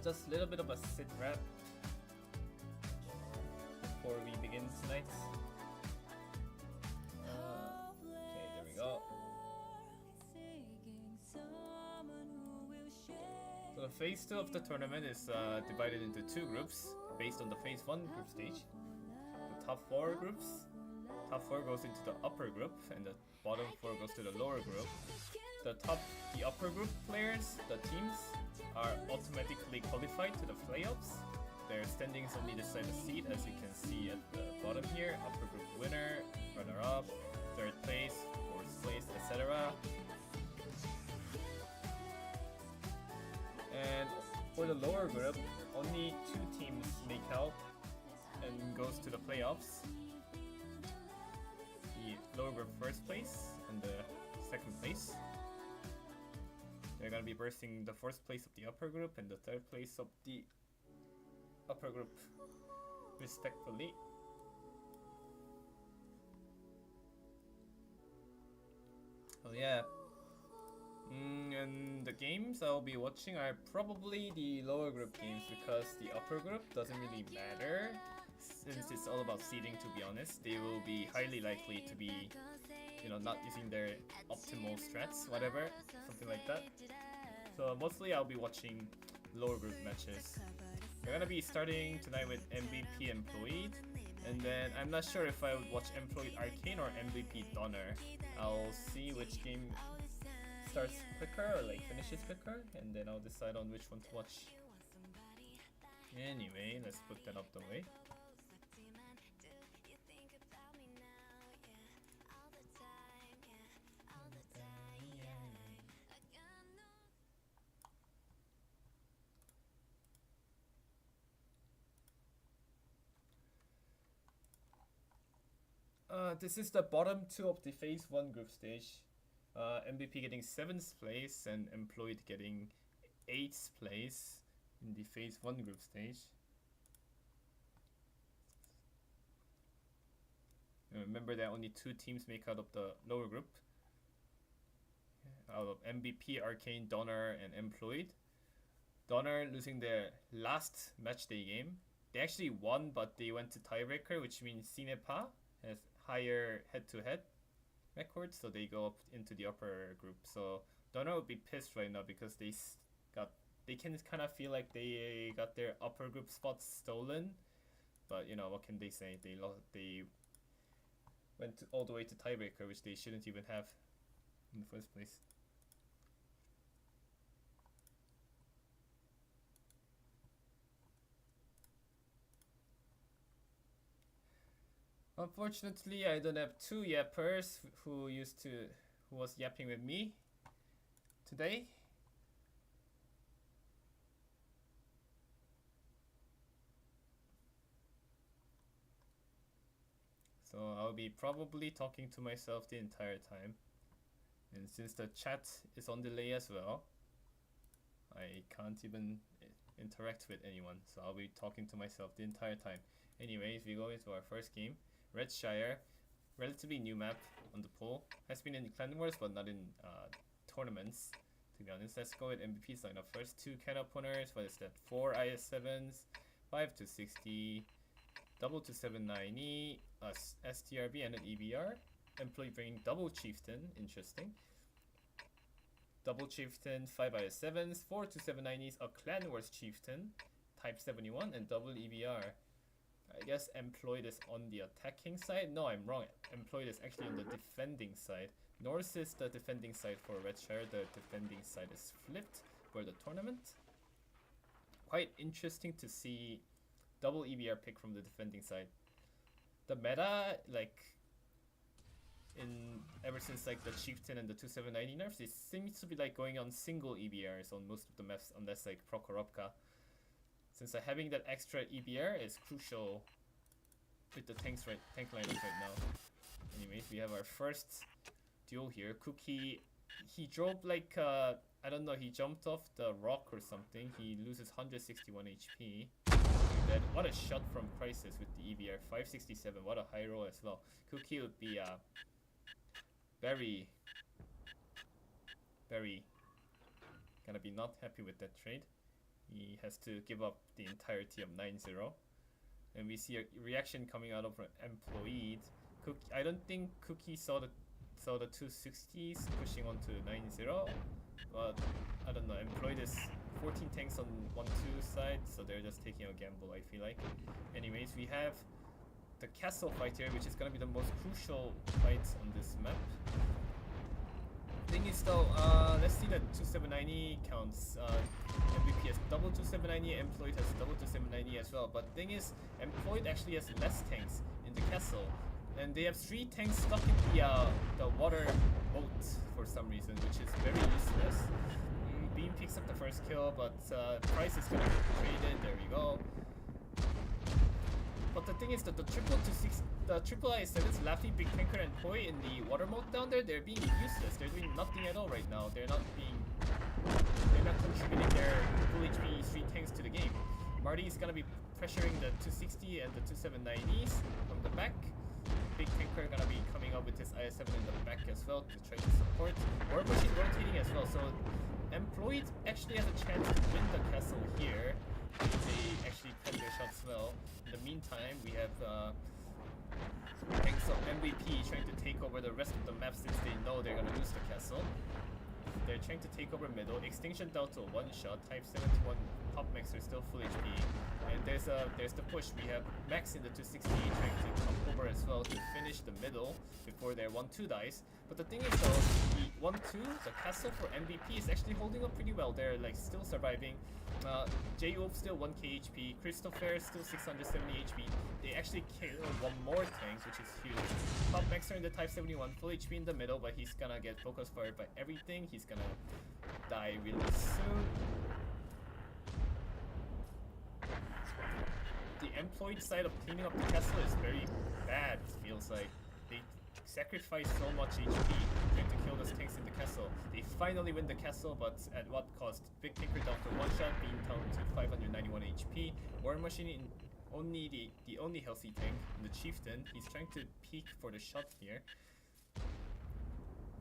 Just a little bit of a sit rep before we begin tonight. Okay, there we go. So the phase 2 of the tournament is divided into 2 groups based on the phase 1 group stage. The top 4 groups, top 4 goes into the upper group and the bottom 4 goes to the lower group. The upper group players, the teams, are automatically qualified to the playoffs. Their standings only decide the seed, as you can see at the bottom here. Upper group winner, runner-up, third place, fourth place, etc. And for the lower group, only 2 teams make out and goes to the playoffs. The lower group first place and the second place. They're gonna be versing the first place of the upper group and the third place of the upper group, respectively. Oh yeah. And the games I'll be watching are probably the lower group games because the upper group doesn't really matter. Since it's all about seeding, to be honest, they will be highly likely to be, not using their optimal strats, whatever, something like that. So mostly I'll be watching lower group matches. We're gonna be starting tonight with MVP Employed, and then I'm not sure if I would watch Employed Arcane or MVP Donner. I'll see which game starts quicker or finishes quicker, and then I'll decide on which one to watch. Anyway, let's put that out the way. This is the bottom 2 of the phase 1 group stage. MVP getting 7th place and Employed getting 8th place. in the Phase 1 group stage. And remember that only 2 teams make out of the lower group. Out of MVP, Arcane, Donner, and Employed. Donner losing their last matchday game. They actually won, but they went to tiebreaker, which means Cinepa has higher head-to-head records, so they go up into the upper group. So Donner would be pissed right now because they can kind of feel like they got their upper group spots stolen. But you know, what can they say? They went all the way to tiebreaker, which they shouldn't even have in the first place. Unfortunately, I don't have 2 yappers who was yapping with me today. So I'll be probably talking to myself the entire time. And since the chat is on delay as well, I can't even interact with anyone. So I'll be talking to myself the entire time. Anyways, we go into our first game. Redshire, relatively new map on the pool. Has been in Clan Wars, but not in tournaments, to be honest. Let's go with MVP's lineup first. 2 can openers. What is that? 4 IS7s, 5 to 60, double to 790, STRB, and an EBR. Employee bringing double Chieftain, interesting. Double Chieftain, 5 IS7s, 4 to 790s, a Clan Wars Chieftain, type 71, and double EBR. I guess Employed is on the attacking side. No, I'm wrong. Employed is actually on the defending side. North is the defending side for Redshire. The defending side is flipped for the tournament. Quite interesting to see double EBR pick from the defending side. The meta, like, ever since like the Chieftain and the 2790 nerfs, it seems to be like going on single EBRs on most of the maps, unless like Prokhorovka. Since having that extra EBR is crucial with the tank lineup right now. Anyways, we have our first duel here. Cookie, he drove like, I don't know, he jumped off the rock or something. He loses 161 HP. What a shot from Crisis with the EBR, 567, what a high roll as well. Cookie would be very gonna be not happy with that trade. He has to give up the entirety of 9-0. And we see a reaction coming out of an Employed. I don't think Cookie saw the 260s pushing on to 9-0. But I don't know, Employed is 14 tanks on 1-2 side, so they're just taking a gamble, I feel like. Anyways, we have the castle fight here, which is gonna be the most crucial fight on this map. Thing is though, let's see that 2790 counts. MVP has double 2790, Employed has double 2790 as well. But thing is, Employed actually has less tanks in the castle, and they have 3 tanks stuck in the water boat for some reason, which is very useless. Beam picks up the first kill, but Price is gonna get traded. There we go. But the thing is that the triple I7s, Laffy, Big Tanker, and Koi in the water mode down there, they're being useless. They're doing nothing at all right now. They're not contributing their full HP 3 tanks to the game. Marty is gonna be pressuring the 260 and the 2790s from the back. Big Tanker gonna be coming up with his IS7 in the back as well to try to support. War Machine rotating as well, so Employed actually has a chance to win the castle here if they actually pen their shots well. In the meantime, we have tanks of MVP trying to take over the rest of the map since they know they're gonna lose the castle. They're trying to take over middle. Extinction down to a 1-shot. Type 71 Pop Maxer still full HP. And there's the push. We have Max in the 260 trying to come over as well to finish the middle before their 1-2 dies. But the thing is though, the 1-2, the castle for MVP is actually holding up pretty well. They're like still surviving. J-Oop still 1k HP. Christopher still 670 HP. They actually kill one more tank, which is huge. Pop Maxer in the Type 71, full HP in the middle, but he's gonna get focus fired by everything. He's gonna die really soon. The Employed side of cleaning up the castle is very bad, it feels like. They sacrifice so much HP trying to kill those tanks in the castle. They finally win the castle, but at what cost? Big Tinker down to 1 shot, being down to 591 HP. War Machine in only the only healthy tank, the Chieftain. He's trying to peek for the shot here.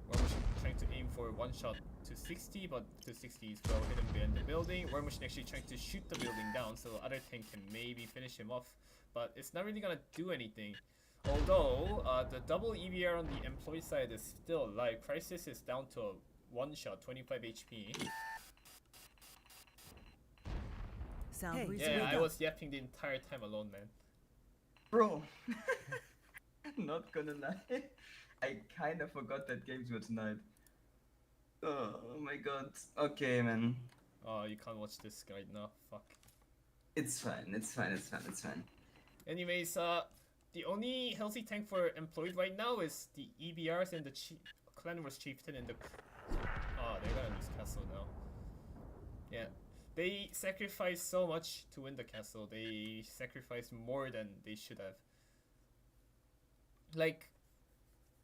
War Machine trying to aim for 1 shot to 60, but to 60 is well hidden behind the building. War Machine actually trying to shoot the building down, so other tank can maybe finish him off, but it's not really gonna do anything. Although, the double EVR on the employee side is still alive. Crisis is down to a 1 shot, 25 HP. Yeah, I was yapping the entire time alone, man. Bro, not gonna lie, I kind of forgot that games were tonight. Oh my god. Okay, man. Oh, you can't watch this right now. Fuck. It's fine, it's fine, it's fine, it's fine. Anyways, the only healthy tank for employed right now is the EBRs and the Clan Wars Chieftain and the... Oh, they're gonna lose castle now. Yeah. They sacrificed so much to win the castle. They sacrificed more than they should have. Like,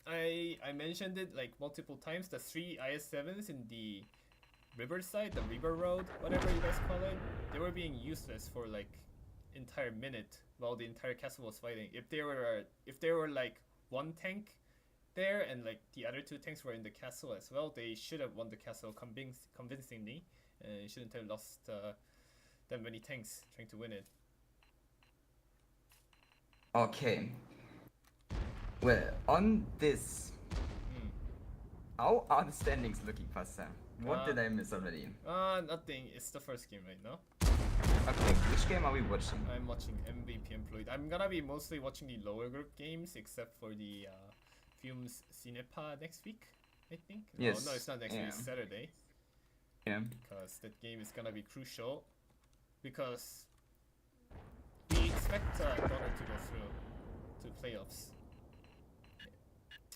I mentioned it like multiple times. The 3 IS-7s in the riverside, the river road, whatever you guys call it, they were being useless for like entire minute while the entire castle was fighting. If there were like 1 tank there and like the other 2 tanks were in the castle as well, they should have won the castle convincingly. You shouldn't have lost that many tanks trying to win it. Okay. Well, on this, how are the standings looking, Pasta? What did I miss already? Nothing. It's the first game right now. Okay, which game are we watching? I'm watching MVP Employed. I'm gonna be mostly watching the lower group games, except for the Fumes Cinepa next week, I think. Yes. No, it's not next week. It's Saturday. Yeah. Because that game is gonna be crucial. Because we expect Donner to go through to playoffs.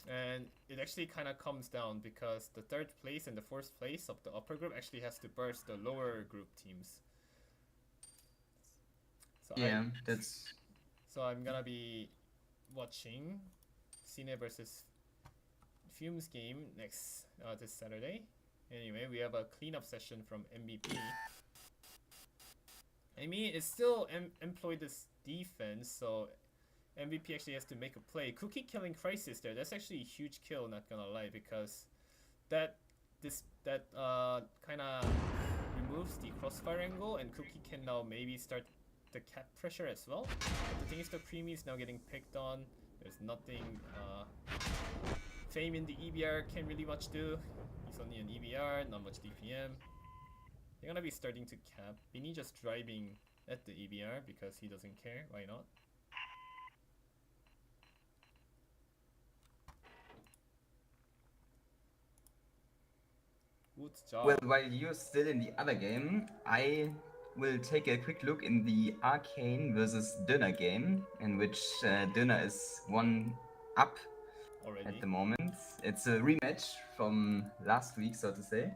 And it actually kind of comes down because the 3rd place and the 4th place of the upper group actually has to burst the lower group teams. So yeah, So I'm gonna be watching Cine versus Fumes game next this Saturday. Anyway, we have a cleanup session from MVP. I mean, it's still employed this defense, so MVP actually has to make a play. Cookie killing Crisis there. That's actually a huge kill, not gonna lie, because that kind of removes the crossfire angle, and Cookie can now maybe start the cap pressure as well. But the thing is, the Creamy is now getting picked on. There's nothing Fame in the EBR can't really much do. He's only an EBR, not much DPM. They're gonna be starting to cap. Vinny just driving at the EBR because he doesn't care. Why not? Good job. Well, while you're still in the other game, I will take a quick look in the Arcane versus Döner game, in which Döner is 1 up already at the moment. It's a rematch from last week, so to say.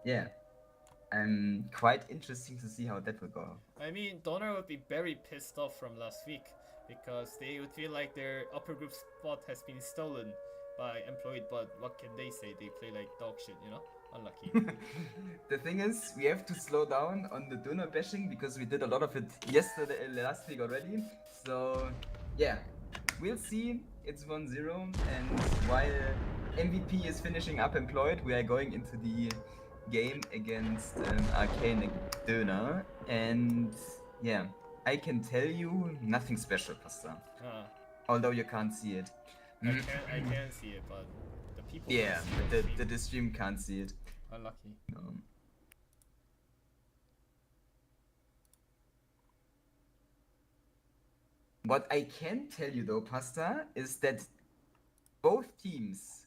Yeah, I'm quite interesting to see how that will go. I mean, Donner would be very pissed off from last week because they would feel like their upper group spot has been stolen by employed, but what can they say? They play like dog shit, you know? Unlucky. The thing is, we have to slow down on the Donor bashing because we did a lot of it last week already. So, yeah, we'll see. It's 1-0, and while MVP is finishing up employed, we are going into the game against Arcane Döner, and yeah, I can tell you nothing special, Pasta. Although you can't see it. I can see it, but the people. Yeah, the stream can't see it. Unlucky. What I can tell you though, Pasta, is that both teams,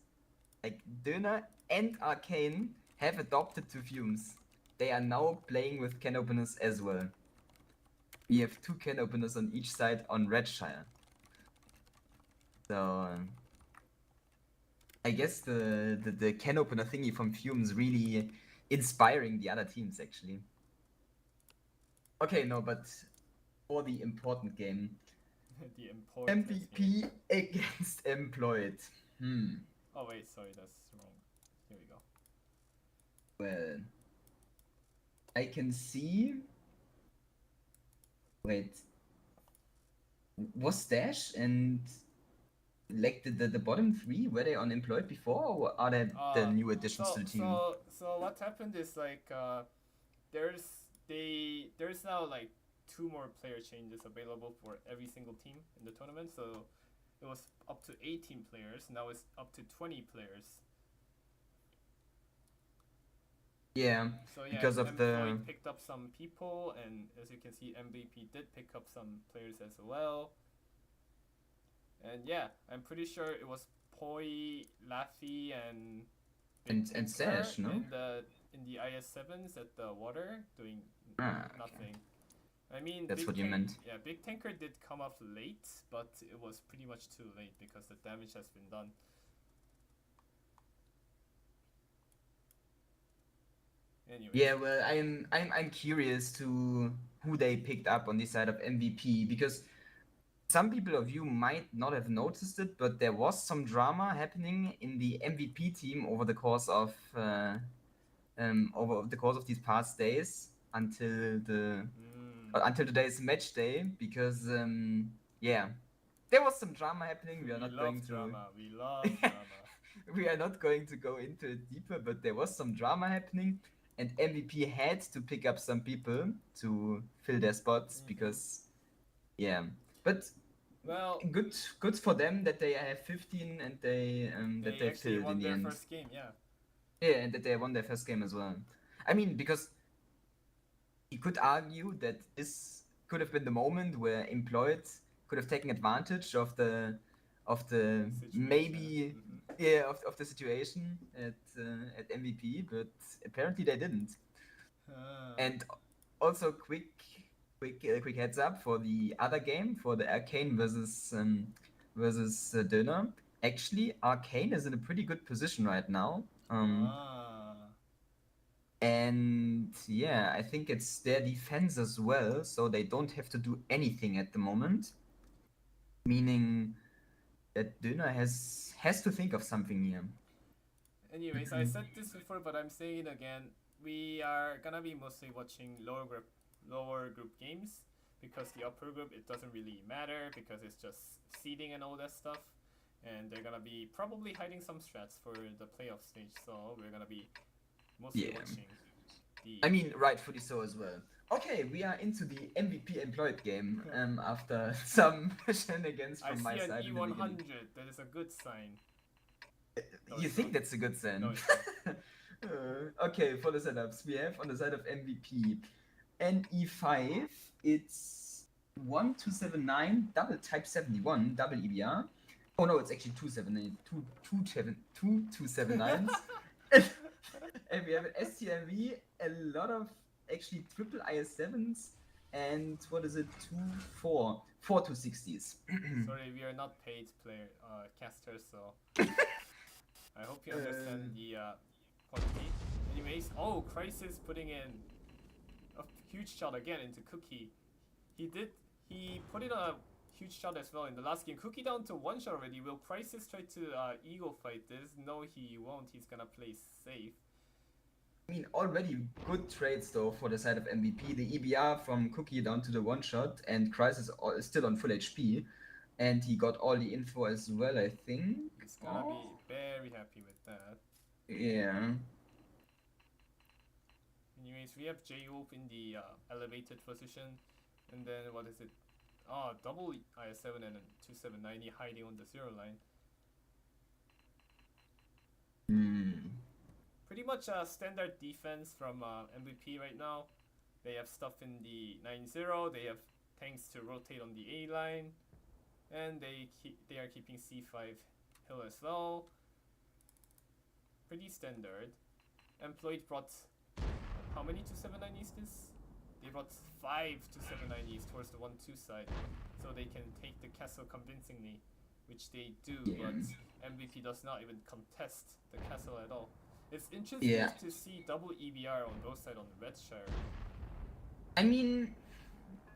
like Döner and Arcane, have adopted to Fumes. They are now playing with can openers as well. We have 2 can openers on each side on Redshire. So I guess the can opener thingy from Fumes really inspiring the other teams actually. Okay, no, but for the important game. The important MVP against employed. Oh wait, sorry, that's wrong. Here we go. I can see. Wait, was Dash and like the bottom three, were they unemployed before, or are they the new additions to the team? So what happened is like there's now like 2 more player changes available for every single team in the tournament. So it was up to 18 players. Now it's up to 20 players. Yeah, So yeah, because of the. Employed picked up some people, and as you can see, MVP did pick up some players as well. And yeah, I'm pretty sure it was Poi, Laffy, and And Sash, no? in the IS7s at the water doing Ah, okay. nothing. I mean, That's what you meant. Yeah, Big Tanker did come up late, but it was pretty much too late because the damage has been done. Anyway. Yeah, well, I'm curious to who they picked up on the side of MVP, because some people of you might not have noticed it, but there was some drama happening in the MVP team over the course of these past days until today's match day, because yeah, there was some drama happening. We are not going to. Drama. We love drama. We are not going to go into it deeper, but there was some drama happening, and MVP had to pick up some people to fill their spots because, yeah. But well, good for them that they have 15 and that they filled in the end. First game, yeah. Yeah, and that they won their first game as well. I mean, because you could argue that this could have been the moment where Employed could have taken advantage of the maybe of the situation at MVP, but apparently they didn't. And also quick heads up for the other game, for the Arcane versus Döner. Actually, Arcane is in a pretty good position right now. And yeah, I think it's their defense as well, so they don't have to do anything at the moment. Meaning that Döner has to think of something here. Anyways, I said this before, but I'm saying it again. We are gonna be mostly watching lower group games, because the upper group, it doesn't really matter because it's just seeding and all that stuff. And they're gonna be probably hiding some strats for the playoff stage, so we're gonna be mostly watching the. I mean, rightfully so as well. Okay, we are into the MVP employed game after some shenanigans from my side. I see an E100. That is a good sign. No, you think that's a good sign? No, it's not. Okay, for the setups, we have on the side of MVP an E5. It's 1279 double type 71 double EBR. Oh no, it's actually 2279s. And we have an STMV, a lot of actually triple IS7s, and what is it? 4 260s. Sorry, we are not paid casters, so I hope you understand the quality. Anyways, Crisis putting in a huge shot again into Cookie. He put in a huge shot as well in the last game. Cookie down to 1 shot already. Will Crisis try to ego fight this? No, he won't. He's gonna play safe. I mean, already good trades though for the side of MVP. The EBR from Cookie down to the 1 shot, and Crisis is still on full HP, and he got all the info as well, I think. He's gonna be very happy with that. Yeah. Anyways, we have J-Wolf in the elevated position, and then what is it? Double IS7 and 2790 hiding on the 0 line. Pretty much a standard defense from MVP right now. They have stuff in the 9-0. They have tanks to rotate on the A line, and they are keeping C5 hill as well. Pretty standard. Employed brought how many 2790s is this? They brought 5 2790s towards the 1-2 side, so they can take the castle convincingly, which they do. But MVP does not even contest the castle at all. It's interesting to see double EBR on both sides on the Redshire. I mean,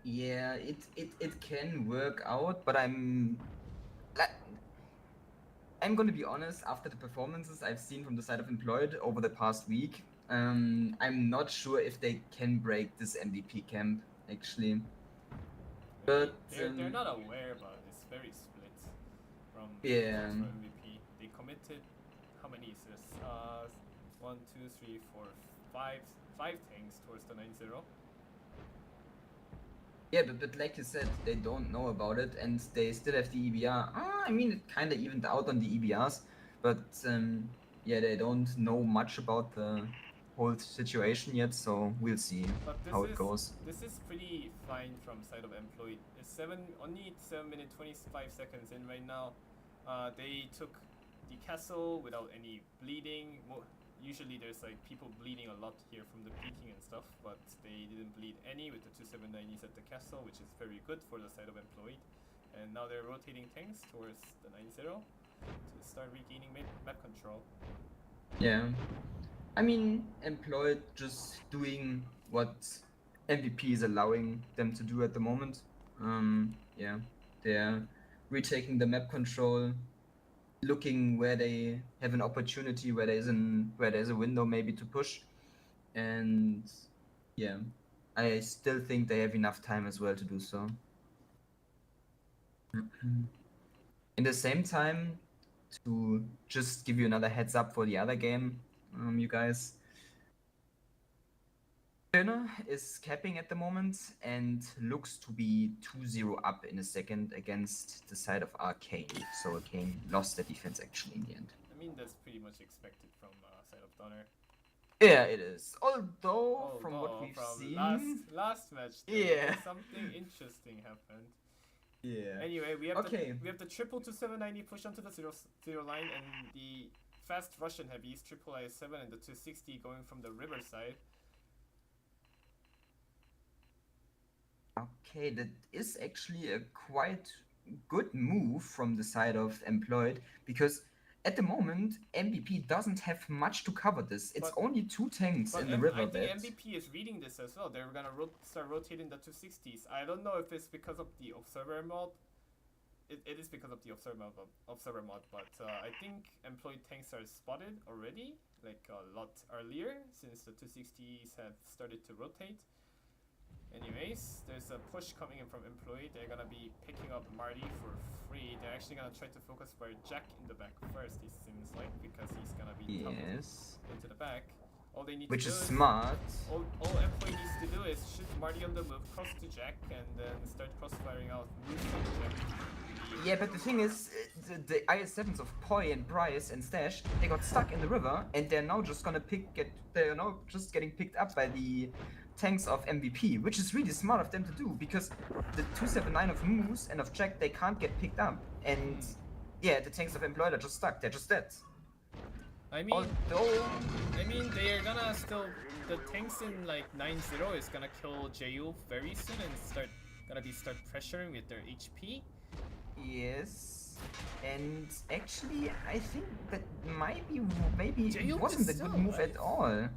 yeah, it can work out, but I'm gonna be honest. After the performances I've seen from the side of Employed over the past week, I'm not sure if they can break this MVP camp actually. But they're not aware about it. It's very split from yeah, from MVP. They committed how many is this? 1, 2, 3, 4, 5 things towards the 9-0. yeah, but like you said, they don't know about it, and they still have the EBR. I mean, it kind of evened out on the EBRs, but yeah, they don't know much about the whole situation yet, so we'll see how it goes. This is pretty fine from side of employed. It's only 7 minutes 25 seconds in right now. They took the castle without any bleeding. Usually there's like people bleeding a lot here from the peeking and stuff, but they didn't bleed any with the 279s at the castle, which is very good for the side of employed. And now they're rotating tanks towards the 9-0 to start regaining map control. Yeah, I mean, employed just doing what MVP is allowing them to do at the moment. Yeah, they're retaking the map control, looking where they have an opportunity, where there's a window maybe to push, and yeah, I still think they have enough time as well to do so. In the same time, to just give you another heads up for the other game, you guys. Turner is capping at the moment and looks to be 2-0 up in a second against the side of Arcane. So Arcane lost the defense actually in the end. I mean, that's pretty much expected from side of Donner. Yeah, it is. Although from what we've seen, last match, yeah, something interesting happened. Yeah. Anyway, we have the triple 279 push onto the 0 line, and the fast Russian heavies, triple IS-7 and the 260 going from the river side. Okay, that is actually a quite good move from the side of employed, because at the moment MVP doesn't have much to cover this. It's only 2 tanks in the riverbed. I think MVP is reading this as well. They're gonna start rotating the 260s. I don't know if it's because of the observer mod. It is because of the observer mod, but I think employed tanks are spotted already, like a lot earlier, since the 260s have started to rotate. Anyways, there's a push coming in from employed. They're gonna be picking up Marty for free. They're actually gonna try to focus for Jack in the back first, it seems like, because he's gonna be into the back. All they need Which to do is smart. All employee needs to do is shoot Marty on the move, cross to Jack, and then start cross-firing out moves on Jack. Yeah, but the thing is, the IS-7s of Poi and Bryce and Stash, they got stuck in the river, and they're now just gonna they're now just getting picked up by the tanks of MVP, which is really smart of them to do, because the 279 of Moose and of Jack, they can't get picked up, and yeah, the tanks of Employed are just stuck, they're just dead. I mean, they are gonna still, the tanks in like 9-0 is gonna kill Jayu very soon and start pressuring with their HP. Yes, and actually, I think that maybe it wasn't a good move at all.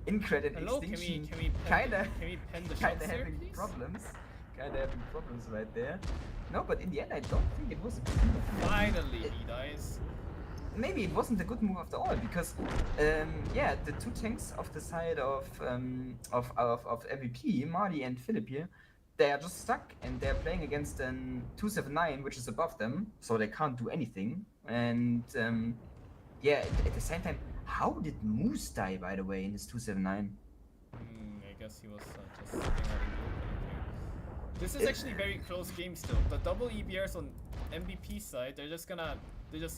Incred and Extinction kinda having problems. Kinda having problems right there. No, but in the end, I don't think it was a good move. Finally, he dies. Maybe it wasn't a good move after all, because yeah, the 2 tanks of the side of MVP, Marty and Philip here, they are just stuck, and they're playing against an 279, which is above them, so they can't do anything. And yeah, at the same time, how did Moose die, by the way, in his 279? I guess he was just sitting out in the open here. This is actually very close game still. The double EBRs on MVP side, they're just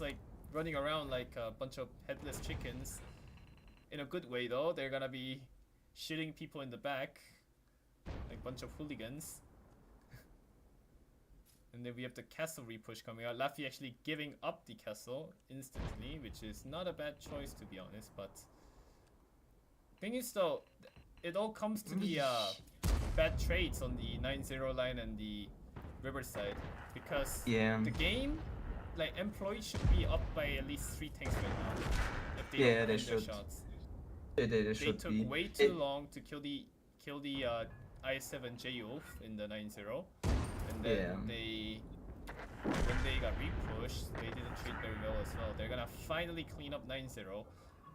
like running around like a bunch of headless chickens. In a good way though, they're gonna be shooting people in the back. Like a bunch of hooligans. And then we have the castle repush coming out. Laffy actually giving up the castle instantly, which is not a bad choice to be honest, but thing is though, it all comes to the bad trades on the 9-0 line and the riverside, because the game, like employees should be up by at least 3 tanks right now if they don't they their should. shots. They took way too long to kill the I7 J-Wolf in the 9-0, and then when they got repushed, they didn't treat very well as well. They're gonna finally clean up 9-0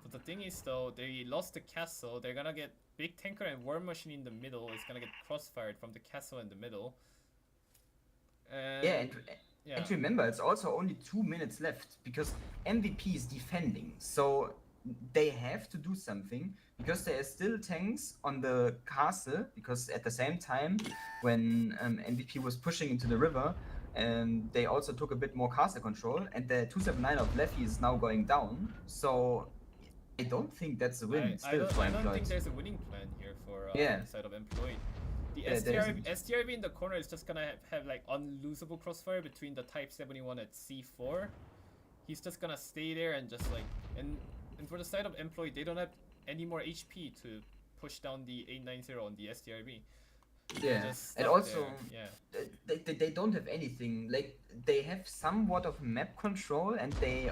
for But the thing is though, they lost the castle. They're gonna get big tanker and war machine in the middle. It's gonna get crossfired from the castle in the middle. Yeah, And yeah, and remember, it's also only 2 minutes left because MVP is defending, so they have to do something because there are still tanks on the castle. Because at the same time, when MVP was pushing into the river, they also took a bit more castle control, and the 279 of Leffy is now going down. So I don't think that's a win I still for don't think Employed. there's a winning plan here for Yeah. the side of Employed. The Yeah, there isn't. STRV in the corner is just gonna have like unlosable crossfire between the Type 71 at C4. He's just gonna stay there and just like and for the side of Employed, they don't have any more HP to push down the 890 on the STRV. Yeah, Just and stuck also there. Yeah. they don't have anything. Like they have somewhat of map control, and they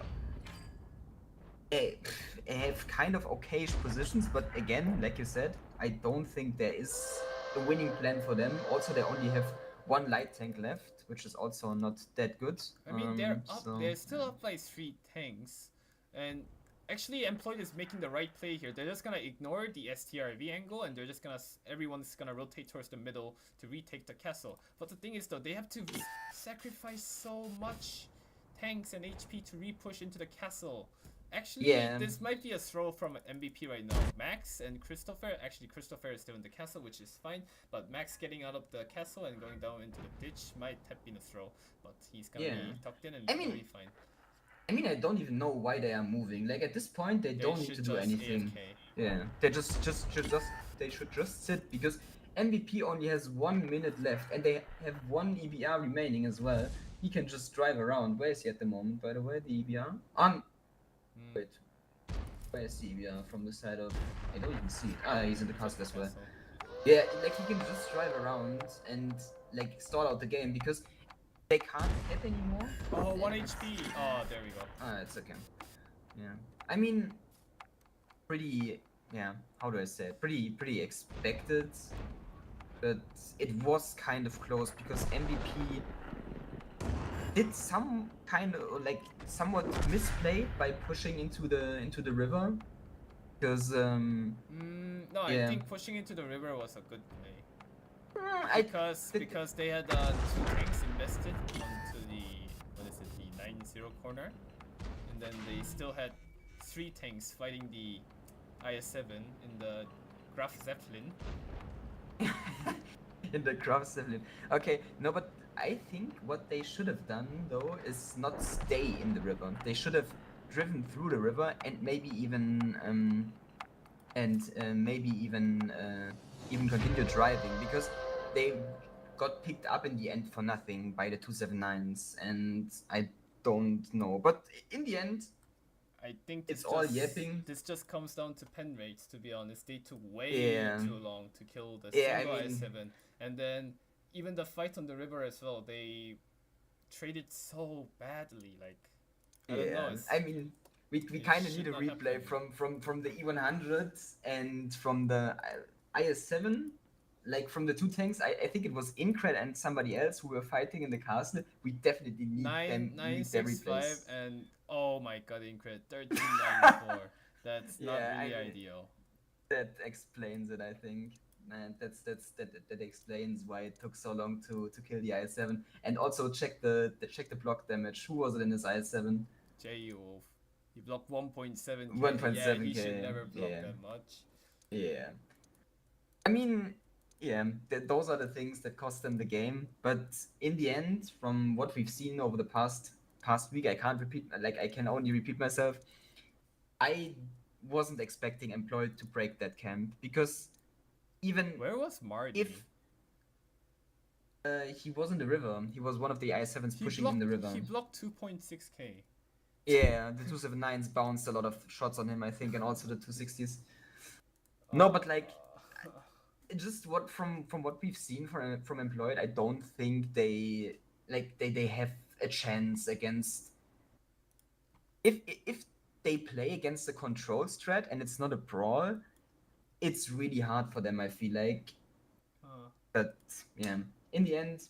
have kind of okayish positions. But again, like you said, I don't think there is a winning plan for them. Also, they only have one light tank left, which is also not that good. I mean, they're up. So, They're still up by 3 tanks, and actually, Employed is making the right play here. They're just gonna ignore the STRV angle, and they're just gonna everyone's gonna rotate towards the middle to retake the castle. But the thing is, though, they have to sacrifice so much tanks and HP to re-push into the castle. Actually, Yeah. this might be a throw from MVP right now. Max and Christopher. Actually, Christopher is still in the castle, which is fine. But Max getting out of the castle and going down into the ditch might have been a throw. But he's gonna Yeah. be tucked in and I mean, be fine. I mean, I don't even know why they are moving. Like at this point, they don't need should to do just anything. AFK. Yeah, they should just sit because MVP only has 1 minute left, and they have one EBR remaining as well. He can just drive around. Where is he at the moment, by the way? The EBR wait, where is the EBR from the side of? I don't even see it. Ah, he's in the castle as well. Yeah, like he can just drive around and like stall out the game because they can't hit anymore. Oh, 1 HP. Oh, there we go. Ah, it's okay. Yeah, I mean, pretty. Yeah, how do I say it? Pretty expected, but it was kind of close because MVP did some kind of like somewhat misplay by pushing into the river, because No, I yeah. think pushing into the river was a good play. I Because they had 2 tanks invested onto the the 9-0 corner, and then they still had 3 tanks fighting the IS-7 in the Graf Zeppelin. in the Graf Zeppelin. Okay, no, but I think what they should have done though is not stay in the river. They should have driven through the river and maybe even even continue driving, because they got picked up in the end for nothing by the 279s, and I don't know. But in the end, I think it's all yapping. This just comes down to pen rates, to be honest. They took way Yeah. too long to kill the Yeah, I single mean- IS-7, and then even the fight on the river as well. They traded so badly. Like I don't know. I mean, we it kind of should need a not replay happen. from the E100 and from the IS-7, like from the 2 tanks. I think it was Incred and somebody else who were fighting in the castle. We definitely need them. Need their 965 replays. and oh my god, Incred 1394. That's not Yeah, really I mean- ideal. That explains it, I think. And that explains why it took so long to kill the IS-7. And also check the block damage. Who was it in his IS-7? J-Wolf. He blocked 1.7k. 1.7K, Yeah, he should never block yeah. that much. Yeah. I mean, yeah, those are the things that cost them the game. But in the end, from what we've seen over the past week, I can only repeat myself. I wasn't expecting Employed to break that camp, because even Where was Marty? if he was in the river, he was one of the I-7s pushing blocked, in the river. He blocked 2.6k. Yeah, the 279s bounced a lot of shots on him, I think, and also the 260s. No, but like, just what from what we've seen from Employed, I don't think they have a chance against. If they play against the control strat and it's not a brawl, it's really hard for them, I feel like. But yeah, in the end,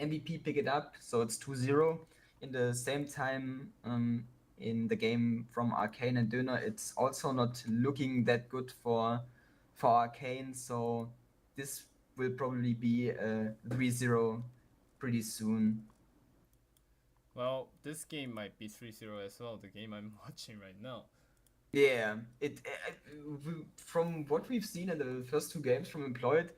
MVP pick it up, so it's 2-0. In the same time, in the game from Arcane and Döner, it's also not looking that good for Arcane. So this will probably be a 3-0 pretty soon. Well, this game might be 3-0 as well, the game I'm watching right now. Yeah, from what we've seen in the first two games from Employed,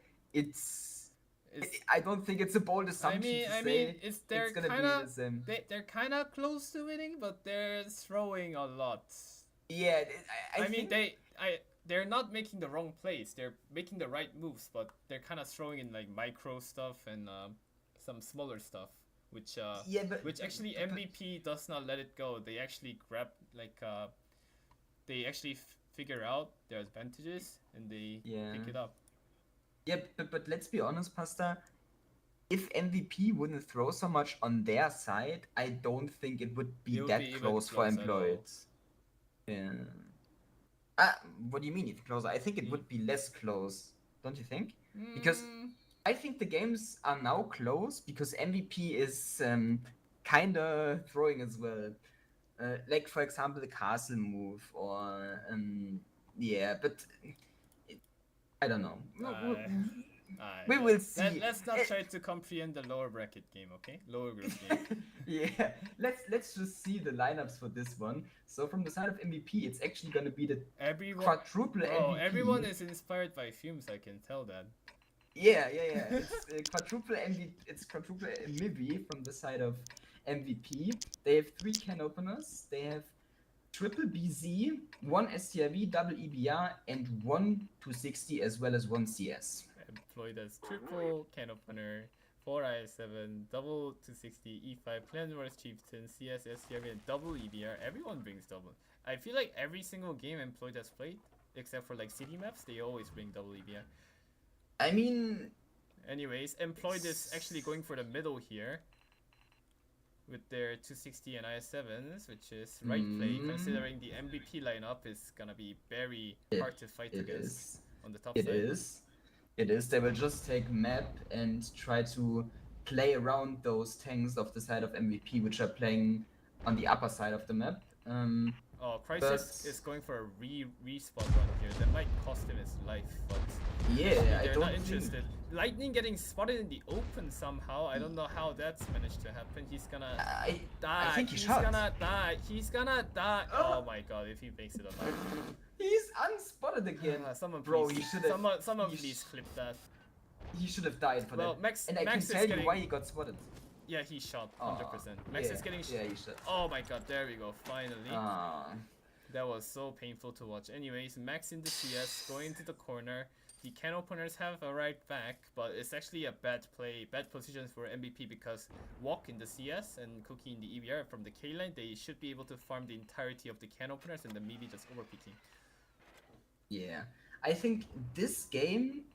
I don't think it's a bold assumption to say they're it's gonna kind be of the same. they're kind of close to winning, but they're throwing a lot. Yeah, I mean think they're not making the wrong plays. They're making the right moves, but they're kind of throwing in like micro stuff and some smaller stuff, which which actually MVP does not let it go. They actually grab they actually figure out their advantages and they pick it up. Yeah, but let's be honest, Pasta. If MVP wouldn't throw so much on their side, I don't think it would be that close for Employed. Yeah. What do you mean if closer? I think it would be less close, don't you think? Because I think the games are now close because MVP is kind of throwing as well. Like, for example, the castle move or but I don't know. We will see. Let's not try to comprehend the lower bracket game, okay? Lower group game. Yeah, let's just see the lineups for this one. So from the side of MVP, it's actually gonna be the quadruple MVP. Everyone is inspired by Fumes, I can tell that. Yeah. It's quadruple MVP. It's quadruple MVP from the side of MVP. They have 3 can openers. They have triple BZ, 1 STRV, double EBR, and 1 260 as well as 1 CS. Employed as triple can opener, 4 IS7, double 260, E5, Cleanverse Chieftain, CS, STRV, and double EBR. Everyone brings double. I feel like every single game Employed has played, except for like city maps, they always bring double EBR. I mean... Anyways, Employed is actually going for the middle here with their 260 and IS7s, which is right play, considering the MVP lineup is gonna be very hard to fight against on the top side. It is. They will just take map and try to play around those tanks of the side of MVP, which are playing on the upper side of the map. Crisis is going for a respawn run here. That might cost him his life, but they're not interested. Lightning getting spotted in the open somehow. I don't know how that's managed to happen. He's gonna die. I think He's gonna die. He's gonna die. Oh my god, if he makes it alive. He's unspotted again. Someone Bro, please, he should have. Someone please clip that. He should have died for that. Max, and I Max can tell you why he got spotted. Yeah, he shot 100%. Max is getting shot. Yeah, he shot. Oh my god, there we go, finally. That was so painful to watch. Anyways, Max in the CS, going to the corner. The can openers have a right back, but it's actually a bad position for MVP because Walk in the CS and Cookie in the EBR from the K line, they should be able to farm the entirety of the can openers and then maybe just overpicking. Yeah, I think this game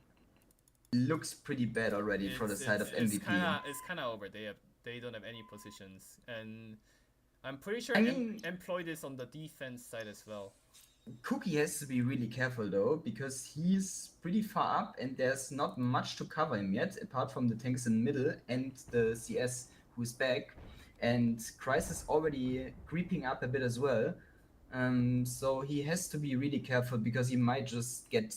looks pretty bad already for the side of MVP. It's kind of over. They don't have any positions, and I'm pretty sure Employed is on the defense side as well. Cookie has to be really careful though, because he's pretty far up and there's not much to cover him yet, apart from the tanks in the middle and the CS who's back. And Crisis already creeping up a bit as well. So he has to be really careful because he might just get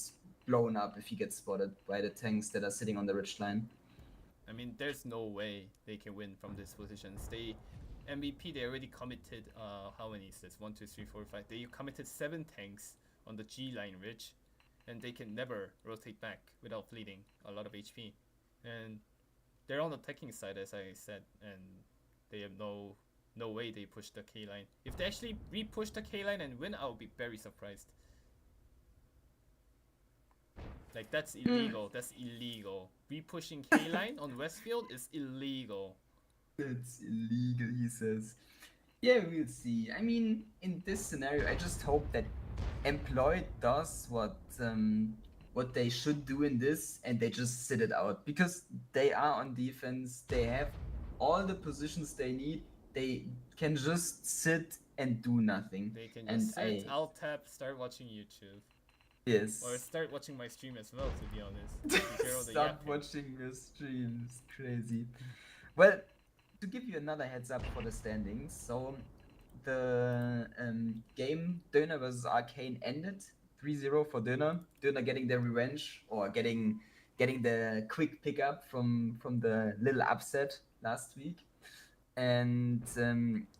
blown up if he gets spotted by the tanks that are sitting on the ridge line. I mean, there's no way they can win from these positions. MVP, they already committed, how many is this? 1, 2, 3, 4, 5. They committed 7 tanks on the G line ridge, and they can never rotate back without bleeding a lot of HP. And they're on the attacking side, as I said, and they have no way they push the K line. If they actually re-push the K line and win, I'll be very surprised. Like, that's illegal. That's illegal. Re-pushing K line on Westfield is illegal. It's illegal, he says. Yeah, we'll see. I mean, in this scenario, I just hope that Employed does what they should do in this, and they just sit it out. Because they are on defense, they have all the positions they need, they can just sit and do nothing. They can just sit, alt tab, start watching YouTube. Yes. Or start watching my stream as well, to be honest. Stop watching your streams, crazy. Well, to give you another heads up for the standings, so the game Döner vs Arcane ended 3-0 for Döner. Döner getting their revenge or getting the quick pickup from the little upset last week. And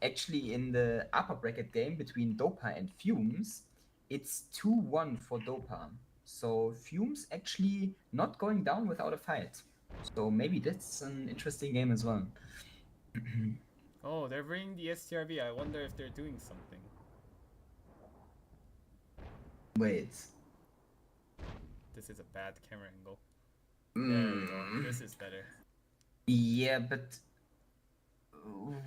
actually, in the upper bracket game between Dopa and Fumes, it's 2-1 for Dopa. So Fumes actually not going down without a fight. So maybe that's an interesting game as well. Oh, they're bringing the STRV. I wonder if they're doing something. Wait. This is a bad camera angle. There we go. This is better. Yeah, but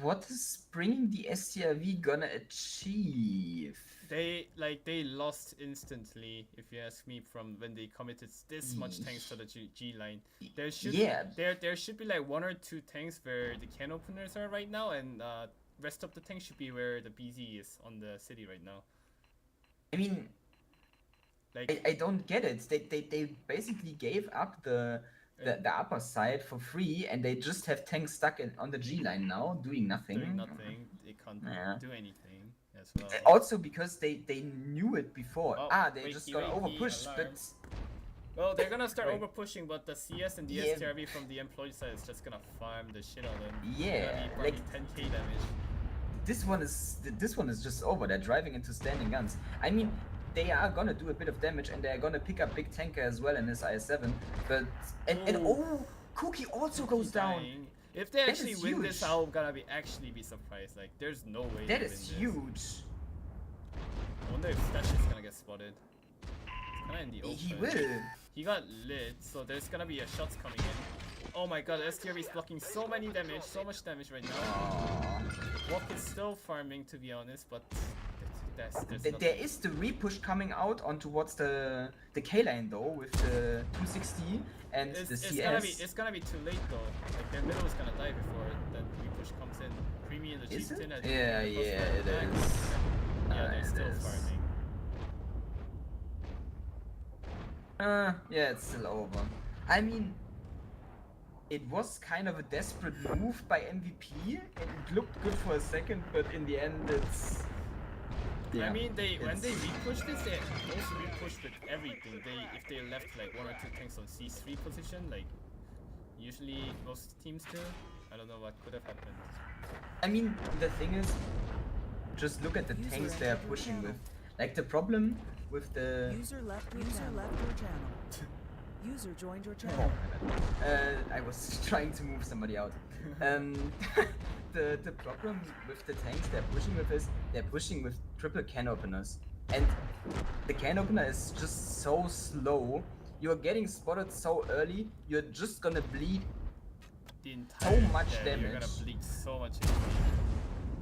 what is bringing the STRV gonna achieve? They lost instantly, if you ask me, from when they committed this much tanks to the G line. There should be like 1 or 2 tanks where the can openers are right now, and rest of the tanks should be where the BZ is on the city right now. I mean, like I don't get it. They basically gave up the upper side for free, and they just have tanks stuck on the G line now, doing nothing. They can't do anything as well. Also because they knew it before. They just got overpushed. But well, they're gonna start overpushing, but the CS and the STRV from the employee side is just gonna farm the shit out of them. Yeah, like 10k damage. This one is just over. They're driving into standing guns. I mean, they are gonna do a bit of damage, and they're gonna pick up Big Tanker as well in this IS-7. But Cookie also goes down. If they actually win this, I'm gonna be surprised. Like, there's no way. That is huge. I wonder if Stash is gonna get spotted. It's kinda in the open. He will. He got lit, so there's gonna be a shots coming in. Oh my god, STRV is blocking so much damage right now. Walk is still farming, to be honest, but there is the repush coming out on towards the K line though, with the 260 and the CS. It's gonna be too late though. Like, their middle is gonna die before the repush comes in. Creamy and the Chieftain. Yeah, it is. Yeah, they're still farming. Yeah, it's still over. I mean, it was kind of a desperate move by MVP, and it looked good for a second, but in the end, it's. Yeah, I mean, when they repush this, they also repush with everything. If they left like 1 or 2 tanks on C3 position, like usually most teams do, I don't know what could have happened. I mean, the thing is, just look at the tanks they are pushing with. Like, the problem with the user left your channel. User joined your channel. I was trying to move somebody out. The problem with the tanks they're pushing with is they're pushing with triple can openers, and the can opener is just so slow. You're getting spotted so early. You're just gonna bleed so much damage. You're gonna bleed so much.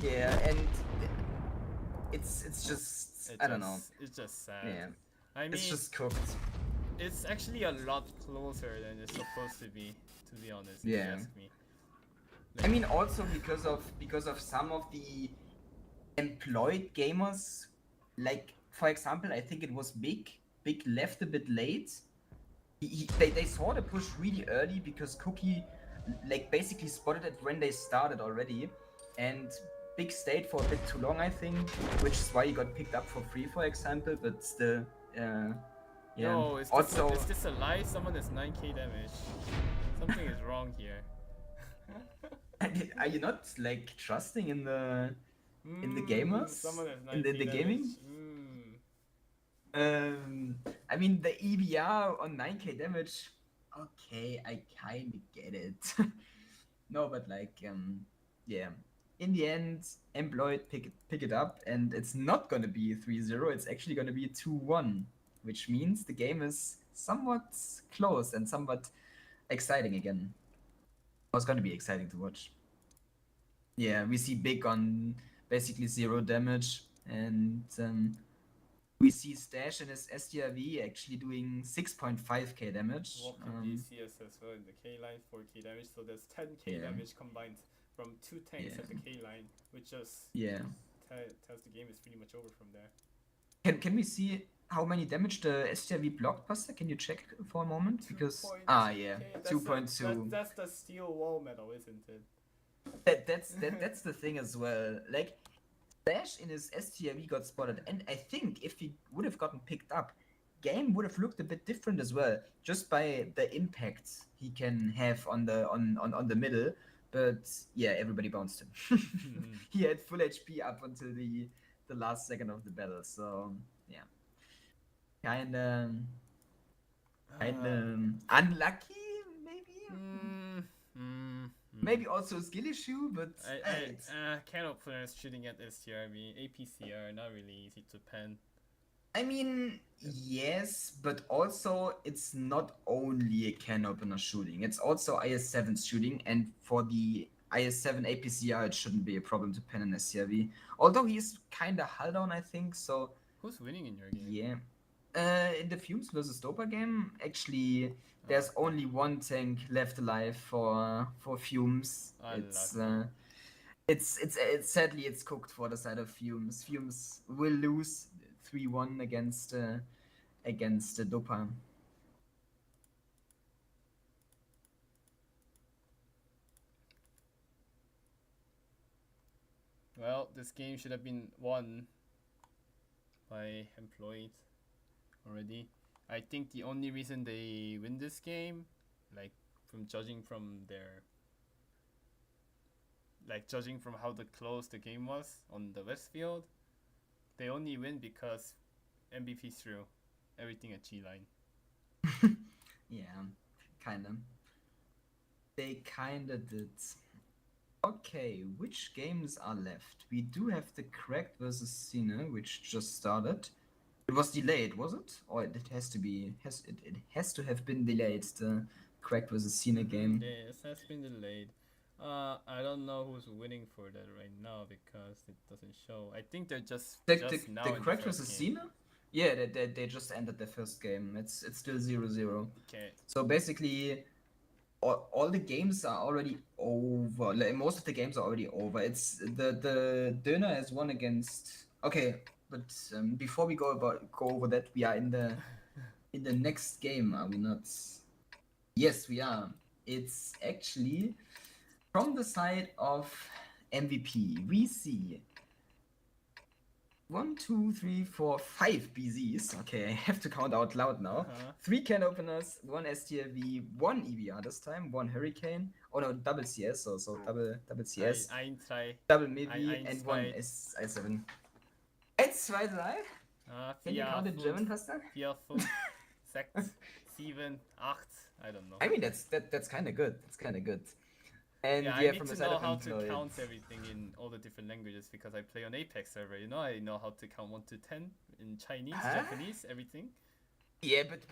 Yeah, and it's just I don't know. It's just sad. Yeah, I mean, it's just cooked. It's actually a lot closer than it's supposed to be honest. Yeah. If you ask me. Like, I mean, also because of some of the employed gamers, like for example, I think it was Big left a bit late. They saw the push really early because Cookie like basically spotted it when they started already, and Big stayed for a bit too long, I think, which is why he got picked up for free, for example. But still, yeah. No, is this a lie? Someone has 9k damage. Something is wrong here. Are you not like trusting in the gamers? Someone has 9k in the gaming? I mean, the EBR on 9k damage. Okay, I kind of get it. No, but like, yeah. In the end, employed pick it up, and it's not gonna be 3-0. It's actually gonna be 2-1, which means the game is somewhat close and somewhat exciting again. It's gonna be exciting to watch. Yeah, we see Big on basically 0 damage, and we see Stash and his STRV actually doing 6.5k damage. Walk and DCS as well in the K line, 4k damage, so there's 10k damage combined from 2 tanks at the K line, which just tells the game is pretty much over from there. Can we see how many damage the STRV blocked, Buster? Can you check for a moment? Because 2.2. That's the steel wall metal, isn't it? That's the thing as well. Like, Dash in his STRV got spotted, and I think if he would have gotten picked up, game would have looked a bit different as well, just by the impact he can have on the middle. But yeah, everybody bounced him. He had full HP up until the last second of the battle, so yeah, kinda unlucky, maybe. Maybe also a skill issue, but Cannot players shooting at STRV, APCR, not really easy to pen. I mean, yes, but also it's not only a can opener shooting, it's also IS7 shooting, and for the IS7 APCR, it shouldn't be a problem to pen an SCRV. Although he's kinda hull down, I think, so. Who's winning in your game? Yeah. In the Fumes versus Dopa game, actually, there's only one tank left alive for Fumes. It's sadly it's cooked for the side of Fumes. Fumes will lose 3-1 against Dopa. Well, this game should have been won by Employed already. I think the only reason they win this game, like judging from how close the game was on the Westfield, they only win because MVP threw everything at G line. Yeah, kinda. They kinda did. Okay, which games are left? We do have the Cracked versus Cena, which just started. It was delayed, was it? Or it has to be it has to have been delayed, the Cracked versus Cena game. Yes, it has been delayed. I don't know who's winning for that right now because it doesn't show. I think they're just now the in Cracked the first versus game. Cena? Yeah, they just ended the first game. It's still 0-0. Okay. So basically all the games are already over. Like, most of the games are already over. It's the Döner has won against. Okay, but before we go over that, we are in the next game, are we not? Yes, we are. It's actually from the side of MVP. We see 1, 2, 3, 4, 5 BZs. Okay, I have to count out loud now. 3 can openers, 1 STLV, 1 EBR this time, 1 Hurricane. Oh no, double CS, so double CS. Double Mivi and 1 S7. 1, 2, 3. Can you count in German, Pastor? 4, 5, 6, 7, 8. I don't know. I mean, that's kind of good. That's kind of good. And yeah, yeah, I need from to the side know of how to Employed. count everything in all the different languages because I play on Apex server. You know, I know how to count 1 to 10 in Chinese, Japanese, everything. Yeah, but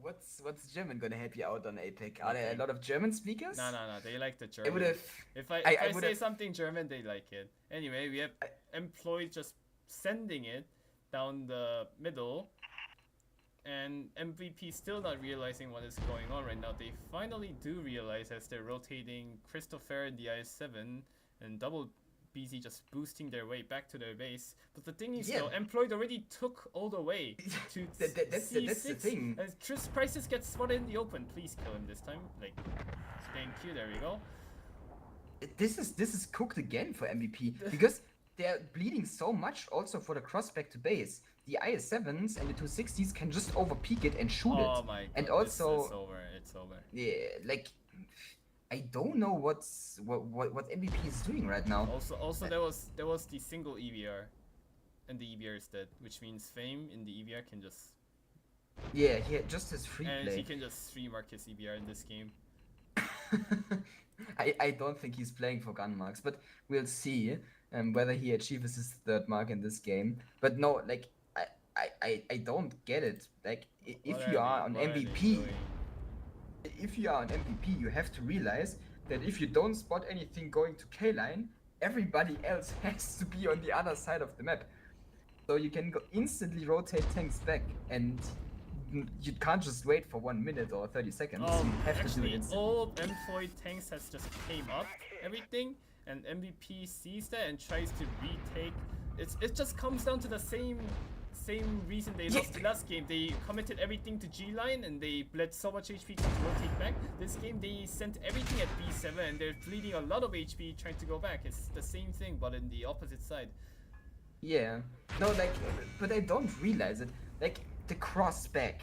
what's German gonna help you out on Apex? Are there a lot of German speakers? No, they like the German. If I say something German, they like it. Anyway, we have Employed just sending it down the middle. And MVP still not realizing what is going on right now. They finally do realize as they're rotating Christopher and the IS7 and double BZ just boosting their way back to their base. But the thing is, though, Employed already took all the way to that's the thing. And Tris Crisis gets spotted in the open. Please kill him this time. Like, thank you. There we go. This is cooked again for MVP because they're bleeding so much also for the cross back to base. The IS7s and the 260s can just over peek it and shoot it. Oh my god. And also it's over. Yeah, like I don't know what MVP is doing right now. Also there was the single EVR and the EVR is dead, which means Fame in the EVR can just yeah, he just has free and play. he can just free mark his EVR in this game. I don't think he's playing for gun marks, but we'll see whether he achieves his 3rd mark in this game. But no, like I don't get it. Like if you are on MVP, you have to realize that if you don't spot anything going to K-line, everybody else has to be on the other side of the map. So you can instantly rotate tanks back, and you can't just wait for 1 minute or 30 seconds. You have to do it instantly. All Employed tanks has just came up everything, and MVP sees that and tries to retake. It just comes down to the same reason they lost the last game. They committed everything to G line and they bled so much HP to rotate back. This game they sent everything at B7 and they're bleeding a lot of HP trying to go back. It's the same thing but in the opposite side. Yeah. No, like, but I don't realize it. Like, the cross back.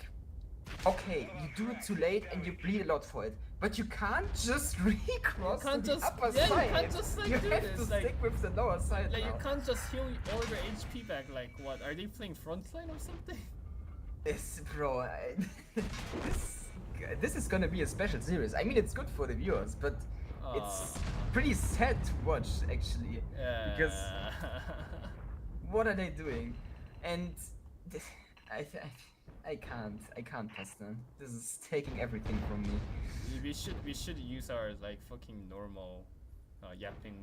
Okay, you do it too late and you bleed a lot for it. But you can't just recross to can't the just- upper yeah, you side. can't just, like, you do have this, to like- stick with the lower side Like, now. you can't just heal all your HP back. Like, what? Are they playing frontline or something? This, bro, this is gonna be a special series. I mean, it's good for the viewers, but it's pretty sad to watch, actually. Because what are they doing? And I, I can't pass them. This is taking everything from me. we should use our like fucking normal yapping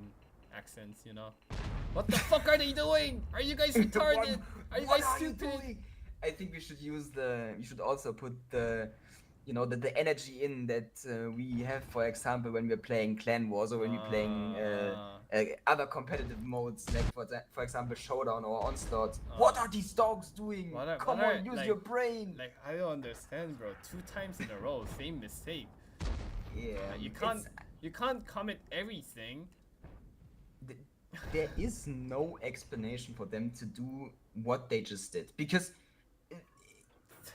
accents, you know. What the fuck are they doing? Are you guys retarded? Are you What guys are you stupid? doing? I think we should use we should also put the, you know, the energy in that we have, for example, when we're playing Clan Wars or when we're playing other competitive modes, like for example Showdown or Onslaught. What are these dogs doing? Come on, use your brain. Like, I don't understand, bro. 2 times in a row, same mistake. Yeah, You can't commit everything. There is no explanation for them to do what they just did, because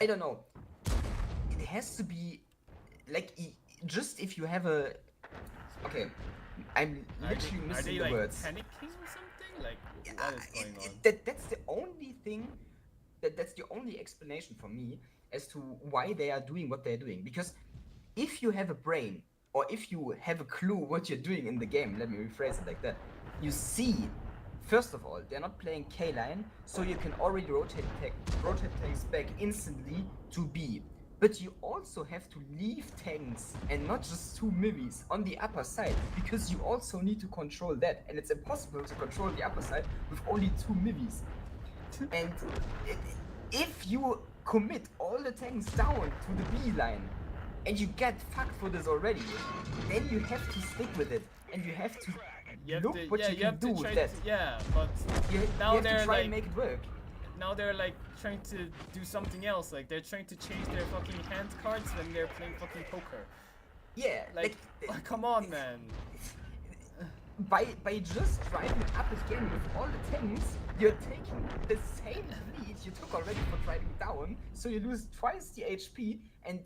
I don't know. It has to be like just if you have a. Okay, I'm literally Are missing they the like words. panicking or something? Like, what is going on? That's the only thing. That's the only explanation for me as to why they are doing what they're doing. Because if you have a brain, or if you have a clue what you're doing in the game, let me rephrase it like that. You see, first of all, they're not playing K-line, so you can already rotate tanks back instantly to B. But you also have to leave tanks and not just 2 mivis on the upper side, because you also need to control that, and it's impossible to control the upper side with only 2 mivis. And if you commit all the tanks down to the B line, and you get fucked for this already, then you have to stick with it, and you have to look what you can do with that. But now you have they're to try like, and make it work. now they're like trying to do something else. Like, they're trying to change their fucking hand cards when they're playing fucking poker. Yeah, Like, come on, man. By just driving up again with all the tanks, you're taking the same lead you took already for driving down, so you lose twice the HP, and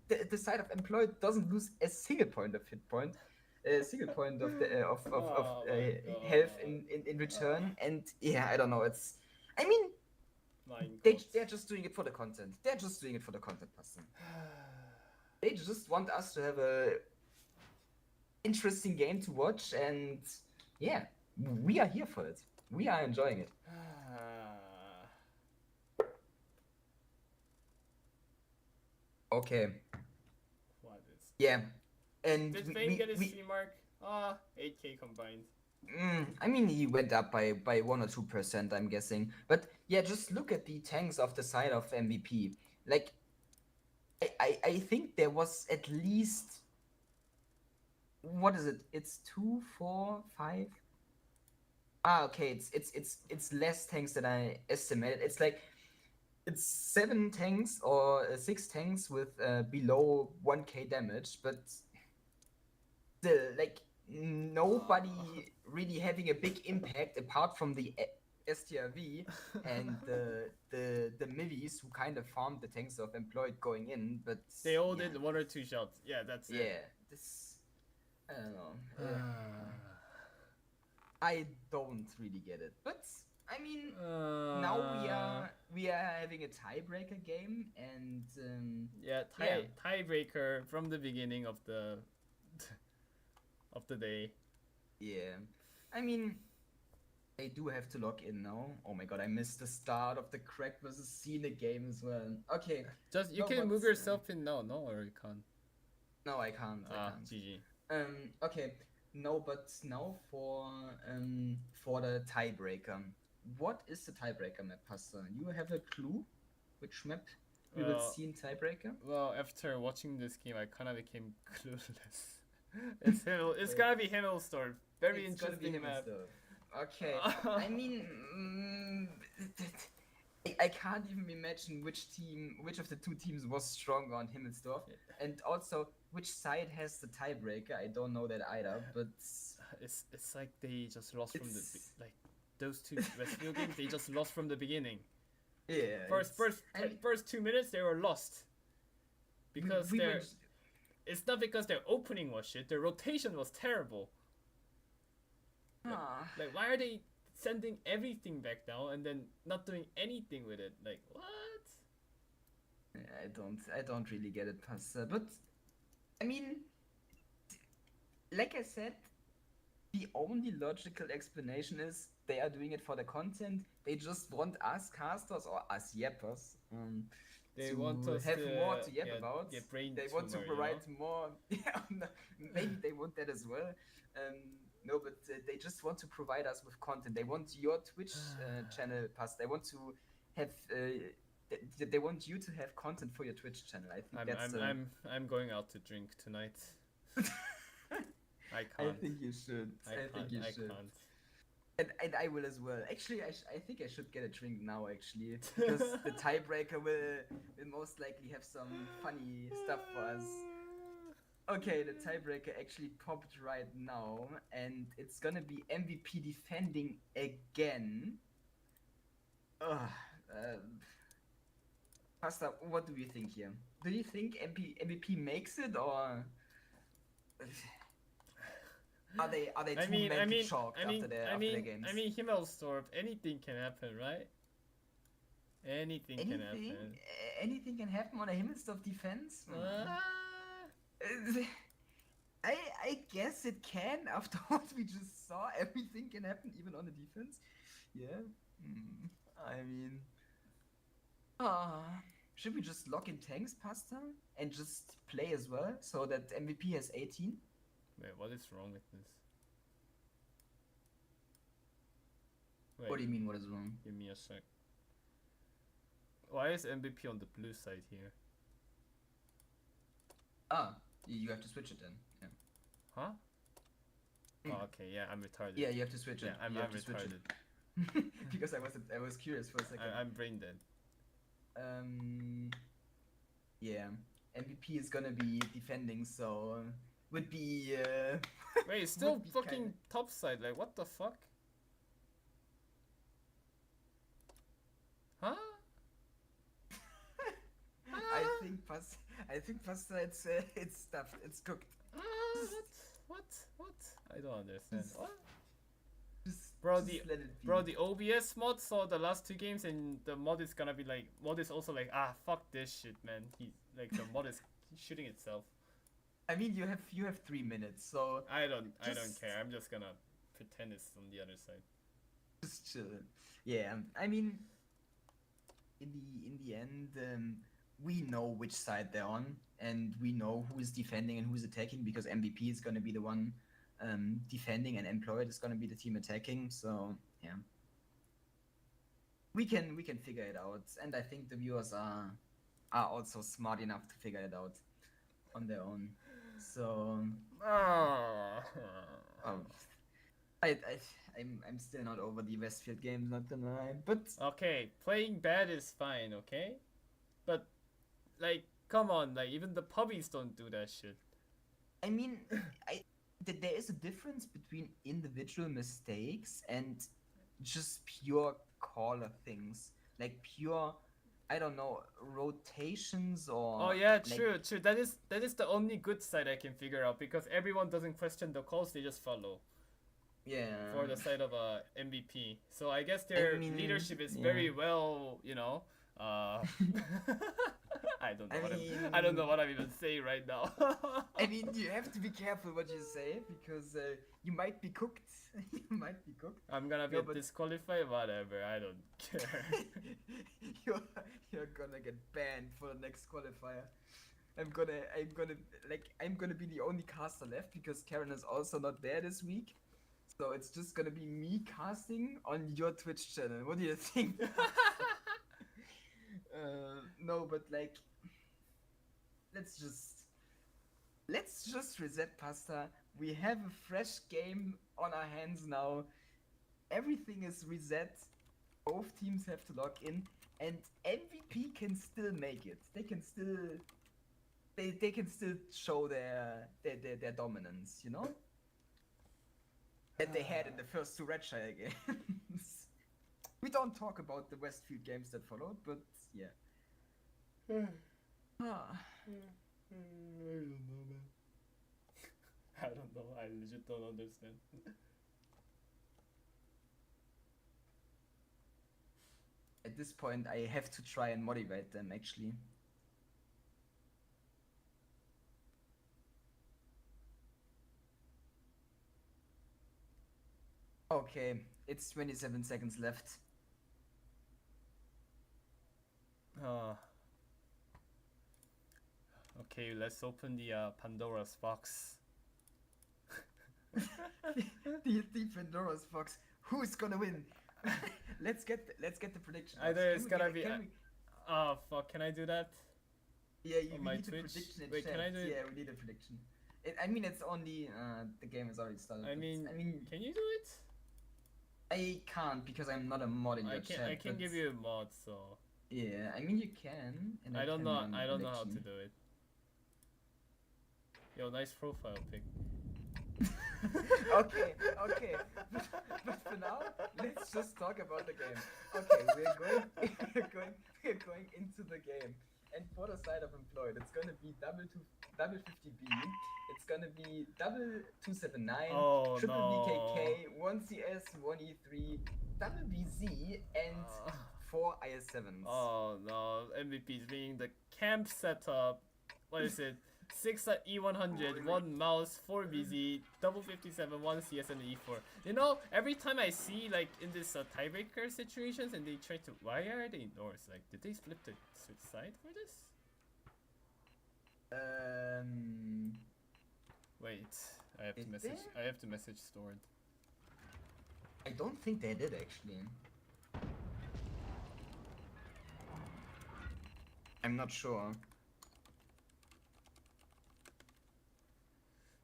the side of Employed doesn't lose a single point of hit point, a single point of the health in return. And yeah, I don't know. It's, I mean, they're just doing it for the content. They're just doing it for the content, Pastor. They just want us to have a interesting game to watch, and yeah, we are here for it. We are enjoying it. Okay. What is? Yeah, and Did Vayne get his stream mark? 8K combined. I mean, he went up by 1 or 2%, I'm guessing. But yeah, just look at the tanks of the side of MVP. Like, I think there was at least, what is it? It's 2, 4, 5. Okay, it's less tanks than I estimated. It's like, it's 7 tanks or 6 tanks with below 1k damage, but still, like, nobody really having a big impact apart from the STRV and the mivis who kind of farmed the tanks of Employed going in, but they all did 1 or 2 shots. Yeah, that's it. Yeah, this, I don't know. I don't really get it, but I mean, now we are having a tiebreaker game, and tiebreaker from the beginning of the day. Yeah, I mean, they do have to log in now. Oh my god, I missed the start of the Crack versus Cena game as well. Okay, just you can move yourself in now, no, or you can't. No, I can't. GG. Okay. No, but now for the tiebreaker. What is the tiebreaker map, Pastor? You have a clue which map we will see in tiebreaker? Well, after watching this game, I kind of became clueless. It's gonna be Himmelstorm. Very interesting map. Okay. I mean, I can't even imagine which of the 2 teams was stronger on Himmelsdorf, and also which side has the tiebreaker. I don't know that either, but it's like they just lost from the like those two Westfield games, they just lost from the beginning. Yeah. First 2 minutes they were lost. Because we were it's not because their opening was shit, their rotation was terrible. Like why are they sending everything back down and then not doing anything with it? Like what? I don't really get it, Pastor. But I mean, like I said, the only logical explanation is they are doing it for the content. They just want us casters or us yappers They to want us have to, more to yap about. get brain They want to tumor, you provide know? more. Yeah, maybe they want that as well. No, but they just want to provide us with content. They want your Twitch channel, Pass. They want to have. They want you to have content for your Twitch channel. I think I'm going out to drink tonight. I can't. I think you should. I think you should. Can't. And I will as well. Actually, I think I should get a drink now, actually. Because the tiebreaker will most likely have some funny stuff for us. Okay, the tiebreaker actually popped right now. And it's gonna be MVP defending again. Pasta, what do you think here? Do you think MVP makes it, or are they too mentally shocked after their games? I mean, Himmelstorp, anything can happen, right? Anything can happen. Anything can happen on a Himmelstorp defense? I guess it can. After what we just saw, everything can happen, even on the defense. Yeah. I mean, should we just lock in tanks, Pasta, and just play as well, so that MVP has 18? Wait, what is wrong with this? Wait, What do you mean, what is wrong? give me a sec. Why is MVP on the blue side here? You have to switch it then. Yeah. Huh? Oh, okay, yeah, I'm retarded. Yeah, you have to switch it. Yeah, I'm retarded. Because I was curious for a second. I'm brain dead. Yeah, MVP is gonna be defending, so would be. Wait, it's still would be fucking kinda- top side. Like, what the fuck? Huh? I think pasta. It's stuffed. It's cooked. What? I don't understand. What? Just Bro, just let it be. the OBS mod saw the last two games, and the mod is gonna be like, mod is also like, fuck this shit, man. He's like, the mod is shooting itself. I mean, you have 3 minutes, so I don't Just- care. I'm just gonna pretend it's on the other side. just chill. Yeah, I mean, in the end, we know which side they're on, and we know who is defending and who is attacking, because MVP is gonna be the one defending, and Employed is gonna be the team attacking. So yeah, we can figure it out, and I think the viewers are also smart enough to figure it out on their own. So I'm still not over the Westfield games, not gonna lie, but Okay, playing bad is fine, okay? But, like, come on, like, even the puppies don't do that shit. I mean, there is a difference between individual mistakes and just pure caller things, like pure, I don't know, rotations or. Oh yeah, like, true. That is the only good side I can figure out, because everyone doesn't question the calls; they just follow. Yeah. For the side of MVP, so I guess their leadership is very well, you know. I don't know what I'm even saying right now. I mean, you have to be careful what you say, because you might be cooked. You might be cooked. I'm gonna No, get but- disqualified. Whatever, I don't care. You're gonna get banned for the next qualifier. I'm gonna be the only caster left, because Karen is also not there this week. So it's just gonna be me casting on your Twitch channel. What do you think? No, but like, let's just reset, Pasta. We have a fresh game on our hands now. Everything is reset. Both teams have to log in, and MVP can still make it. They can still show their dominance, you know? that they had in the first two Redshire games. We don't talk about the Westfield games that followed, but yeah. Ah. I don't know, I legit don't understand. At this point, I have to try and motivate them, actually. Okay, it's 27 seconds left. Okay, let's open the Pandora's box. the Pandora's box. Who's gonna win? let's get the prediction. Either it's gonna be. Oh fuck! Can I do that? Yeah, you on my need a Twitch? prediction in Wait, chat. can I do it? Yeah, we need a prediction. I mean, it's only the game has already started. I mean, can you do it? I can't because I'm not a mod in your chat. I can give you a mod, so. Yeah, I mean you can. And I don't can know. run I don't know how to prediction. do it. Yo, nice profile pic. Okay, but for now, let's just talk about the game. Okay, we're going into the game, and for the side of employed, it's gonna be double 50B, it's gonna be double 279, Oh, triple no. BKK, 1 CS, 1 E3, double BZ, and 4 IS7s. Oh no, MVP is being the camp setup. What is it? 6 E100, 1 mouse, 4 BZ, double 57, 1 CS and E4. You know, every time I see like in this tiebreaker situations and they try to, why are they north? Like, did they flip the side for this? Wait, I have to Did message. they? I have to message stored. I don't think they did actually. I'm not sure.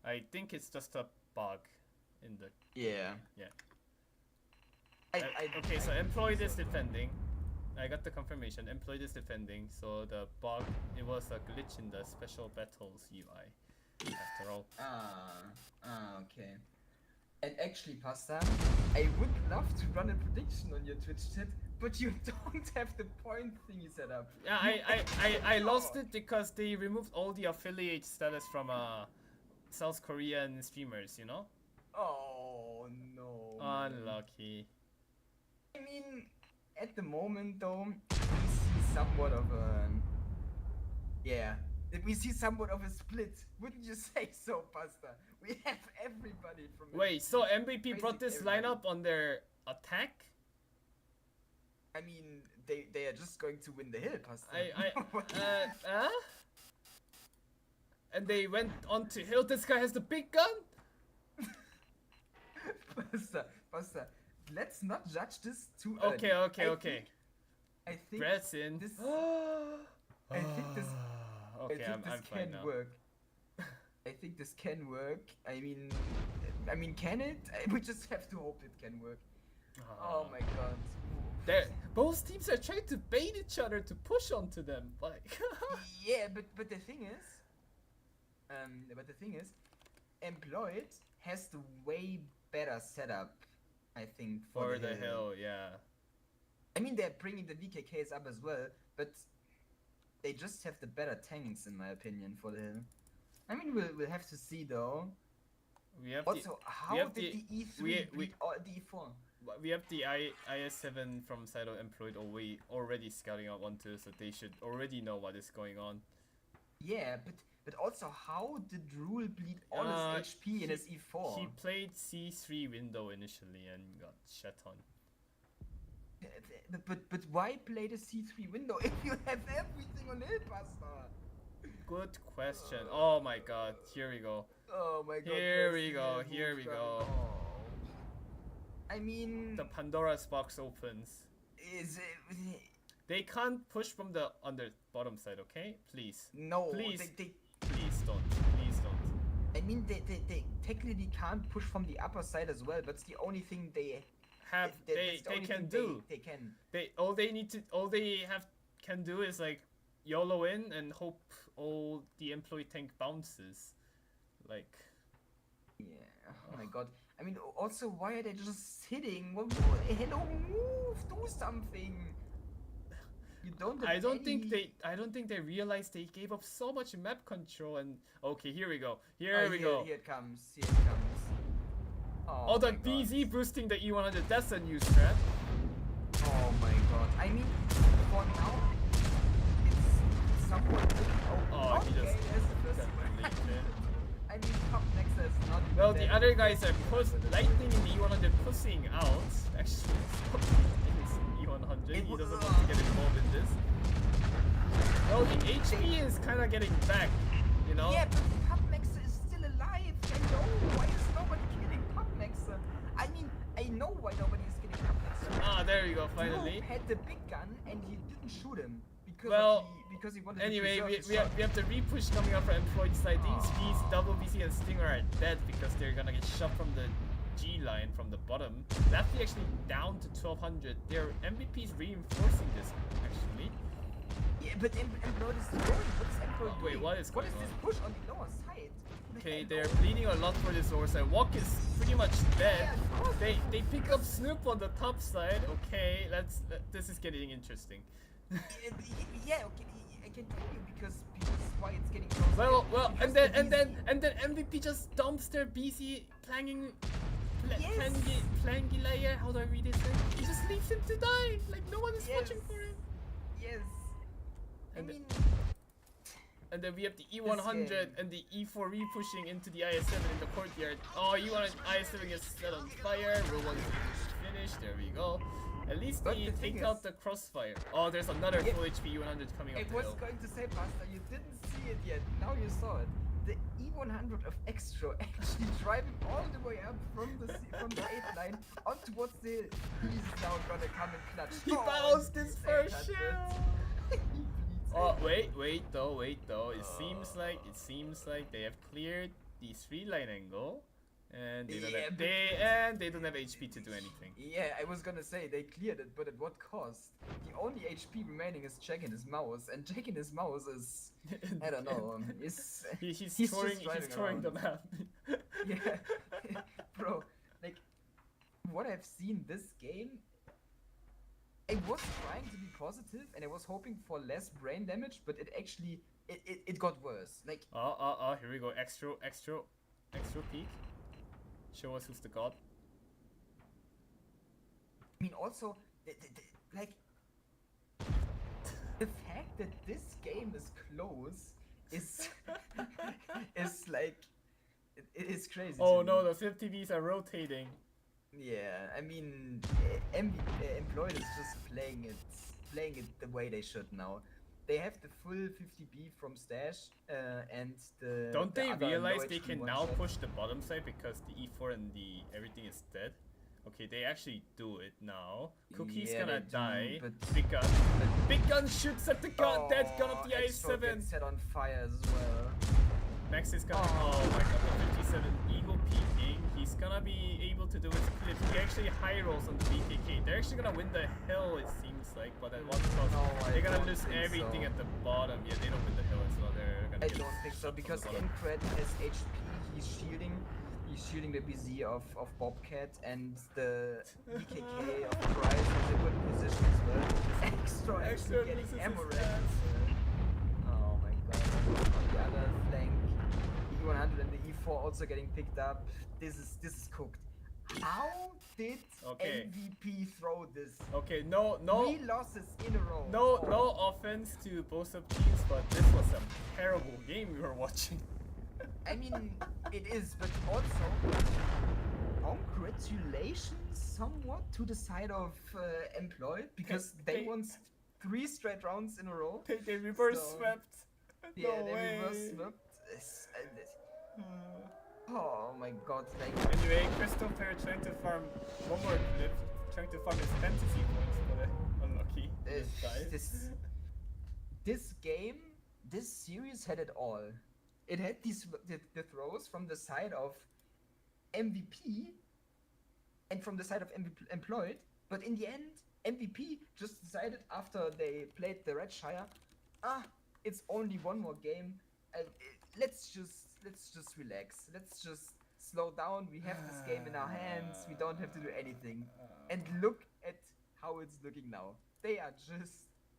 I think it's just a bug in the. Yeah. Yeah. I Okay, so I employed think is so. defending. I got the confirmation. Employed is defending. So the bug, it was a glitch in the special battles UI. After all. Okay. And actually, Pasta, I would love to run a prediction on your Twitch chat, but you don't have the point thingy set up. Yeah, I lost it because they removed all the affiliate status from South Korean streamers. You know. Oh no. man. Unlucky. I mean, at the moment though, we see somewhat of a we see somewhat of a split. Wouldn't you say so, Pasta? We have everybody from. Wait, so MVP brought this everybody. lineup on their attack? I mean, they are just going to win the hill, Pasta. And they went on to hill. This guy has the big gun. Pasta, let's not judge this too early. Okay. I think Brett's in. this. I think this. Okay, I think this I'm fine can now. work. I think this can work. I mean, can it? We just have to hope it can work. Oh my god. Both teams are trying to bait each other to push onto them. Like. Yeah, but the thing is, employed has the way better setup, I think, For the hill, yeah. I mean, they're bringing the VKKs up as well, but they just have the better tanks, in my opinion, for the hill. I mean, we'll have to see though. We have Also, how did the E3 beat the E4? We have the IS7 from Saito employed already scouting out onto, so they should already know what is going on. Yeah, but also, how did Rule bleed all his HP in his E4? He played C3 window initially and got shut on. But why play the C3 window if you have everything on hill, Pasta? Good question. Oh my god, here we go. Oh my god. Here we go. I mean, The Pandora's box opens. is it? They can't push from the bottom side, okay? Please. No, Please. They, Please don't. Please don't. I mean, they technically can't push from the upper side as well. That's the only thing they Have that's they the only can thing do. They can. All they can do is like YOLO in and hope all the employee tank bounces. Like. Yeah. Oh my god. I mean, also, why are they just sitting? Hello, move, do something. You don't. Have I don't any... think they realized they gave up so much map control. And okay, here we go. Here we go. Here it comes. Here it comes. Oh, the my God. BZ boosting the E100. That's a new strat. Oh my God. I mean, for now, it's somewhat looking open. Oh, he okay, just there's the first got one. deleted. I mean, top next is not. Well, bad. the other guys are Lightning in the E100 pushing out. Actually, it's E100. He doesn't want to get involved in this. Well, the HP is kind of getting back, you know? Yeah, but Pubmaxer is still alive. Hello, why is nobody killing Pubmaxer? I mean, I know why nobody is killing Pubmaxer. Ah, there you go, finally. He had the big gun and he didn't shoot him because because he wanted anyway, to preserve we have the repush coming up from Employed side. These V's, Double VC and Stinger are dead because they're gonna get shot from the G line from the bottom. Lefty actually down to 1200. Their MVP's reinforcing this, actually. Yeah, but Employed is going. What's Employed doing? Wait, what is What going is this on? push on the lower side? Okay, they're bleeding a lot for this lower side. Walk is pretty much dead. They pick up Snoop on the top side. Okay, this is getting interesting. Yeah, okay, I can tell you because why it's getting close. Well, and then MVP just dumps their BC planging plangy layer. How do I read it? He just leaves him to die. Like no one is watching for him. Yes. And then we have the E100 and the E4 re-pushing into the IS-7 in the courtyard. Oh, E1 IS-7 gets set on fire. Row 1 is finished. There we go. At least they take out the crossfire. Oh, there's another full HP E100 coming up the hill. I was going to say, Pastor, you didn't see it yet. Now you saw it. The E100 of Extra actually driving all the way up from the 8th line on towards the hill. He's now gonna come and clutch. He bounced his first shell. Oh, wait though. It seems like they have cleared the 3-line angle. And they don't have HP to do anything. Yeah, I was gonna say they cleared it, but at what cost? The only HP remaining is Jack and his mouse, and Jack and his mouse is I don't know. He's touring the map. Yeah, bro. Like what I've seen this game, I was trying to be positive and I was hoping for less brain damage, but it actually it got worse. Like here we go. Extra peak. Show us who's the god. I mean, also, like, the fact that this game is close is like, it is crazy. Oh no, the 50Vs are rotating. Yeah, I mean, Employed is just playing it the way they should now. They have the full 50B from Stash, and the. Don't they realize they HP can now push the bottom side because the E4 and the everything is dead? Okay, they actually do it now. Cookie's gonna die. Big Gun shoots at the dead gun of the IS-7. Set on fire as well. Max is gonna. Oh my god, the 57 Eagle peeking. He's gonna be able to do his clip. He actually high rolls on the BKK. They're actually gonna win the hill, it seems like, but at one cost. They're gonna lose everything at the bottom. Yeah, they don't win the hill as well. They're gonna. I don't think so because Incred has HP. He's shielding the BZ of Bobcat, and the BKK of Price is a good position as well. Extra getting Amaranth. Oh my god. On the other flank, E100 and the E4 also getting picked up. This is cooked. How did MVP throw this? Okay, no. 3 losses in a row. No offense to both of teams, but this was a terrible game we were watching. I mean, it is, but also congratulations somewhat to the side of Employed because they won 3 straight rounds in a row. They reverse swept. Yeah, no they way. reverse swept. Oh my god, like. Anyway, Christopher trying to farm one more clip, trying to farm his fantasy points, but unlucky. This game, this series had it all. It had the throws from the side of MVP and from the side of Employed, but in the end, MVP just decided after they played the Red Shire, it's only one more game. Let's just relax. Let's just slow down. We have this game in our hands. We don't have to do anything. And look at how it's looking now. They are just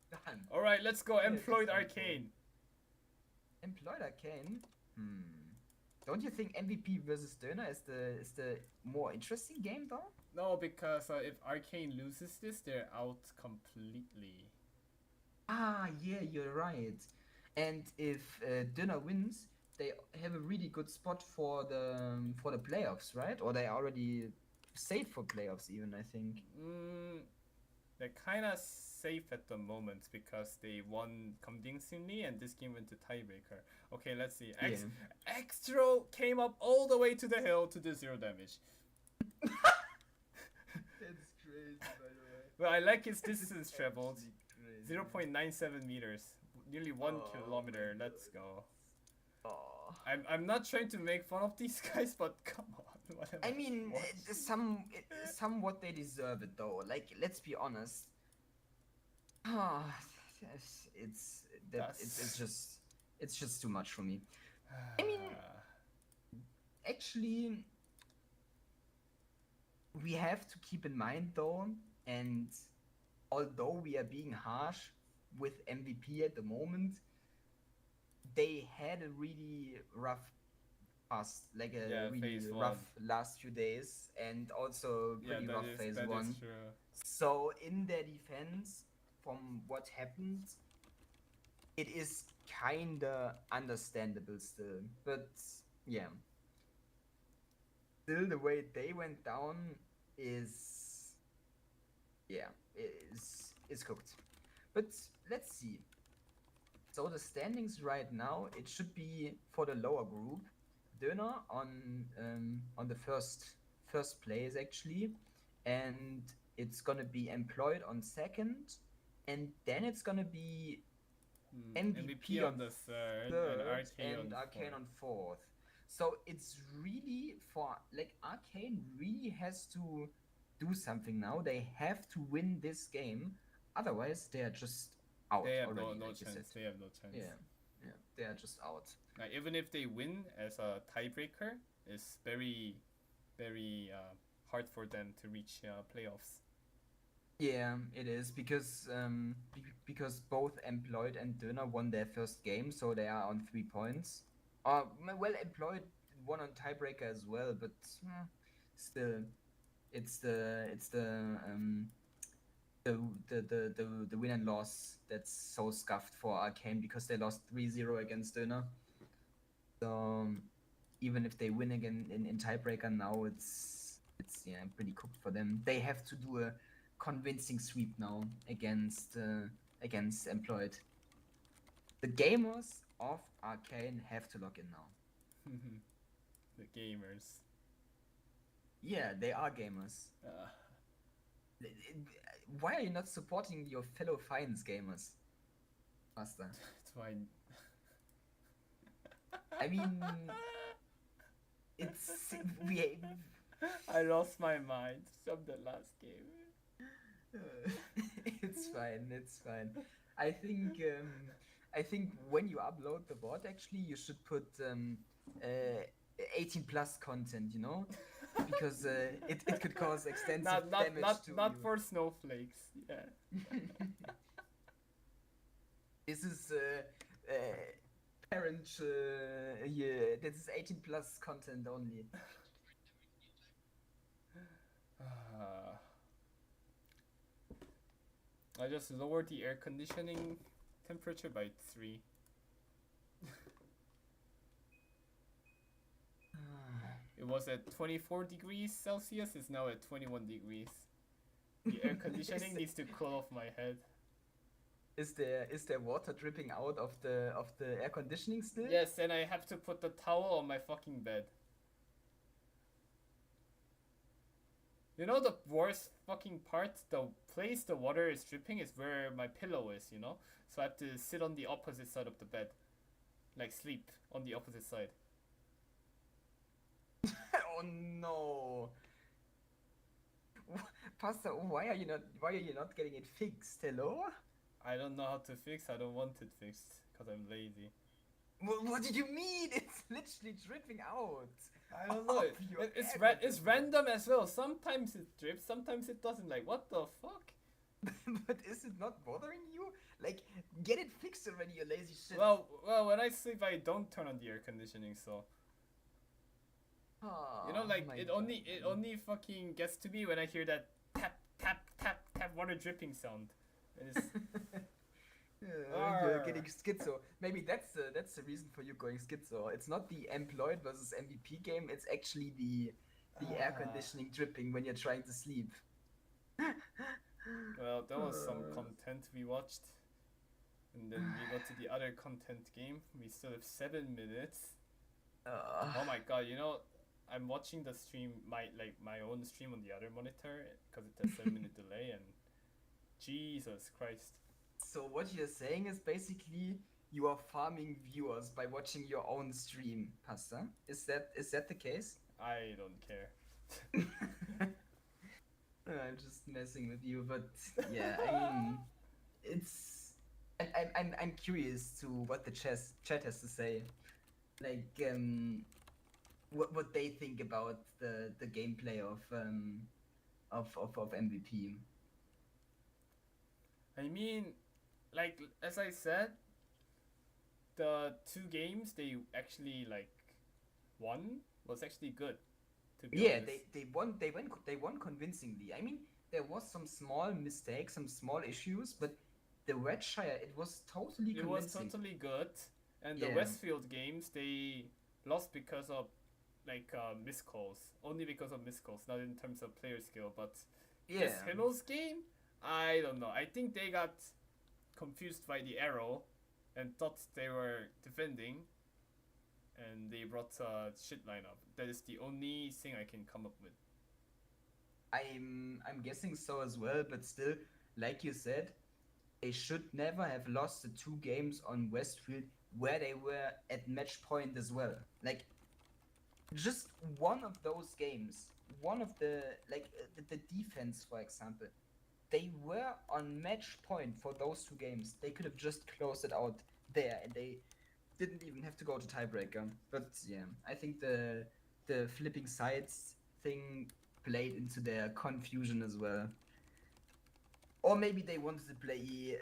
done. Alright, let's go. Yeah, Employed just Arcane. Employed Arcane? Don't you think MVP versus Döner is the more interesting game though? No, because if Arcane loses this, they're out completely. Ah, yeah, you're right. And if Döner wins, they have a really good spot for the playoffs, right? Or they already safe for playoffs, even I think. They're kind of safe at the moment because they won convincingly and this game went to tiebreaker. Okay, let's see. Extro came up all the way to the hill to do 0 damage. That's crazy, by the way. Well, I like his distance traveled. 0.97 meters. Nearly 1 kilometer. Let's go. Oh. I'm not trying to make fun of these guys, but come on. I mean, somewhat they deserve it though. Like, let's be honest. It's just too much for me. I mean, actually, we have to keep in mind though, and although we are being harsh with MVP at the moment, they had a really rough past, like a really rough last few days, and also pretty rough phase 1. So in their defense, from what happened, it is kinda understandable still. But yeah, still the way they went down is cooked. But let's see. So the standings right now, it should be for the lower group. Döner on the first place actually, and it's gonna be Employed on second, and then it's gonna be MVP on the third and Arcane on fourth. So it's really Arcane really has to do something now. They have to win this game, otherwise they are just out. They have already, no chance. They have no chance. Yeah, they are just out. Like, even if they win as a tiebreaker, it's very, very hard for them to reach playoffs. Yeah, it is because both Employed and Döner won their first game, so they are on 3 points. Well, Employed won on tiebreaker as well, but still, it's the win and loss that's so scuffed for Arcane because they lost 3-0 against Döner. So even if they win again in tiebreaker now, it's pretty cooked for them. They have to do a convincing sweep now against Employed. The gamers of Arcane have to log in now. The gamers. Yeah, they are gamers. Why are you not supporting your fellow Finance gamers, Master? It's fine. I mean, I lost my mind from the last game. It's fine. I think when you upload the bot, actually, you should put 18 plus content, you know, because it could cause extensive damage to not you. for snowflakes. Yeah. This is parent. This is 18 plus content only. I just lowered the air conditioning temperature by 3. It was at 24 degrees Celsius, it's now at 21 degrees. The air conditioning needs to cool off my head. Is there water dripping out of the air conditioning still? Yes, and I have to put the towel on my fucking bed. You know the worst fucking part? The place the water is dripping is where my pillow is, you know? So I have to sit on the opposite side of the bed. Like sleep on the opposite side. Oh no. Pastor, why are you not getting it fixed? Hello? I don't know how to fix. I don't want it fixed because I'm lazy. What do you mean? It's literally dripping out. I don't know. of your It's air it's random as well. Sometimes it drips, sometimes it doesn't. Like what the fuck? But is it not bothering you? Like, get it fixed already, you lazy shit. Well, when I sleep, I don't turn on the air conditioning, so you know, Oh like my it God, it man. only fucking gets to me when I hear that tap tap tap tap water dripping sound. And it's You're getting Arr. schizo. Maybe that's the reason for you going schizo. It's not the employed versus MVP game. It's actually the air Ah. conditioning dripping when you're trying to sleep. Well, that was some content we watched, and then we got to the other content game. We still have 7 minutes. Oh my god! You know, I'm watching the stream, my own stream on the other monitor, because it has 7 minute delay, and Jesus Christ. So what you're saying is basically you are farming viewers by watching your own stream, Pasta. Is that the case? I don't care. I'm just messing with you, but yeah, I mean, it's. I'm curious to what the chat has to say, like what they think about the gameplay of MVP. I mean, like as I said, the two games they actually like won was actually good. To be Yeah, honest. they won convincingly. I mean, there was some small mistakes, some small issues, but the Redshire it was totally It was convincing. totally good, and the Yeah. Westfield games they lost because of like miscalls, only because of miscalls, not in terms of player skill. But this Yeah. Himmel's game, I don't know. I think they got confused by the arrow, and thought they were defending, and they brought a shit lineup. That is the only thing I can come up with. I'm guessing so as well, but still, like you said, they should never have lost the two games on Westfield where they were at match point as well. Like just one of those games, one of the the defense, for example, they were on match point for those two games. They could have just closed it out there, and they didn't even have to go to tiebreaker. But yeah, I think the flipping sides thing played into their confusion as well. Or maybe they wanted to play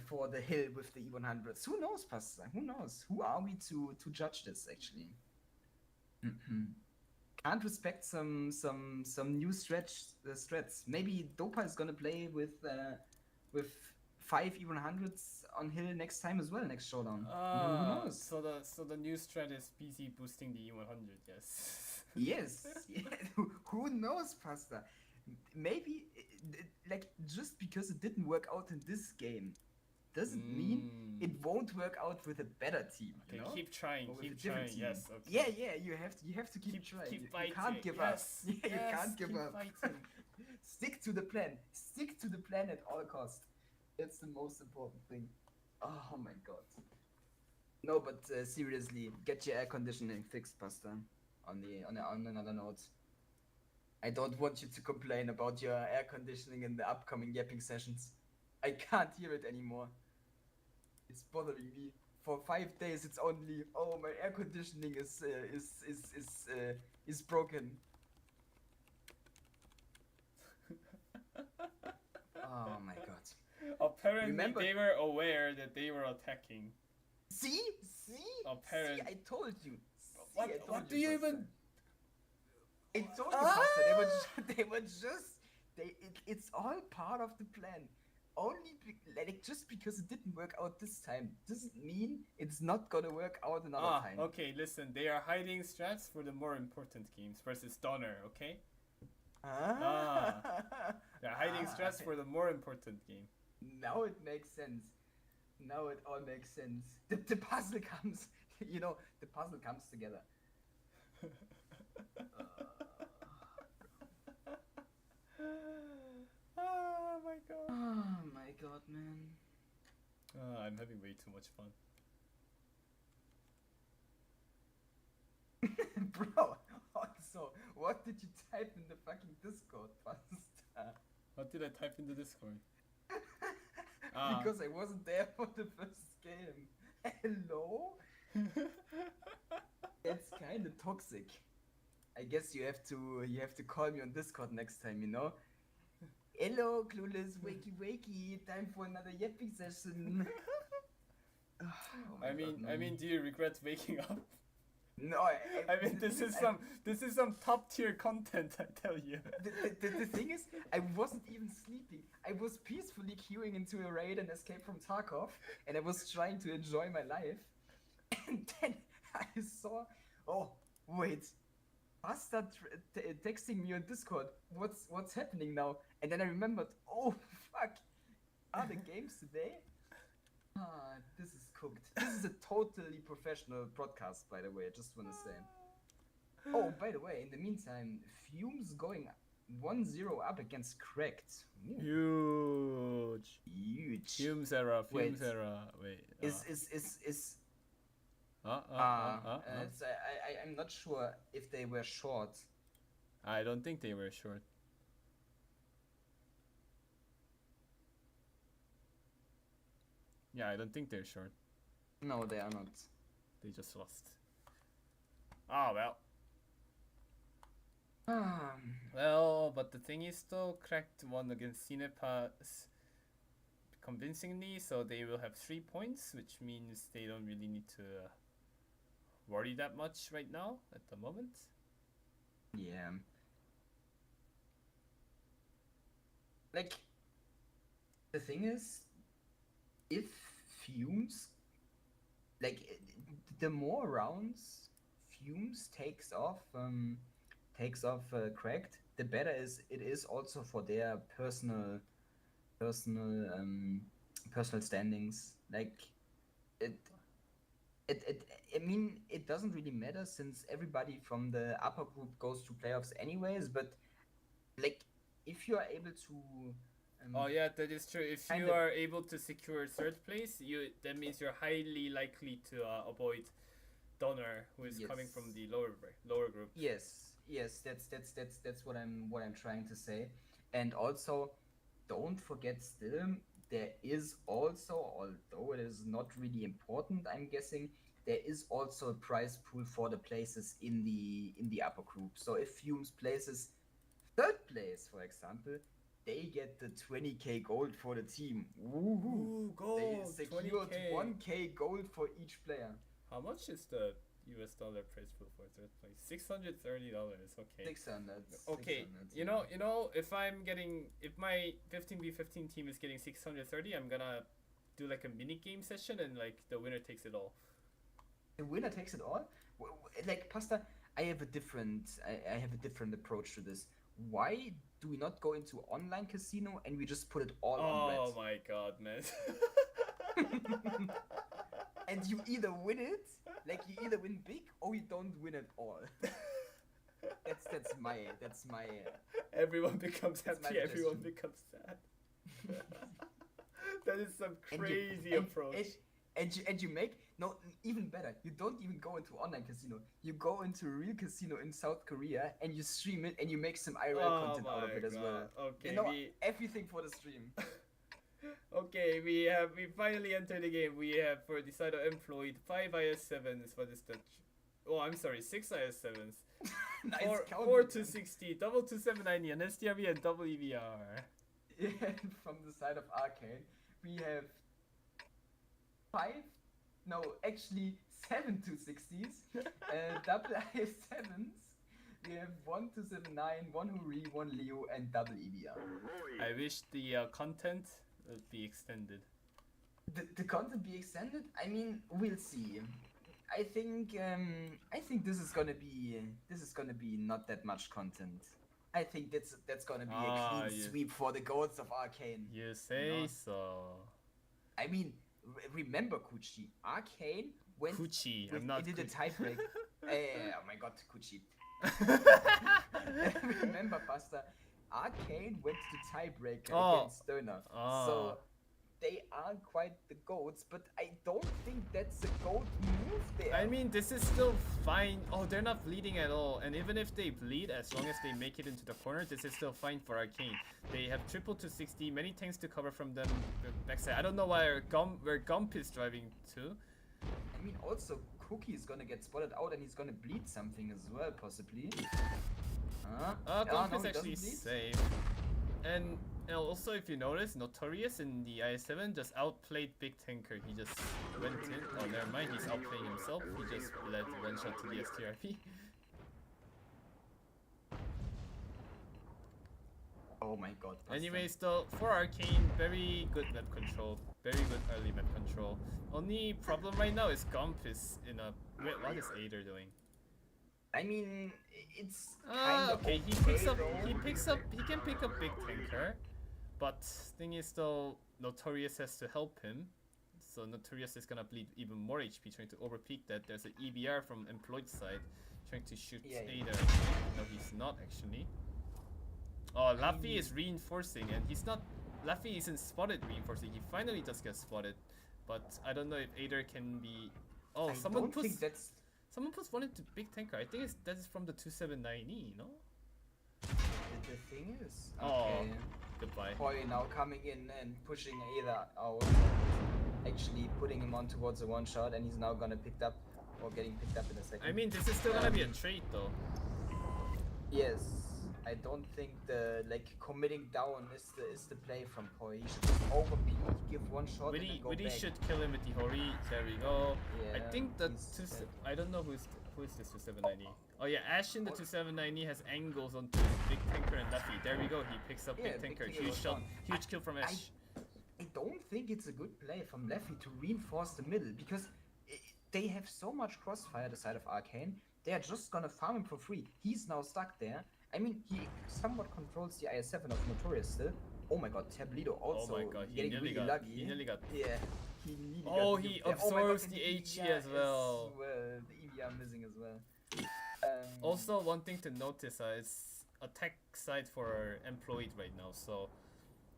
for the hill with the E100s. Who knows, Pasta? Who knows? Who are we to judge this actually? Can't respect some new strats. Maybe Dopa is gonna play with 5 E100s on hill next time as well, next showdown. Who knows? So the new strat is BC boosting the E100. Yes. Yes, yeah. Who knows, Pasta? Maybe like just because it didn't work out in this game doesn't mean it won't work out with a better team. Okay, You know? keep trying, Or with a keep different trying. team. Yes, okay. Yeah. You have to keep trying. Keep You fighting. can't give Yes, up. Yeah, you yes, can't give keep up. fighting. Stick to the plan. Stick to the plan at all costs. That's the most important thing. Oh my god. No, but seriously, get your air conditioning fixed, Pasta. On another note, I don't want you to complain about your air conditioning in the upcoming yapping sessions. I can't hear it anymore. It's bothering me. For 5 days, it's only my air conditioning is broken. Oh my god. Apparently, Remember- they were aware that they were attacking. See? Apparent- See, I told you. What- I told what do you Pasta. even- I told you, Pasta. They were just. It's all part of the plan. Just because it didn't work out this time doesn't mean it's not gonna work out another time. Okay, listen. They are hiding strats for the more important games versus Donner. Okay. They're hiding strats for the more important game. Now it makes sense. Now it all makes sense. The puzzle comes. The puzzle comes together. Oh my god. Oh my god, man. I'm having way too much fun. Bro, also, what did you type in the fucking Discord, Pasta? What did I type in the Discord? Because I wasn't there for the first game. Hello? It's kind of toxic. I guess you have to call me on Discord next time, you know? Hello, Clueless, wakey, time for another yapping session. Oh my I God, mean, man. do you regret waking up? No, I mean, this is some top tier content, I tell you. The thing is, I wasn't even sleeping. I was peacefully queuing into a raid and escape from Tarkov, and I was trying to enjoy my life. And then I saw, oh wait, Bastard texting me on Discord. What's happening now? And then I remembered, oh fuck, are the games today? Ah, this is cooked. This is a totally professional broadcast, by the way. I just want to say. Oh, by the way, in the meantime, Fumes going 1-0 up against Cracked. Ooh, Huge. huge. Fumes era. Wait. Wait. Is it's, I'm not sure if they were short. I don't think they were short. Yeah, I don't think they're short. No, they are not. They just lost. Ah, well. Well, but the thing is though, Cracked won against Cinepass convincingly, so they will have 3 points, which means they don't really need to worry that much right now at the moment. Yeah. Like, the thing is, if Fumes, like, the more rounds Fumes takes off Cracked, the better it is also for their personal standings. Like, I mean, it doesn't really matter since everybody from the upper group goes to playoffs anyways, but like, if you are able to Oh yeah, that is true. If you kinda- are able to secure third place, that means you're highly likely to avoid Donner, who is coming from the lower group. Yes, that's what I'm trying to say. And also, don't forget still, there is also, although it is not really important, I'm guessing, there is also a prize pool for the places in the upper group. So if Fumes places third place, for example, they get the 20k gold for the team. Ooh, gold! They secured 20K. 1k gold for each player. How much is the US dollar prize pool for third place? $630. Okay. 600. Okay. 600, You know, if my 15v15 team is getting 630, I'm gonna do like a mini game session and like the winner takes it all. The winner takes it all. Like, Pasta, I have a different approach to this. Why do we not go into online casino and we just put it all on red? Oh my god, man. And you either win it, like you either win big, or you don't win at all. that's my Everyone becomes That's my happy, everyone suggestion. becomes sad. That is some and you- crazy and- approach. and you make no, even better. You don't even go into online casino. You go into a real casino in South Korea and you stream it and you make some IRL content out of it as well. Okay, You know, everything for the stream. okay, we finally entered the game. We have for the side of employed 5 IS7s. What is that? Oh, I'm sorry, 6 IS7s. Nice 4 count. to 60, double to 790, an STRV and double EVR. Yeah, from the side of Arcane, we have 7 260s, double IS7s. We have 1 279, 1 Huri, 1 Leo, and double EVR. I wish the content would be extended. The content be extended? I mean, we'll see. I think this is gonna be not that much content. I think that's gonna be a clean yeah. sweep for the goals of Arcane. You say No. so. I mean, remember, Kuchi, Arcane went Kuchi, with, I'm not it did a Kuchi. tiebreak. Oh my god, Kuchi. Remember, Pasta, Arcane went to tiebreaker against Stoner. So they are quite the goats, but I don't think that's a goat move there. I mean, this is still fine. Oh, they're not bleeding at all. And even if they bleed, as long as they make it into the corner, this is still fine for Arcane. They have triple to 60, many tanks to cover from them. The backside. I don't know where Gump is driving to. I mean, also Cookie is gonna get spotted out and he's gonna bleed something as well, possibly. Gomp no, is he actually doesn't bleed. safe. And also, if you notice, Notorious in the IS-7 just outplayed Big Tanker. He just went in. Oh, never mind. He's outplaying himself. He just led one shot to the STRP. Oh my god. Pasta. Anyways, though, for Arcane, very good map control. Very good early map control. Only problem right now is Gomp is in a... Wait, what is Ader doing? I mean, it's kind of okay. He though. He can pick up Big Tanker. But thing is, though, Notorious has to help him. So Notorious is gonna bleed even more HP trying to overpeak that. There's an EBR from Employed side trying to shoot Ader. No, he's not actually. Oh, Laffy is reinforcing, and he's not. Laffy isn't spotted reinforcing. He finally does get spotted, but I don't know if Ader can be. Oh, someone puts one into Big Tanker. I think that is from the 279E, no? The thing is, okay. Goodbye. Poi now coming in and pushing Ader out, actually putting him on towards a one shot, and he's now gonna picked up or getting picked up in a second. I mean, this is still gonna be a trade though. Yes. I don't think the committing down is the play from Poi. He should just overpeak, give one shot, and then go Willy back. should kill him with the Hori. There we go. Yeah, I think the I don't know who is this 279E. Oh yeah, Ash in the 279E has angles onto Big Tanker and Luffy. There we go. He picks up Big Tanker. Huge shot, huge kill from Ash. I don't think it's a good play from Leffy to reinforce the middle because they have so much crossfire the side of Arcane. They are just gonna farm him for free. He's now stuck there. I mean, he somewhat controls the IS-7 of Notorious still. Oh my god, Tablido also getting really lucky. He nearly got. Yeah, he nearly got. Oh, he absorbs the HE as well. The EVR missing as well. Also, one thing to notice is attack side for Employed right now, so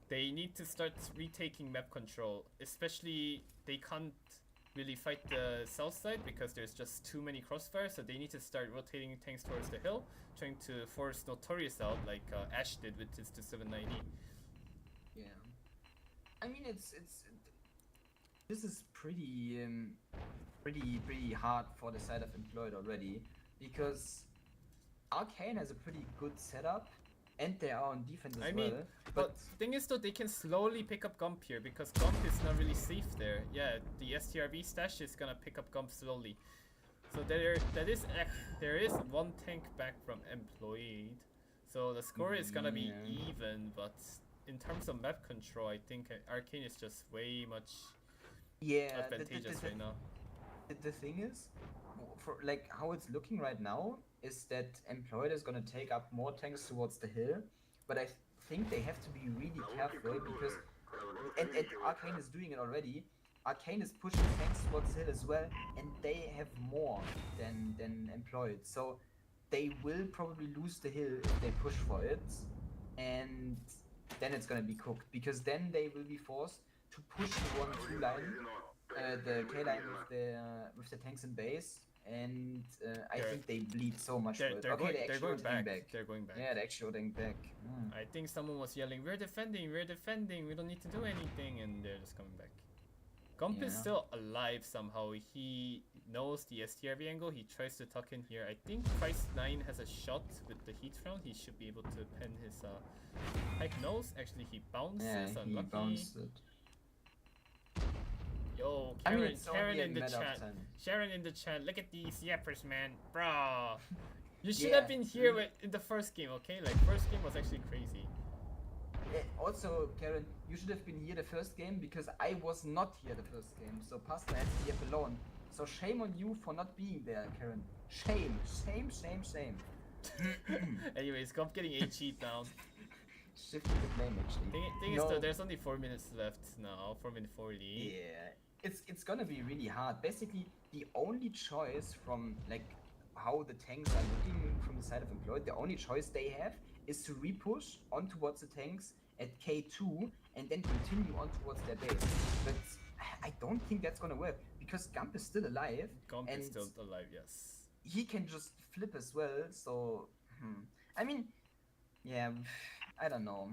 they need to start retaking map control. Especially, they can't really fight the south side because there's just too many crossfires, so they need to start rotating tanks towards the hill, trying to force Notorious out like Ash did with his 279E. Yeah, I mean this is pretty hard for the side of Employed already because Arcane has a pretty good setup. And they are on defense as well. But thing is though, they can slowly pick up Gump here because Gump is not really safe there. Yeah, the STRV stash is gonna pick up Gump slowly. So there is one tank back from Employed. So the score is gonna be even, but in terms of map control, I think Arcane is just way much advantageous right now. The thing is, for how it's looking right now, is that Employed is gonna take up more tanks towards the hill, but I think they have to be really careful because, and Arcane is doing it already. Arcane is pushing tanks towards the hill as well, and they have more than Employed, so they will probably lose the hill if they push for it, and then it's gonna be cooked because then they will be forced to push the 1-2 line, the K line with the tanks in base. And I think they bleed so much. They're going back. They're going back. Yeah, they're actually going back. I think someone was yelling, "We're defending! We're defending! We don't need to do anything!" And they're just coming back. Gump is still alive somehow. He knows the STRV angle. He tries to tuck in here. I think Price9 has a shot with the heat round. He should be able to pen his hike nose. Actually, he bounces. Yeah, he bounced it. Yo, Karen in the chat. Sharon in the chat. Look at these yappers, man, bro. You should have been here in the first game, okay? First game was actually crazy. Yeah, also, Karen, you should have been here the first game because I was not here the first game. So Pasta had to be up alone. So shame on you for not being there, Karen. Shame. Anyways, Gump getting HE down. Shifting the blame actually. Thing is though, there's only 4 minutes left now. 4 minutes 40. Yeah. It's gonna be really hard. Basically, the only choice from how the tanks are looking from the side of Employed, the only choice they have is to repush on towards the tanks at K2 and then continue on towards their base. But I don't think that's gonna work because Gump is still alive. Gump is still alive, yes. He can just flip as well. So, I mean, yeah, I don't know.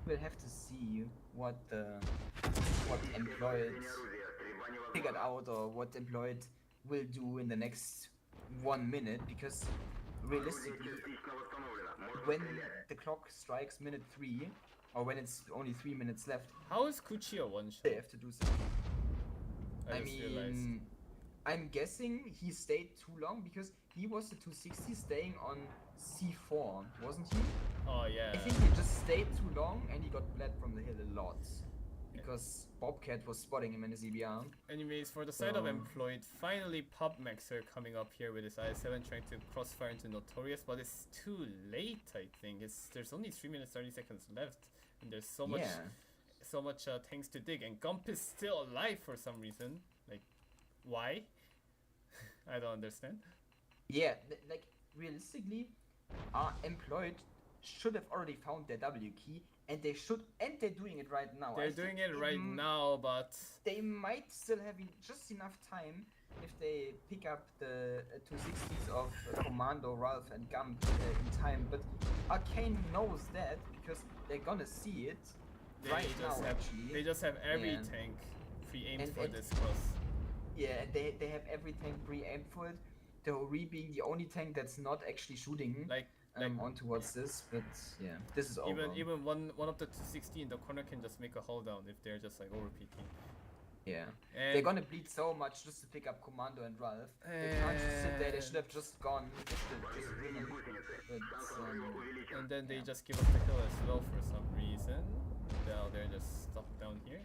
We'll have to see what Employed figured out or what Employed will do in the next 1 minute, because realistically, when the clock strikes minute 3, or when it's only 3 minutes left, How is Kuchi a one they shot? have to do something. I I just realized. mean, I'm guessing he stayed too long because he was the 260 staying on C4, wasn't he? Oh yeah. I think he just stayed too long and he got bled from the hill a lot. Because Bobcat was spotting him in his EBR. Anyways, for the side of So- Employed, finally Pop Maxer coming up here with his I7 trying to crossfire into Notorious, but it's too late, I think. There's only 3 minutes 30 seconds left, and there's so much tanks to dig, and Gump is still alive for some reason. Like, why? I don't understand. Yeah, like realistically, Employed should have already found their W key, and they're doing it right now. They're I doing think it right now, but They might still have just enough time if they pick up the 260s of Commando, Ralph, and Gump in time. But Arcane knows that because they're gonna see it right now. they just have every Yeah. tank pre-aimed And for it- this cross. Yeah, they have every tank pre-aimed for it. The Hori being the only tank that's not actually shooting Like on towards this. But yeah, this is over. even one of the 260 in the corner can just make a hold down if they're just like over peeking. Yeah. And They're gonna bleed so much just to pick up Commando and Ralph. They can't just sit there, they should have just gone. Just ridden. But, And then they just give up the hill as well for some reason. Now they're just stuck down here.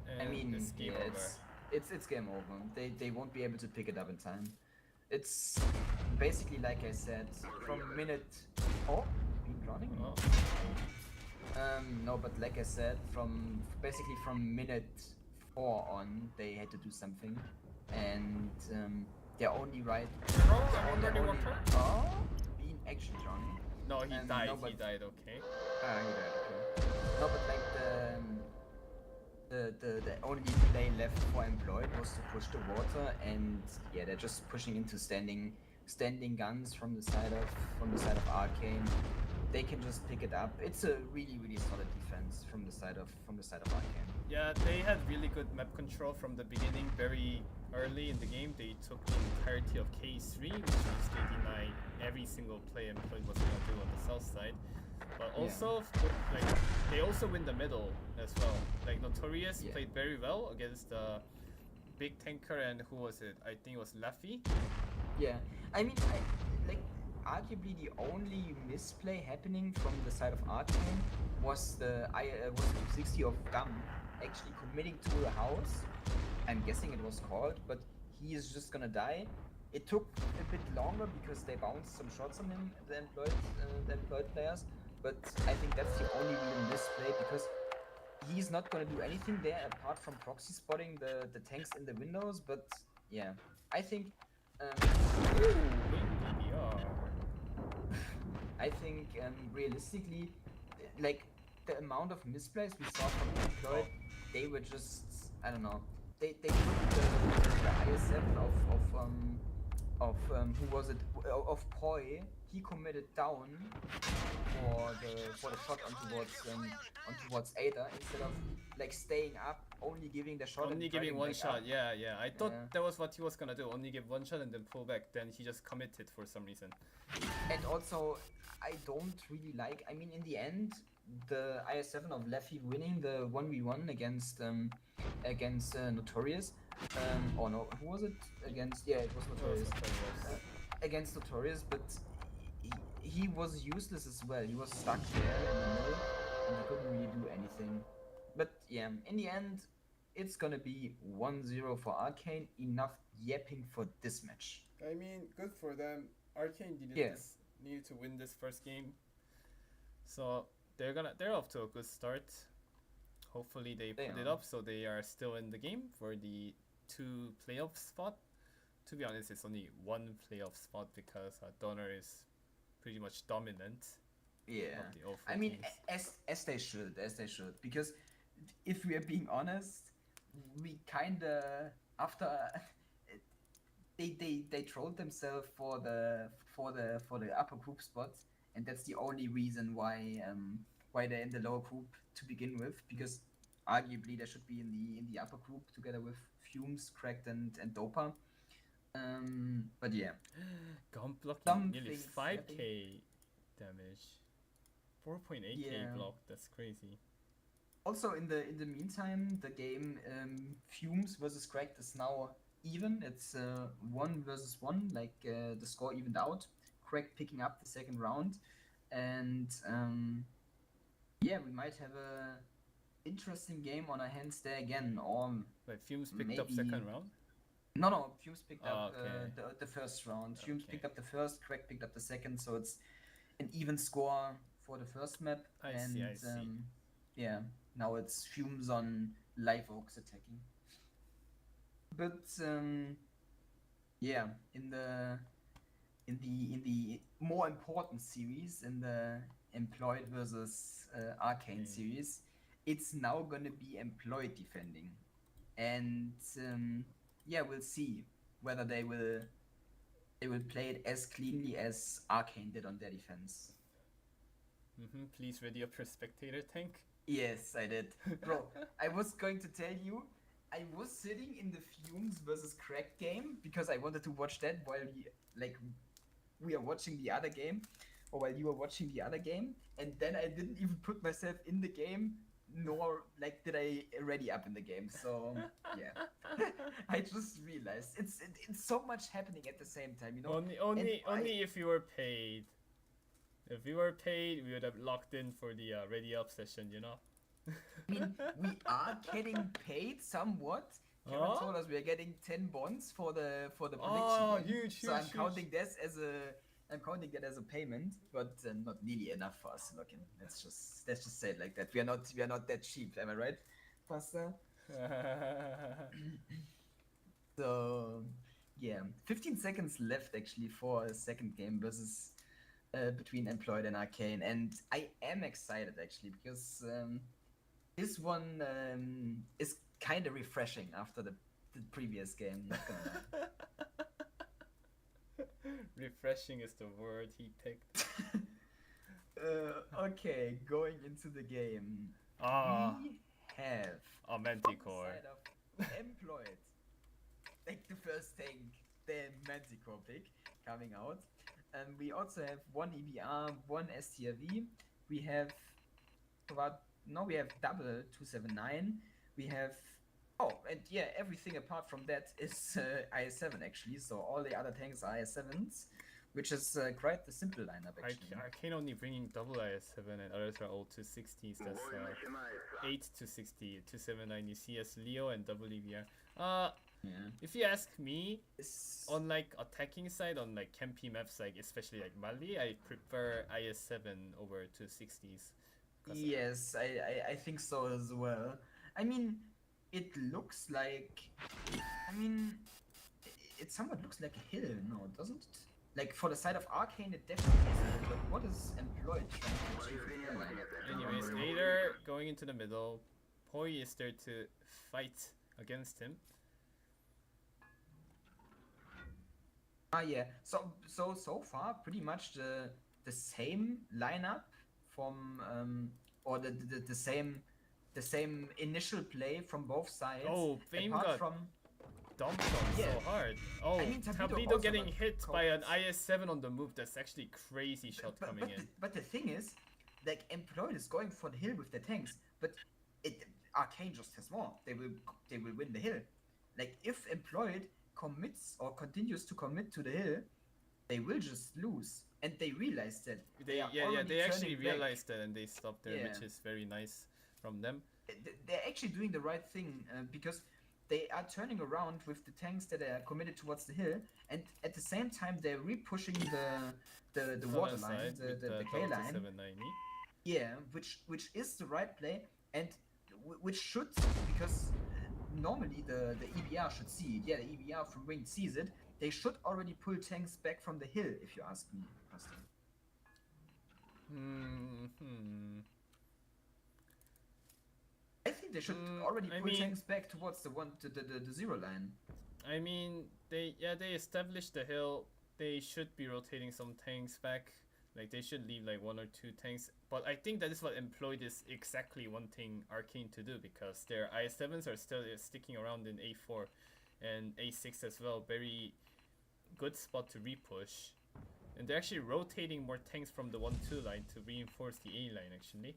And I mean, it's game yeah, over. it's game over. They won't be able to pick it up in time. It's basically like I said, from minute. Oh, been running? Oh. No, but like I said, basically from minute 4 on, they had to do something, and they're only right. Oh, being actually drowning. No, he No, died. but- He died. Okay. Ah, he died. Okay. No, but like the only play left for Employed was to push the water, and yeah, they're just pushing into standing guns from the side of Arcane. They can just pick it up. It's a really solid defense from the side of Arcane. Yeah, they had really good map control from the beginning. Very early in the game, they took the entirety of K3, which means they deny every single play Employed was gonna do on the south side. But also, like, they also win the middle as well. Like Notorious Yeah. played very well against the big tanker, and who was it? I think it was Laffy. Yeah, I mean, arguably the only misplay happening from the side of Arcane was the 260 of Gum actually committing to a house. I'm guessing it was called, but he is just gonna die. It took a bit longer because they bounced some shots on him, the employed players. But I think that's the only real misplay because he's not gonna do anything there apart from proxy spotting the tanks in the windows. But yeah, I think. DDR. I think realistically, like the amount of misplays we saw from Employed, they were just, I don't know. They put the IS7 of who was it, of Poi. He committed down for the shot on towards Ada instead of like staying up, only giving the shot. Only and giving driving one back shot, up. yeah. I thought Yeah. that was what he was gonna do, only give one shot and then pull back. Then he just committed for some reason. And also, I don't really like. I mean, in the end, the IS7 of Leffy winning the 1v1 against Notorious. Or no, who was it against? Yeah, it was Notorious. Against Notorious, but he was useless as well. He was stuck there in the middle, and he couldn't really do anything. But yeah, in the end, it's gonna be 1-0 for Arcane. Enough yapping for this match. I mean, good for them. Arcane needed to win this first game, so they're off to a good start. Hopefully they put it up so they are still in the game for the 2 playoff spot. To be honest, it's only 1 playoff spot because Donner is pretty much dominant. Yeah, of the all 4 I mean, teams. as they should, because if we are being honest, we kinda after they trolled themselves for the upper group spot, and that's the only reason why they're in the lower group to begin with, because arguably they should be in the upper group together with Fumes, Cracked, and Dopa. But yeah, Gump blocking Some nearly things 5k damage. 4.8k Yeah. block, that's crazy. also in the meantime, the game Fumes versus Cracked is now even. It's 1 versus 1, like the score evened out. Cracked picking up the second round, and yeah, we might have a interesting game on our hands there again. Or Like Fumes picked up maybe- second round? no, Fumes picked Oh, up okay. the first round. Fumes Okay. picked up the first, Crack picked up the second, so it's an even score for the first map. I and see. Yeah, now it's Fumes on Live Oaks attacking. But yeah, in the more important series, in the Employed versus Arcane Okay. series, it's now gonna be Employed defending, and yeah, we'll see whether they will play it as cleanly as Arcane did on their defense. Please ready up your spectator tank. Yes, I did, bro. I was going to tell you, I was sitting in the Fumes versus Crack game because I wanted to watch that while we are watching the other game, or while you were watching the other game, and then I didn't even put myself in the game, nor did I ready up in the game. So yeah, I just realized it's so much happening at the same time, you know. Only if you were paid. If we were paid, we would have locked in for the ready up session, you know. I mean, we are getting paid somewhat. Karen Huh? told us we are getting 10 bonds for the prediction. Oh, game. huge, So I'm huge. counting that as a payment, but not nearly enough for us to lock in. Let's just say it like that. We are not that cheap, am I right, Pastor? So yeah, 15 seconds left actually for a second game versus between Employed and Arcane, and I am excited actually because this one is kind of refreshing after the previous game. Not gonna lie. Refreshing is the word he picked. Okay, going into the game. Ah, We have a on the Manticore. side of Employed, like the first tank, the Manticore pick coming out. And we also have one EBR, one STRV. We have we have double 279. We have and yeah, everything apart from that is IS7 actually. So all the other tanks are IS7s, which is quite the simple lineup actually. Arcane only bringing double IS7 and others are all 260s. That's 8 to 60, 279 you see as Leo and double EVR. Yeah. If you ask me, It's- on like attacking side, on like Kempi maps, like especially like Mali, I prefer IS7 over 260s. Yes, I think so as well. I mean, it looks like. I mean, it somewhat looks like a hill, no, doesn't it? Like for the side of Arcane, it definitely is a hill, but what is Employed trying to achieve with their lineup? Anyways, Vader going into the middle. Poi is there to fight against him. Yeah. So far, pretty much the same lineup from or the same initial play from both sides. Oh, Fame apart got from dumped on Yeah. so hard. Oh, I mean, Tabido Tabido also getting got hit by an caught. IS7 on the move. That's actually crazy shot coming in. But the thing is, like Employed is going for the hill with the tanks, but Arcane just has more. They will win the hill. Like if Employed commits or continues to commit to the hill, they will just lose. And they realize that. They are yeah, already they actually turning back. realized that and they stopped there, which Yeah. is very nice from them. They're actually doing the right thing because they are turning around with the tanks that are committed towards the hill, and at the same time they're re-pushing the water Other line, side with the K line. 790. Yeah, which is the right play, and which should, because normally the EBR should see it. Yeah, the EBR from Wing sees it. They should already pull tanks back from the hill, if you ask me, Pastor. I think they should already I pull mean- tanks back towards the zero line. I mean, they established the hill. They should be rotating some tanks back Like they should leave like 1 or 2 tanks. But I think that is what Employed is exactly wanting Arcane to do, because their I7s are still sticking around in A4 and A6 as well. Very good spot to repush. And they're actually rotating more tanks from the 1-2 line to reinforce the A line actually.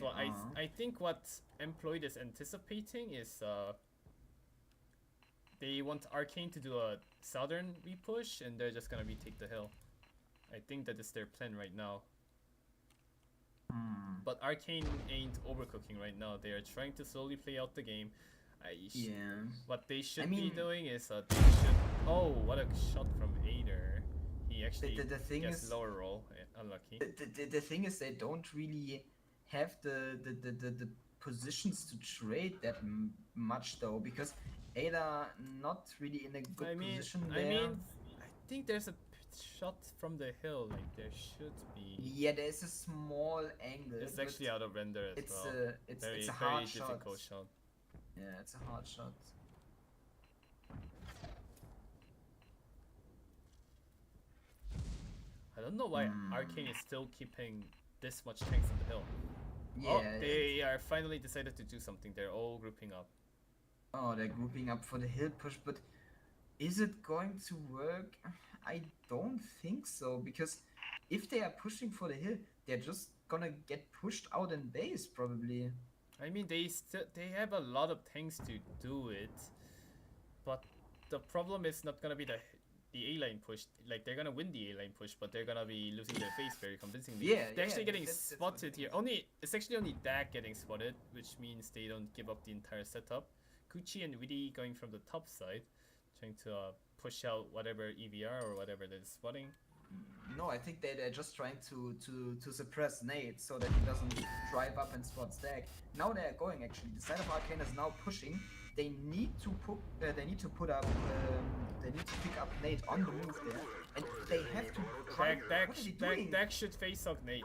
So I think what Employed is anticipating is they want Arcane to do a southern repush, and they're just gonna retake the hill. I think that is their plan right now. But Arcane ain't overcooking right now. They are trying to slowly play out the game. What they should be doing is they should. Oh, what a shot from Aider! He actually the thing gets is, lower roll. Unlucky. The thing is, they don't really have the positions to trade that much though, because Ada not really in a good position there. I think there's a shot from the hill. Like there should be. Yeah, there's a small angle. It's actually out of render as well. It's a hard shot. Difficult shot. Yeah, it's a hard shot. I don't know why Arcane is still keeping this much tanks on the hill. Yeah, oh, they are finally decided to do something. They're all grouping up. Oh, they're grouping up for the hill push, but is it going to work? I don't think so, because if they are pushing for the hill, they're just gonna get pushed out in base probably. I mean, they have a lot of tanks to do it, but the problem is not gonna be the A line push. Like they're gonna win the A line push, but they're gonna be losing their base very convincingly. Yeah, they're actually getting that's spotted here. It's actually only Dak getting spotted, which means they don't give up the entire setup. Kuchi and Witty going from the top side, trying to push out whatever EVR or whatever that is spotting. No, I think they're just trying to suppress Nate so that he doesn't drive up and spot Stack. Now they're going actually. The side of Arcane is now pushing. They need to put they need to pick up Nate on the move there, and they have to try. Dak should face off Nate.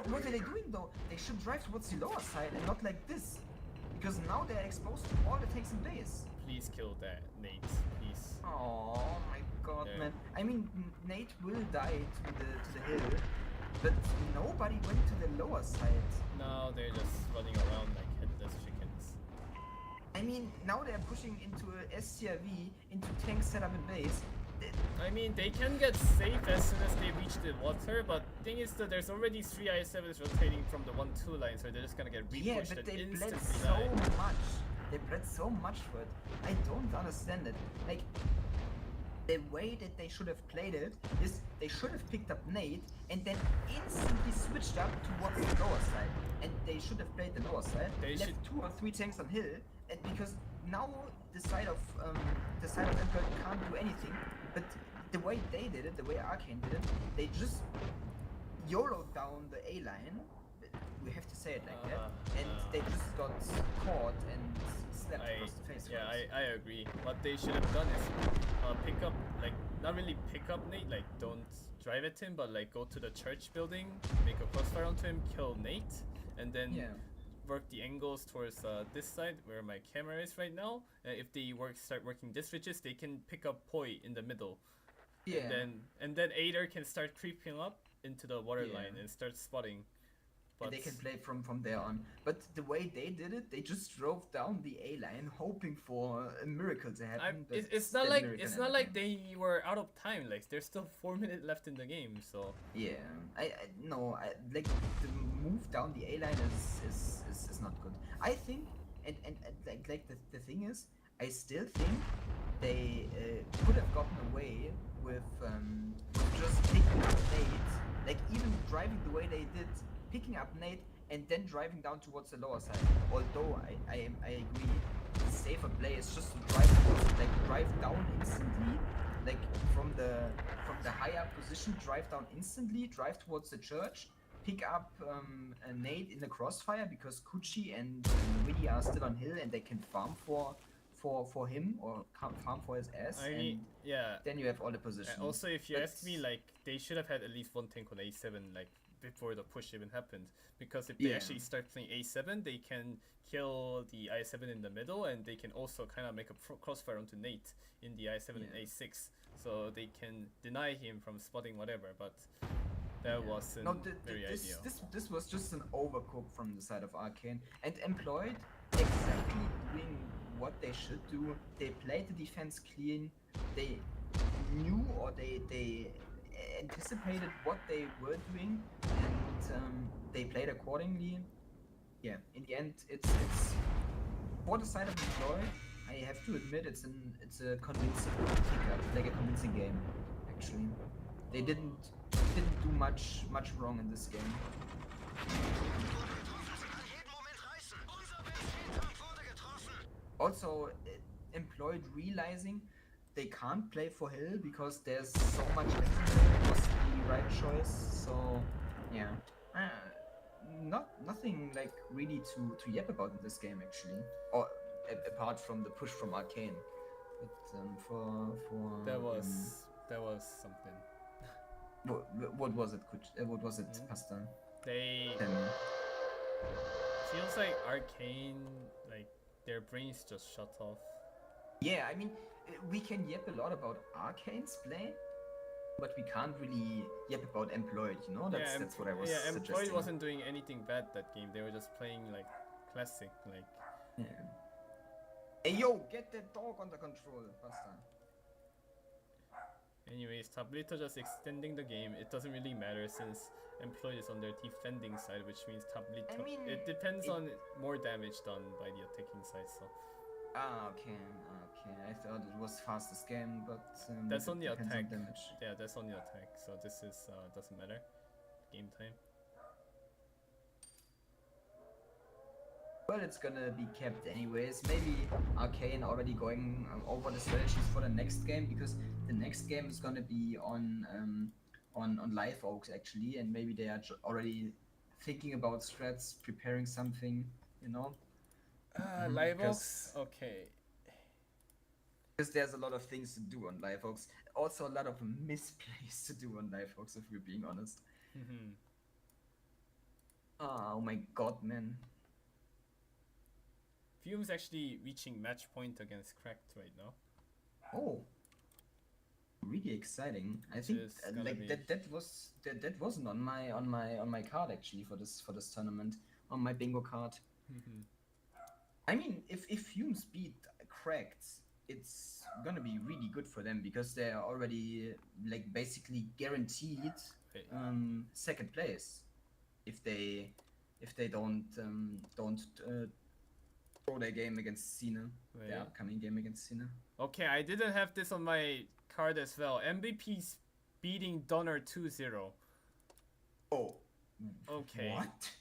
What are they doing though? They should drive towards the lower side and not like this, because now they're exposed to all the tanks in base. Please kill that Nate, please. Oh my god, Yeah. man. I mean, Nate will die to the hill, but nobody went to the lower side. No, they're just running around like headless chickens. I mean, now they're pushing into a SCRV, into tank setup in base. I mean, they can get safe as soon as they reach the water, but thing is that there's already 3 I7s rotating from the 1-2 line, so they're just gonna get repushed Yeah, but and they bled instantly so die. much. They bled so much for it. I don't understand it. Like, the way that they should have played it is they should have picked up Nate and then instantly switched up towards the lower side. And they should have played the lower side, left 2 or 3 tanks on hill, and because now the side of Emperor can't do anything. But the way they did it, the way Arcane did it, they just YOLO'd down the A line. We have to say it like that, and they just got caught and slapped across the face. Yeah, I agree. What they should have done is pick up, like, not really pick up Nate, like don't drive at him, but like go to the church building, make a crossfire onto him, kill Nate, and then work the angles towards this side where my camera is right now. If they start working this ridges, they can pick up Poi in the middle. Yeah. And then Aider can start creeping up into the water line and start spotting. And they can play from there on. But the way they did it, they just drove down the A line, hoping for a miracle to happen. It's not like they were out of time. Like there's still 4 minutes left in the game. So yeah, like the move down the A line is not good. I think, and like the thing is, I still think they could have gotten away with just picking up Nate, like even driving the way they did. Picking up Nate and then driving down towards the lower side. Although I agree, the safer play is just to drive down instantly, like from the higher position, drive down instantly, drive towards the church, pick up a Nate in the crossfire because Kuchi and Witty are still on hill and they can farm for him or farm for his ass. Then you have all the positions. Also, if you ask me, like they should have had at least 1 tank on A7, like before the push even happened. Because if they Yeah. actually start playing A7, they can kill the I7 in the middle, and they can also kind of make a crossfire onto Nate in the I7 and Yeah. A6, so they can deny him from spotting whatever. But that wasn't No, very ideal. this was just an overcook from the side of Arcane, and employed exactly doing what they should do. They played the defense clean. They knew, or they anticipated what they were doing, and they played accordingly. Yeah, in the end, it's for the side of Employ. I have to admit, it's a convincing pickup, like a convincing game. Actually, they didn't do much wrong in this game. Also, Employed realizing they can't play for Hill because there's so much it was the right choice. So yeah, nothing like really to yap about in this game actually, or apart from the push from Arcane. But for That was something. what was it? What was it, Mhm. Pasta? They Tell me. feels like Arcane, like their brains just shut off. Yeah, I mean, we can yap a lot about Arcane's play, but we can't really yap about Employed, you know? That's what I was Employed suggesting. wasn't doing anything bad that game. They were just playing like classic, like. Yeah. Hey yo, get that dog under control, Basta. Anyways, Tablito just extending the game. It doesn't really matter since Employed is on their defending side, which means Tablito. I mean, it depends on more damage done by the attacking side. So Okay. I thought it was fastest game, but that's it on the depends attack. damage. Yeah, that's on the attack. So this is doesn't matter. Game time. Well, it's gonna be kept anyways. Maybe Arcane already going over the strategies for the next game, because the next game is gonna be on Live Oaks actually, and maybe they are already thinking about strats, preparing something, you know. Live Because- Oaks. Okay. Because there's a lot of things to do on Live Oaks. Also a lot of misplays to do on Live Oaks, if we're being honest. Oh my god, man. Fume's actually reaching match point against Cracked right now. Oh, really exciting! I think is gonna like be- that wasn't on my card actually for this tournament, on my bingo card. I mean, if Fumes beat Cracked, it's gonna be really good for them because they're already like basically guaranteed Wait. second place if they don't throw their game against Cena, Wait. their upcoming game against Cena. Okay, I didn't have this on my card as well. MVP's beating Donner 2-0. Oh, Okay. what?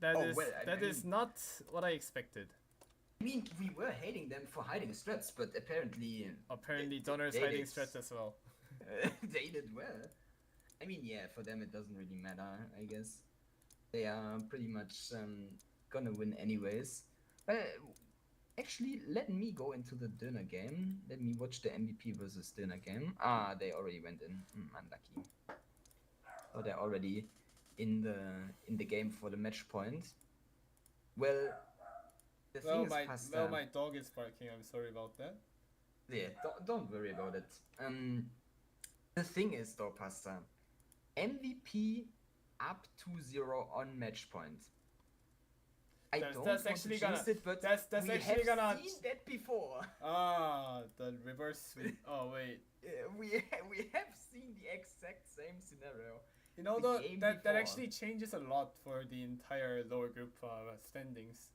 That Oh, is well, I is mean- not what I expected. I mean, we were hating them for hiding strats, but apparently Apparently, They- Donner is they hiding did. strats as well. they did well. I mean, yeah, for them it doesn't really matter, I guess. They are pretty much gonna win anyways. Actually, let me go into the dinner game. Let me watch the MVP versus dinner game. Ah, they already went in. Unlucky. Oh, they're already in the game for the match point. Well, the thing is, Pasta, my dog is barking. I'm sorry about that. yeah, don't worry about it. The thing is though, Pasta, MVP up 2-0 on match point. I That's- don't that's want actually to jinx gonna- it, but that's we actually have gonna- seen that before. Ah, the reverse sweep. Oh wait. We have seen the exact same scenario. You know, The though, game that before. actually changes a lot for the entire lower group standings.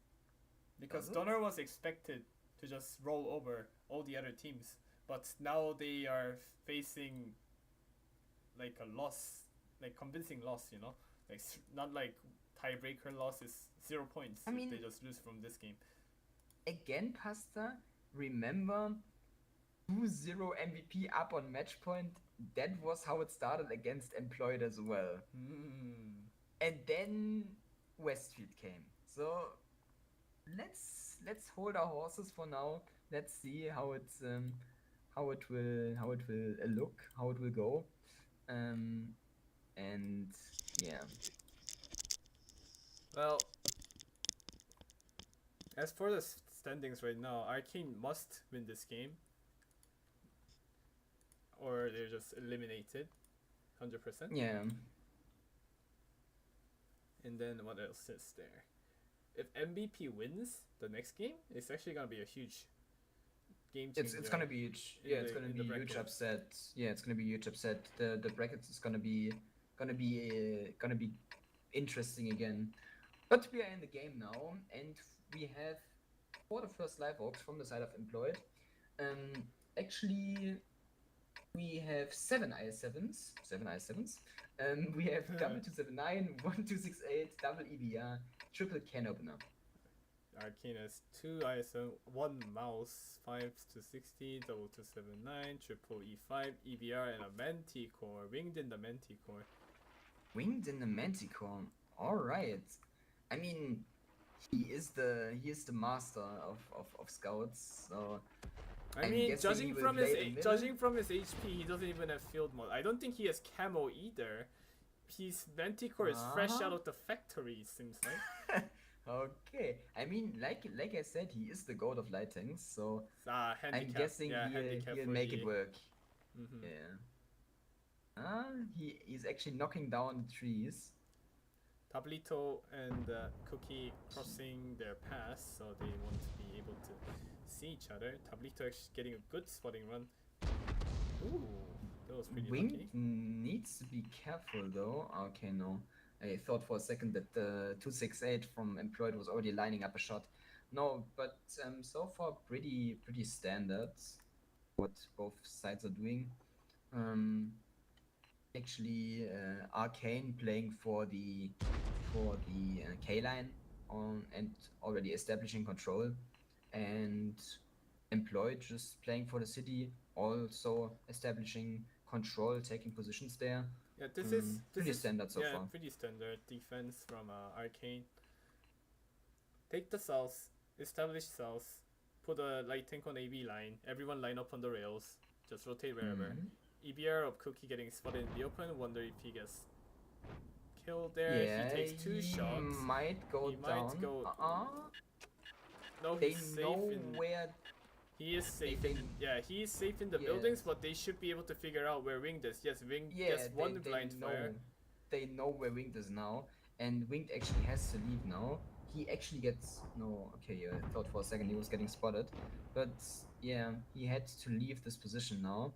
Because Does it? Donner was expected to just roll over all the other teams, but now they are facing like a loss, like convincing loss, you know? Like not like tiebreaker loss is 0 points I if mean- they just lose from this game. Again, Pasta, remember 2-0 MVP up on match point? That was how it started against Employed as well. And then Westfield came. So let's hold our horses for now. Let's see how it will look, how it will go. and yeah. Well, as for the standings right now, Arcane must win this game, or they're just eliminated, 100%. Yeah. And then what else is there? If MVP wins the next game, it's actually gonna be a huge game changer. It's gonna be huge. in Yeah, it's the- gonna in be the a huge bracket. upset. Yeah, it's gonna be a huge upset. The brackets is gonna be interesting again. But we are in the game now, and we have for the first live ops from the side of Employed. Actually, we have 7 IS7s. We have double 279, 1268, double EBR, triple can opener. Arcane has 2 ISO, 1 mouse, 5 to 60, double 279, triple E5, EBR, and a Manticore, winged in the Manticore. Winged in the Manticore. All right. I mean, he is the master of scouts. So I I'm mean, guessing he judging will from play the middle. judging from his HP, he doesn't even have field mode. I don't think he has camo either. His Manticore is fresh out of the factory, it seems like. Okay. I mean, like I said, he is the god of light tanks. So Handicap. I'm guessing handicap he'll for make the- it work. Mhm. Yeah. He's actually knocking down the trees. Tablito and Cookie crossing their paths, so they want to be able to see each other. Tablito actually getting a good spotting run. Ooh, that was pretty Wing lucky. needs to be careful though. Okay, no. I thought for a second that the 268 from Employed was already lining up a shot. No, but so far pretty standard what both sides are doing. Actually, Arcane playing for the K line on and already establishing control, and Employed just playing for the city, also establishing control, taking positions there. Yeah, this is pretty standard so yeah, far. pretty standard defense from Arcane. Take the south, establish south, put a light tank on AB line. Everyone line up on the rails. Just rotate wherever. Mhm. EBR of Cookie getting spotted in the open. Wonder if he gets killed there. Yeah, He takes 2 he shots. might go He might down. go- No, They he's know safe in. where. He is safe they- in. Yeah, he is safe in the Yes. buildings, but they should be able to figure out where Winged is. Yes, Winged Yeah, gets one blind know. fire. They know where Winged is now, and Winged actually has to leave now. He actually gets no. Okay, I thought for a second he was getting spotted, but yeah, he had to leave this position now,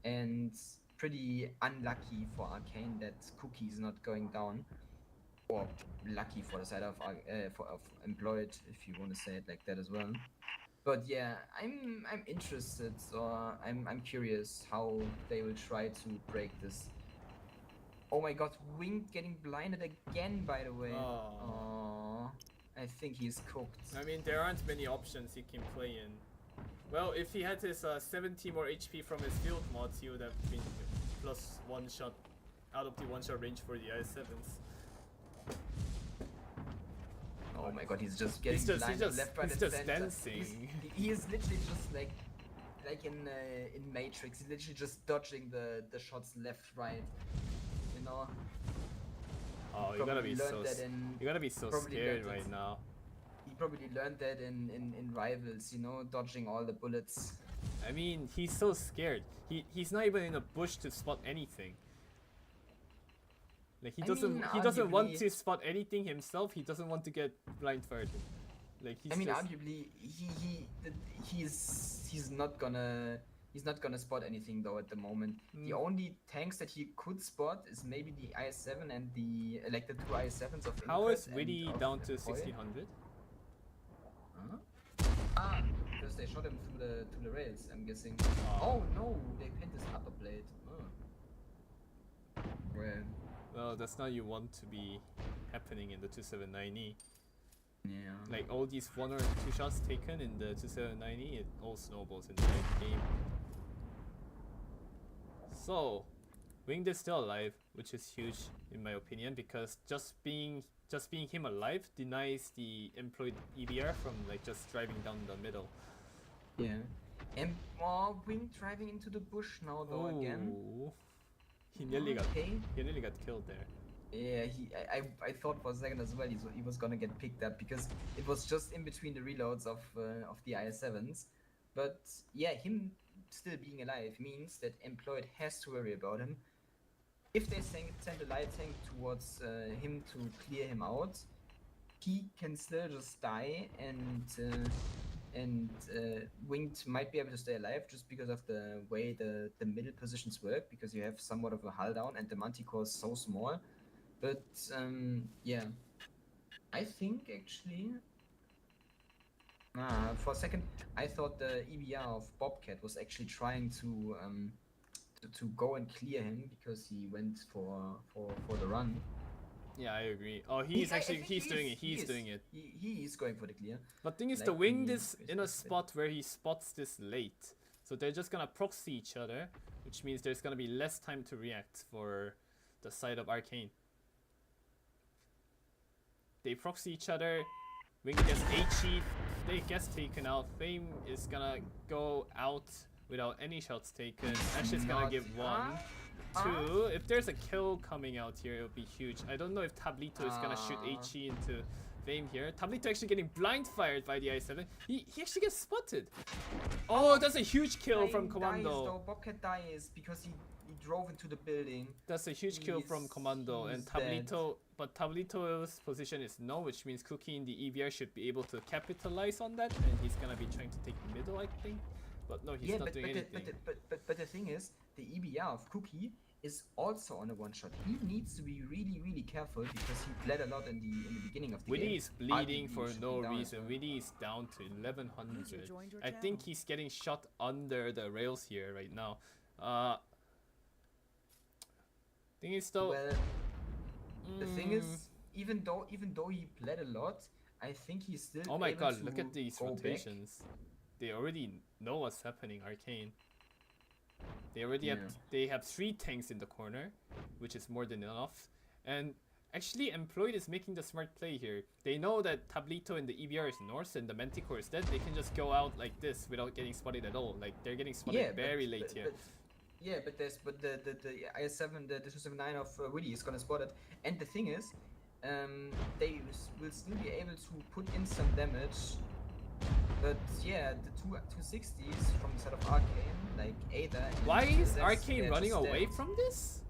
and pretty unlucky for Arcane that Cookie is not going down, or lucky for the side of of Employed, if you want to say it like that as well. But yeah, I'm interested, or I'm curious how they will try to break this. Oh my god, Winged getting blinded again, by the way. Oh. I think he's cooked. I mean, there aren't many options he can play in. Well, if he had his 70 more HP from his field mods, he would have been plus 1 shot out of the 1-shot range for the I7s. Oh my god, he's just getting He's just blinded left, right, he's and just center. dancing. He is literally just like in Matrix. He's literally just dodging the shots left, right. You know. Oh, you gotta be Probably so learned that in- you gotta be so probably scared learned it. right now. He probably learned that in Rivals. You know, dodging all the bullets. I mean, he's so scared. He's not even in a bush to spot anything. Like he I doesn't mean, he doesn't want arguably- to spot anything himself. He doesn't want to get blind fired. Like he's I mean, just, arguably, he's not gonna spot anything though at the moment. The only tanks that he could spot is maybe the IS7 and the like the 2 IS7s of. how is Inquest and Witty of down to Employ. 1600? Huh? Because they shot him through the rails. I'm guessing. Oh. Oh no, they pinned his upper blade. Oh. Well, Well, that's not you want to be happening in the 279E. yeah. Like all these 1 or 2 shots taken in the 279E, it all snowballs in the late game. So, Winged is still alive, which is huge in my opinion, because just being him alive denies the employed EBR from like just driving down the middle. Yeah. And Wing driving into the bush now though again. Ooh. He nearly Okay. got killed there. Yeah, I thought for a second as well he was gonna get picked up because it was just in between the reloads of the IS-7s. But yeah, him still being alive means that Employed has to worry about him. If they send a light tank towards him to clear him out, he can still just die, and Winged might be able to stay alive just because of the way the middle positions work, because you have somewhat of a hull down and the Manticore is so small. But yeah, I think actually, for a second I thought the EBR of Bobcat was actually trying to go and clear him because he went for the run. Yeah, I agree. Oh, I he's think doing it. he He's is. doing it. He is going for the clear. But thing is, Like the Winged the is in a spot where he spots this late, so they're just gonna proxy each other, which means there's gonna be less time to react for the side of Arcane. They proxy each other. Winged gets HE. They gets taken out. Fame is gonna go out without any shots taken. Ash is gonna give 1. 2. If there's a kill coming out here, it'll be huge. I don't know if Tablito is gonna shoot HE into Fame here. Tablito actually getting blind fired by the i7. He actually gets spotted. Oh, that's a huge kill from Commando. Dies, Bobcat dies because he drove into the building. That's a huge kill from Commando, and Tablito. But Tablito's position is no, which means Cookie in the EVR should be able to capitalize on that, and he's gonna be trying to take middle, I think. But no, he's not doing anything. But the thing is, the EBR of Cookie is also on a one shot. He needs to be really careful because he bled a lot in the beginning of the game. Willy is bleeding Arguably for should no be down as reason. well. Willy is down to 1100. User joined your I think channel. he's getting shot under the rails here right now. Thing is though. Well, the thing is, even though he bled a lot, I think he's still. Oh my able god, to look at these go back. rotations. They already know what's happening, Arcane. They already have 3 tanks in the corner, which is more than enough. And actually Employed is making the smart play here. They know that Tablito and the EBR is north and the Manticore is dead. They can just go out like this without getting spotted at all. Like they're getting spotted very late here. But the IS-7, the 279 of Willy is gonna spot it. And the thing is, they will still be able to put in some damage. But yeah, the 260s from the side of Arcane, like Ada. and Why is Zex, Arcane they're running just away dead. from this?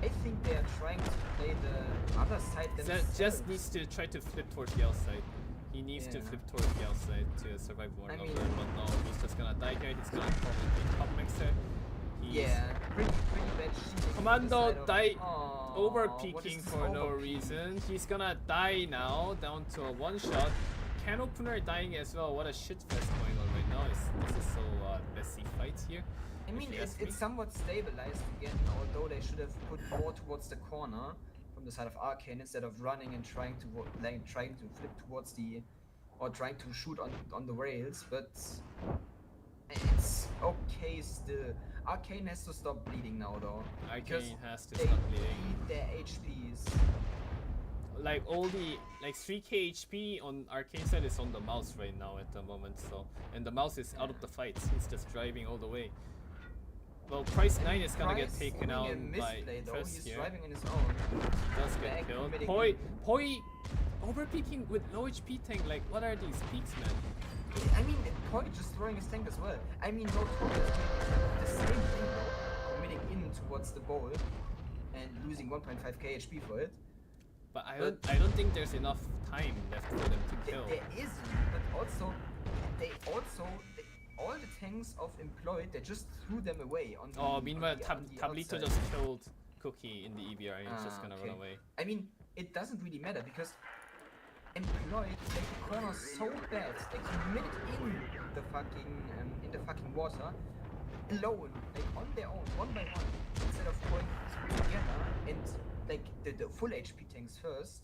I think they are trying to play the other side Zed themselves. just needs to try to flip towards the outside. He needs to Yeah. flip towards the outside to survive one I over, mean- but no, he's just gonna die here. He's gonna probably take top mixer. Yeah, pretty bad cheating on the Commando side of- died Aw, over what is peeking this for no over-peeking? reason. He's gonna die now, down to a 1-shot. Can opener dying as well. What a shit fest going on right now. This is so messy fight here. I mean, if you ask me. it's somewhat stabilized again, although they should have put more towards the corner from the side of Arcane instead of running and trying to flip towards the, or trying to shoot on the rails. But it's okay still. Arcane has to stop bleeding now though. because Arcane has to they stop bleeding. need their HPs. Like all the 3k HP on Arcane side is on the mouse right now at the moment, so and the mouse is out of the fight. He's just driving all the way. Well, Price 9 is gonna get Price taken owning out a by misplay, though. Tress He's here. driving on his own. Does get Back killed. committing Poi overpeaking with low HP tank. Like what are these peaks, man? I mean, Poi just throwing his tank as well. I mean, no Toga is doing the same thing though, committing in towards the bowl and losing 1.5k HP for it. But I don't think there's enough time left for them to kill. There isn't, but also, all the tanks of Employed, they just threw them away on the, Oh, meanwhile, on the Tablito outside. just killed Cookie in the EBR and he's just gonna okay. run away. I mean, it doesn't really matter because Employed played the corner so bad, they committed in the fucking water alone, like on their own, one by one, instead of going together and like the full HP tanks first.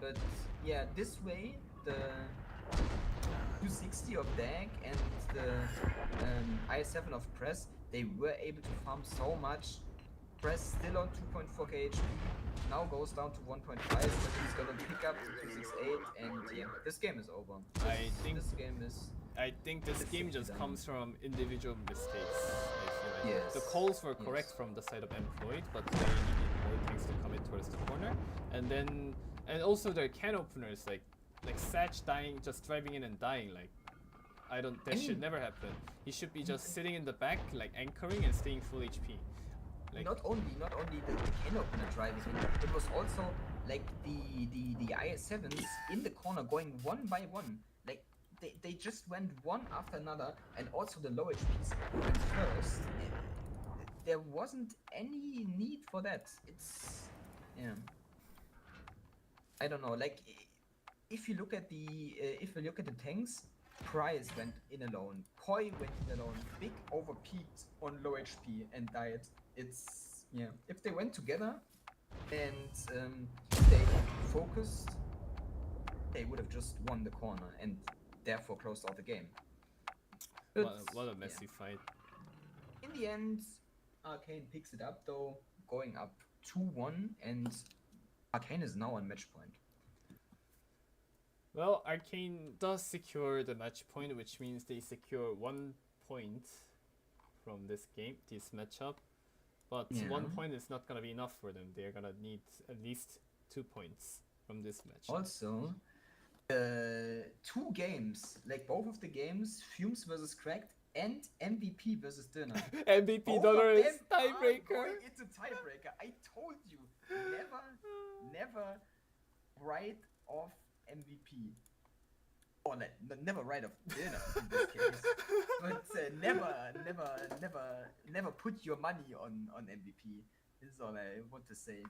But yeah, this way the 260 of Dag and the i7 of Press, they were able to farm so much. Press still on 2.4k HP, now goes down to 1.5, but he's gonna pick up to 268, and yeah, this game is over. I think this game is this game just comes from individual mistakes, I feel like. Yes. The calls were correct yes. from the side of Employed, but they needed more tanks to come in towards the corner. And also their can openers, like Satch dying, just driving in and dying, like, that should never happen. He should be just sitting in the back, like anchoring and staying full HP. Like, not only the can opener driving in, it was also like the IS7s in the corner going one by one. Like they just went one after another, and also the low HPs went first. There wasn't any need for that. It's I don't know. Like if you look at the tanks, Price went in alone. Koi went in alone. Big overpeaked on low HP and died. It's if they went together and they focused, they would have just won the corner and therefore closed out the game. But, what a messy fight. In the end, Arcane picks it up though, going up 2-1, and Arcane is now on match point. Well, Arcane does secure the match point, which means they secure 1 point from this game, this matchup. But 1 point is not gonna be enough for them. They're gonna need at least 2 points from this match. Also, 2 games, like both of the games, Fumes versus Cracked and MVP versus Döner. MVP Döner is tiebreaker. Going into tiebreaker. I told you, never write off MVP. Or never write off Döner in this case. But never put your money on MVP. This is all I want to say.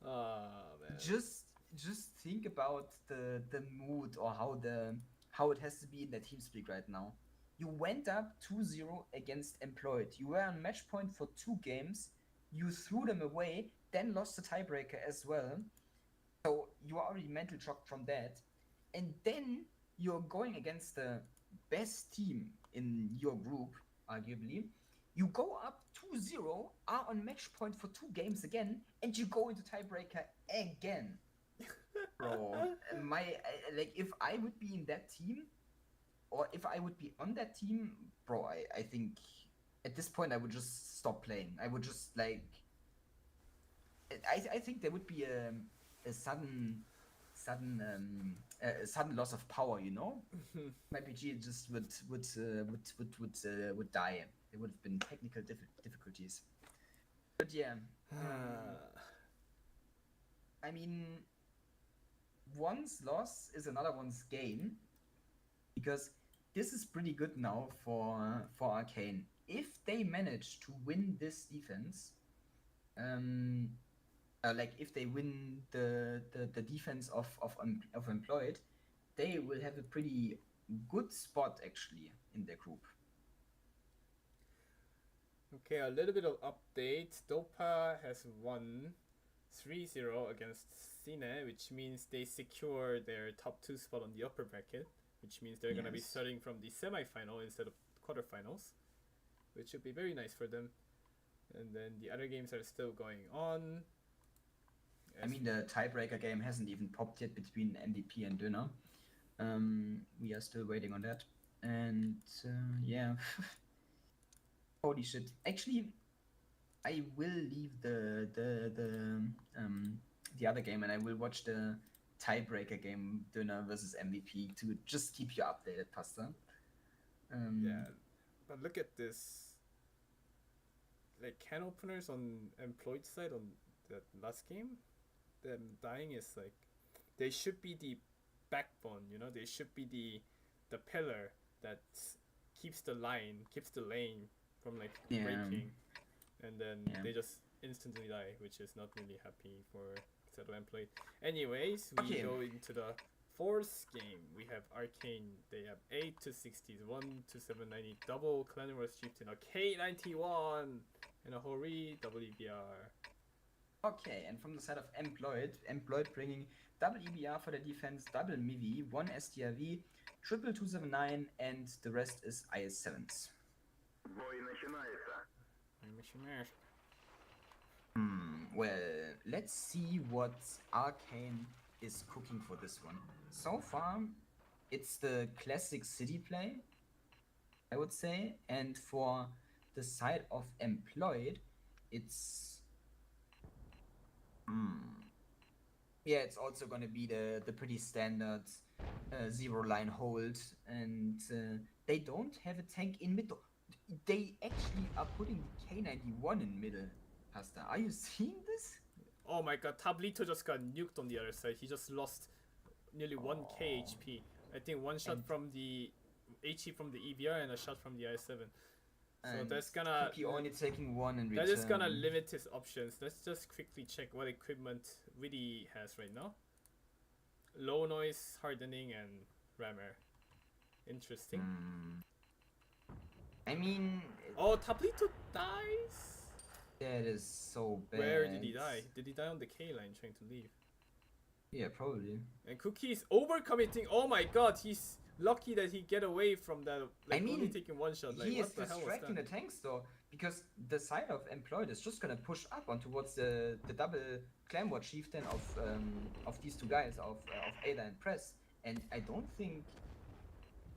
Man. Just think about the mood or how it has to be in the team speak right now. You went up 2-0 against Employed. You were on match point for 2 games. You threw them away, then lost the tiebreaker as well. So you are already mental shocked from that. And then you're going against the best team in your group, arguably. You go up 2-0, are on match point for 2 games again, and you go into tiebreaker again. Bro, if I would be in that team, or if I would be on that team, bro, I think at this point I would just stop playing. I would just I think there would be a sudden loss of power, you know. My PG just would die. There would have been technical difficulties. But yeah, I mean, one's loss is another one's gain, because this is pretty good now for Arcane. If they manage to win this defense, if they win the defense of Employed, they will have a pretty good spot actually in their group. Okay, a little bit of update. Dopa has won 3-0 against Cine, which means they secure their top 2 spot on the upper bracket, which means they're gonna be starting from the semi-final instead of quarterfinals, which would be very nice for them. And then the other games are still going on. I mean, the tiebreaker game hasn't even popped yet between MVP and Döner. We are still waiting on that. And yeah. Holy shit. Actually, I will leave the other game and I will watch the tiebreaker game, Döner versus MVP, to just keep you updated, Pasta. Yeah, but look at this. Like, can openers on Employed side on that last game, them dying is like, they should be the backbone, you know? They should be the pillar that keeps the line, keeps the lane from like breaking. And then they just instantly die, which is not really happy for set of Employed. Anyways, we go into the 4th game. We have Arcane. They have 8-60s, 1-790, double Clan Wars Chieftain, a K91, and a Hori WBR. Okay, and from the side of Employed bringing double EBR for the defense, double MIVI, 1 SDRV, triple 279, and the rest is IS7s. Well, let's see what Arcane is cooking for this one. So far, it's the classic city play, I would say, and for the side of employed, it's yeah, it's also gonna be the pretty standard zero line hold, and they don't have a tank in middle. They actually are putting the K91 in middle. Pasta, are you seeing this? Oh my god, Tablito just got nuked on the other side. He just lost nearly 1k HP. I think one shot And- from the HP from the EBR and a shot from the I7. So And that's gonna Cookie only taking one in return. that is gonna limit his options. Let's just quickly check what equipment Witty has right now. Low noise, hardening, and rammer. Interesting. I mean, Oh, Tablito dies. that is so bad. Where did he die? Did he die on the K line trying to leave? Yeah, probably. And Cookie is overcommitting. Oh my god, he's lucky that he get away from that. Like, I mean, only taking one shot. Like, He is what the hell was distracting the that? tanks though, because the side of employed is just gonna push up on towards the double Clamwar chieftain of these two guys of Ada and Press, and I don't think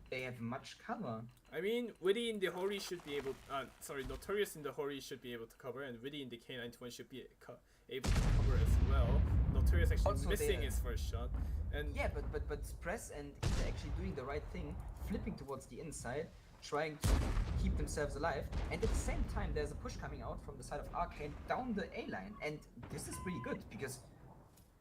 they have much cover. I mean, Witty in the Hori should be able. Sorry, Notorious in the Hori should be able to cover, and Witty in the K91 should be able to cover as well. Notorious actually Also, missing they- his first shot, and Yeah, but Press and Ada actually doing the right thing, flipping towards the inside, trying to keep themselves alive, and at the same time there's a push coming out from the side of Arcane down the A line, and this is pretty good because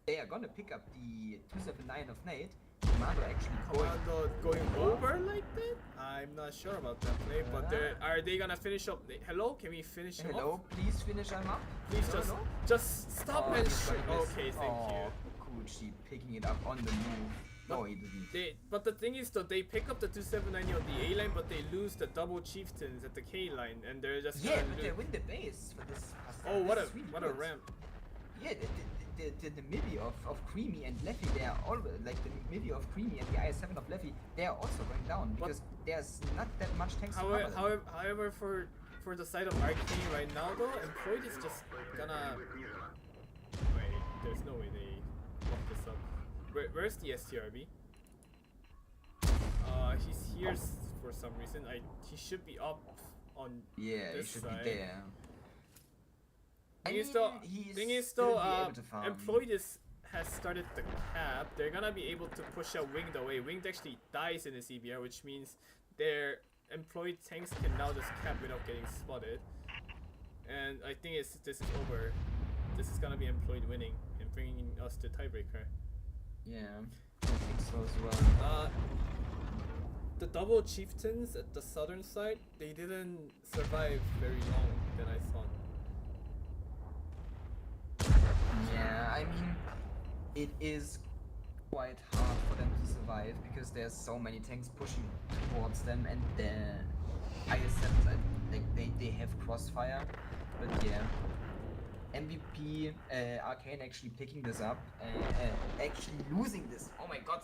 they are gonna pick up the 279 of Nate. Commando actually Commando going over like that. I'm not sure about that play, but are they gonna finish up? Hello, can we finish him Hello, off? please finish him up. Please Hello? just stop and he's shoot. gonna miss. Okay, thank you. Kuchi picking it up on the move. No, he didn't. But the thing is though, they pick up the 279 on the A line, but they lose the double chieftains at the K line, and they're just Yeah, gonna but they lose. win the base for this. Oh, this what a is really what a good. ramp! Yeah, the Midi of Creamy and Leffy, they are all like the Midi of Creamy and the IS7 of Leffy, they are also going down because there's not that much tanks to cover them. However, for the side of Arcane right now though, Employed is just gonna. Wait, there's no way they lock this up. Where's the STRB? He's here for some reason. He should be up on Yeah, he this should side. be there. Thing is though, Employed Employed has started the cap. They're gonna be able to push out Winged away. Winged actually dies in the CBR, which means their Employed tanks can now just cap without getting spotted. And I think this is over. This is gonna be Employed winning and bringing us to tiebreaker. Yeah, I think so as well. The double chieftains at the southern side, they didn't survive very long than I thought. Yeah, I mean, it is quite hard for them to survive because there's so many tanks pushing towards them, and the IS7s, like they have crossfire. But yeah, MVP Arcane actually picking this up, actually losing this. Oh my god!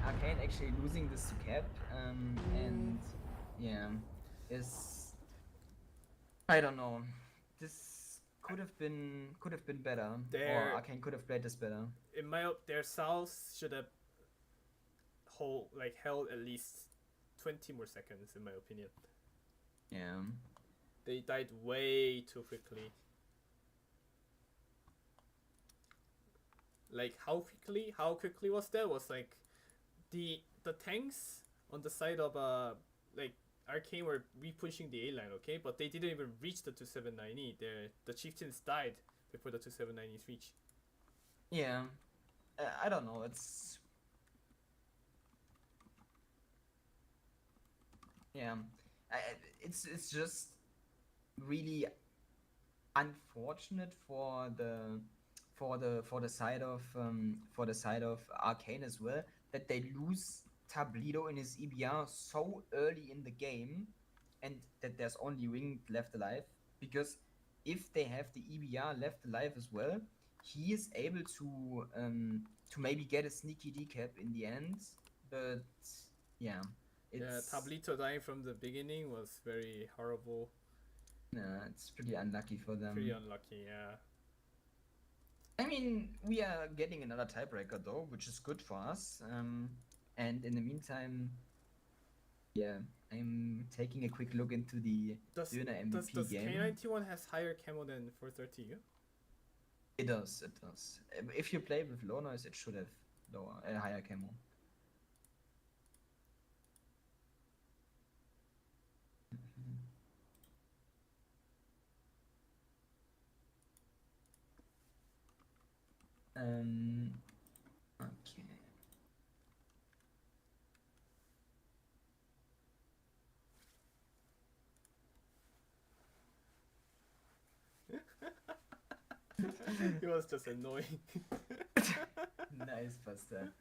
Arcane actually losing this to Cap, and yeah, is I don't know. This could have been better. Or Arcane could have played this better. In my their south should have held at least 20 more seconds in my opinion. Yeah. They died way too quickly. Like how quickly was that? Was like the tanks on the side of like Arcane were re-pushing the A line, okay, but they didn't even reach the 279E. The chieftains died before the 279Es reached. Yeah, I don't know. It's just really unfortunate for the side of Arcane as well that they lose Tablido in his EBR so early in the game, and that there's only Winged left alive, because if they have the EBR left alive as well, he is able to maybe get a sneaky decap in the end. But yeah, Tablito dying from the beginning was very horrible. Yeah, it's pretty unlucky for them. Pretty unlucky, yeah. I mean, we are getting another tiebreaker though, which is good for us. And in the meantime, Yeah, I'm taking a quick look into the Does Döner MVP does game. K91 has higher camo than 430U? It does, it does. If you play with low noise, it should have higher camo. Okay. It was just annoying. Nice, Pastor.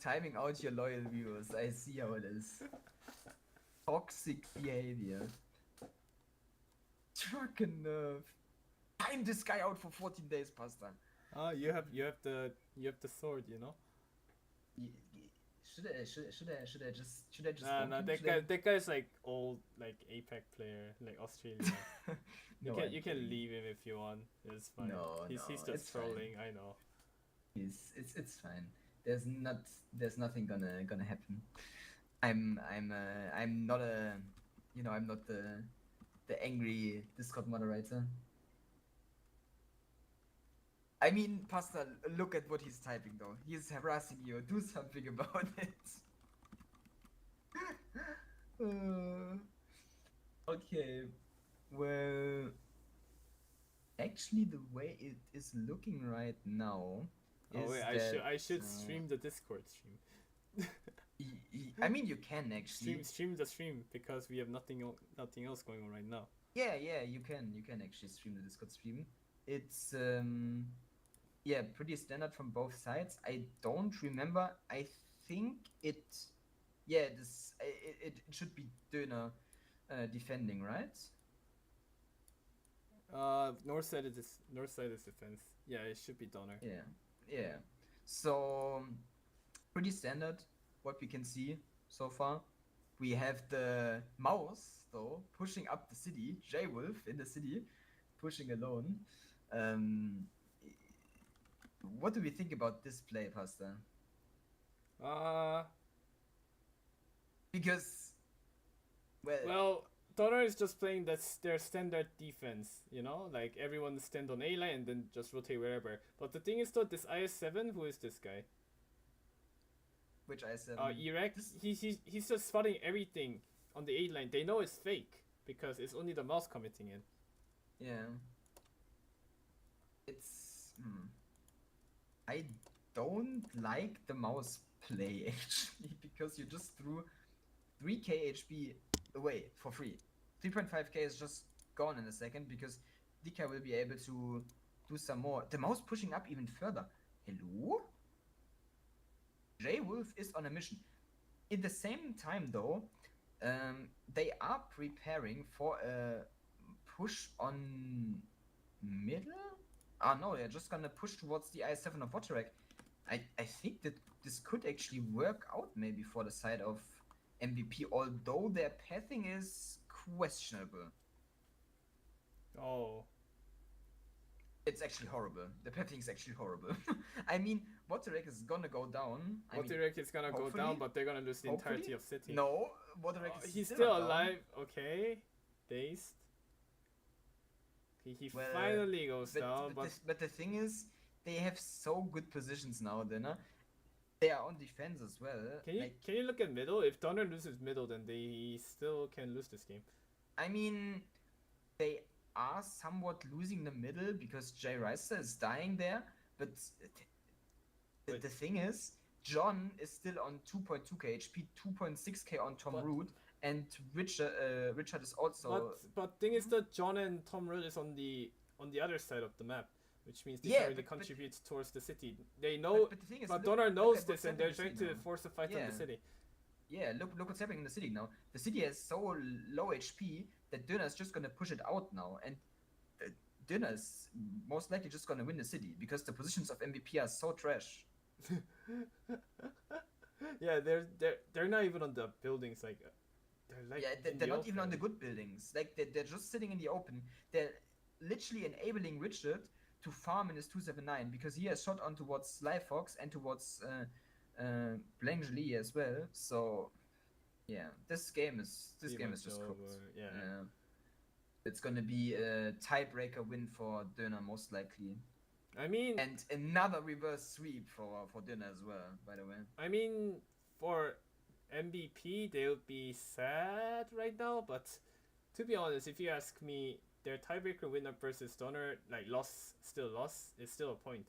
Timing out your loyal viewers. I see how it is. Toxic behavior. Trucken nerve. Time this guy out for 14 days, Pastor. Ah, you have the sword, you know. Should I just Nah, vote him? that Should I- that guy's like old, like APEC player, like Australian. No, you I'm can kidding. leave him if you want. It's fine. No, he's no, just it's fine. trolling. I know. It's fine. There's nothing gonna happen. I'm not a I'm not the angry Discord moderator. I mean, Pastor, look at what he's typing though. He's harassing you. Do something about it. Okay. Well, actually, the way it is looking right now is Oh wait, that, I should stream the Discord stream. I mean, you can actually. Stream the stream because we have nothing else going on right now. Yeah, you can actually stream the Discord stream. It's yeah, pretty standard from both sides. I don't remember. I think it it should be Döner defending, right? North side is defense. Yeah, it should be Donner. Yeah. So pretty standard what we can see so far. We have the mouse though pushing up the city, J-Wolf in the city, pushing alone. What do we think about this play, Pastor? Because Well, Donner is just playing their standard defense, you know? Like, everyone stand on A line and then just rotate wherever. But the thing is, though, this IS-7, who is this guy? which I said Iraq, he's just spotting everything on the A line. They know it's fake, because it's only the mouse committing in. yeah. It's I don't like the mouse play actually because you just threw 3k HP away for free. 3.5k is just gone in a second because DK will be able to do some more. The mouse pushing up even further. Hello? J-Wolf is on a mission. At the same time though, they are preparing for a push on middle? No, they're just gonna push towards the I7 of Waterek. I think that this could actually work out maybe for the side of MVP, although their pathing is questionable. Oh. It's actually horrible. The pathing is actually horrible. I mean, Waterek is gonna go down. Waterek is gonna go down, but they're gonna lose the entirety of city. No, Waterek is he's still still not alive. down. Okay. Dazed. He Well, finally goes down, but the thing is, they have so good positions now, Dinner. They are on defense as well. Can you look at middle? If Donner loses middle, then they still can lose this game. I mean, they are somewhat losing the middle because Jay Reister is dying there, but the thing is, John is still on 2.2k HP, 2.6k on Tom Root, and Richard is also. But thing is that John and Tom Root is on the other side of the map, which means they can't really contribute towards the city. They know, but Donner knows this, and they're trying to force a fight on the city. Yeah, look what's happening in the city now. The city has so low HP that Döner is just gonna push it out now, and Döner is most likely just gonna win the city because the positions of MVP are so trash. Yeah, they're not even on the buildings, like they're not even on the good buildings. Like they're just sitting in the open. They're literally enabling Richard to farm in his 279 because he has shot on towards Slyfox and towards Blangelee as well. So Yeah, this game is Pretty much just cooked. over, yeah. It's gonna be a tiebreaker win for Döner most likely, I mean, and another reverse sweep for Döner as well. By the way. For MVP, they would be sad right now. But to be honest, if you ask me, their tiebreaker winner versus Donner, like loss, is still a point.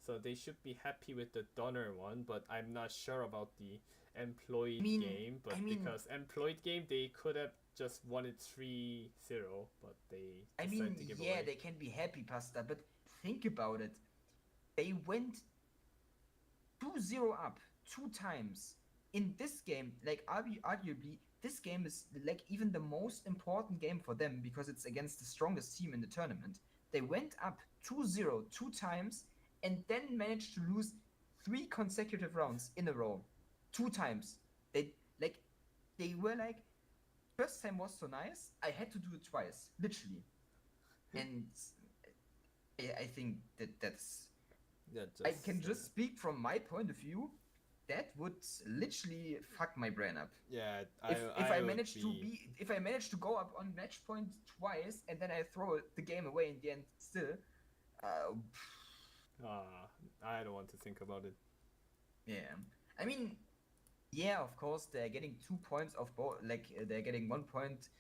So they should be happy with the Donner one. But I'm not sure about the employed game. But because employed game, they could have just won it 3-0, but they decided to give away. They can be happy, Pasta, but think about it. They went 2-0 up 2 times. In this game, like arguably, this game is like even the most important game for them because it's against the strongest team in the tournament. They went up 2-0 2 times and then managed to lose 3 consecutive rounds in a row. 2 times. They were like, first time was so nice, I had to do it twice, literally. And I think that's I can just speak from my point of view. That would literally fuck my brain up. Yeah, if I manage to go up on match point twice and then I throw the game away in the end still. I don't want to think about it. Yeah, I mean, yeah, of course they're getting 2 points of both. Like they're getting 1 point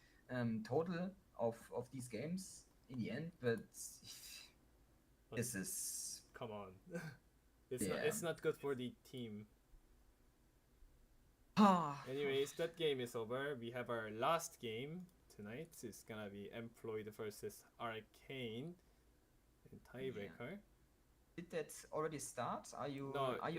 total of these games in the end, but this is come on. It's not good for the team. Anyways, that game is over. We have our last game tonight. It's gonna be Employed versus Arcane in tiebreaker. Did that already start? Are you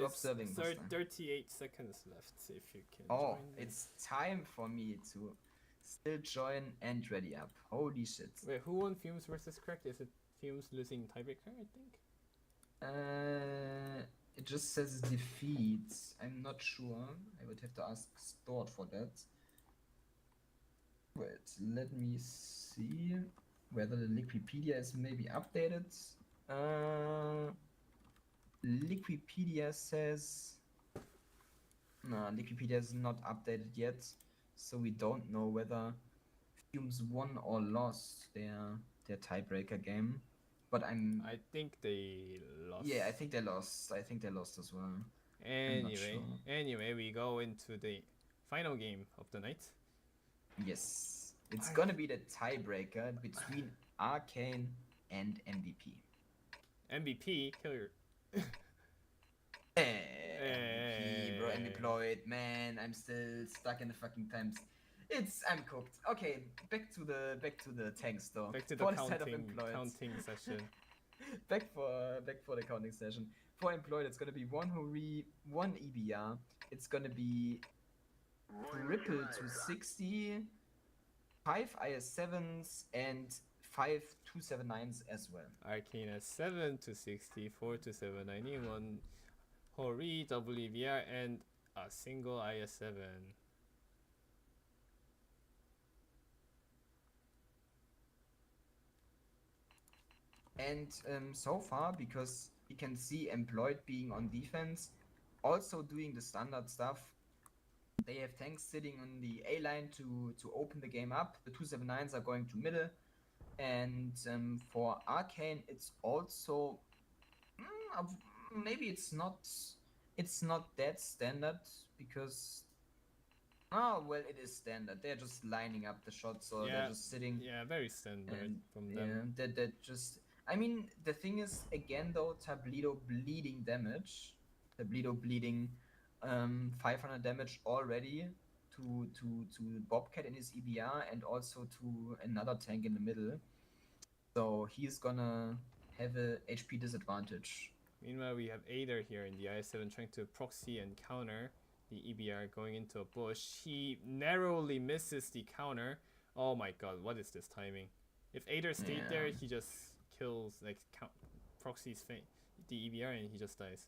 observing? 38 seconds left. If you can. Oh, it's time for me to still join and ready up. Holy shit! Wait, who won Fumes versus Cracked? Is it Fumes losing tiebreaker? I think. It just says defeat. I'm not sure. I would have to ask Stort for that. Wait, let me see whether the Liquipedia is maybe updated. Liquipedia says... No, Liquipedia is not updated yet, so we don't know whether Fumes won or lost their tiebreaker game. But I think they lost. Yeah, I think they lost. I think they lost as well. Anyway, we go into the final game of the night. Yes, it's gonna be the tiebreaker between Arcane and MVP. MVP, kill your. MVP, bro, Employed, man. I'm still stuck in the fucking times. I'm cooked. Okay, back to the tanks though. Back to the counting session. back for the counting session. For Employed, it's gonna be 1 Hori, 1 EBR. It's gonna be triple to 60, 5 IS7s, and 5 279s as well. Arcane has 7 to 60, 4 to 790, 1 Hori, WVR, and a single IS7. And so far, because you can see Employed being on defense, also doing the standard stuff, they have tanks sitting on the A line to open the game up. The 279s are going to middle. And for Arcane, it's also... maybe it's not that standard, because... Oh, well, it is standard. They're just lining up the shots, so they're just sitting... Yeah, very standard from them. Yeah, that just... I mean, the thing is, again though, Tabledo bleeding damage. Tabledo bleeding 500 damage already to Bobcat in his EBR and also to another tank in the middle. So he's gonna have a HP disadvantage. Meanwhile, we have Ader here in the IS7 trying to proxy and counter the EBR going into a bush. He narrowly misses the counter. Oh my god, what is this timing? If Ader stayed there, he just kills, like, proxies the EBR and he just dies.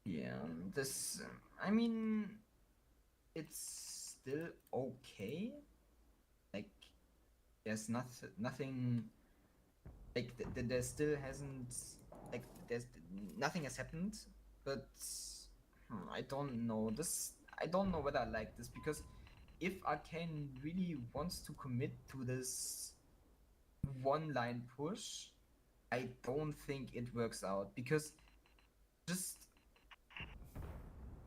Yeah, this... I mean... It's still okay. Like, there's nothing... Like, there still hasn't... Like, nothing has happened. But... I don't know. I don't know whether I like this, because if Arcane really wants to commit to this one line push, I don't think it works out, because just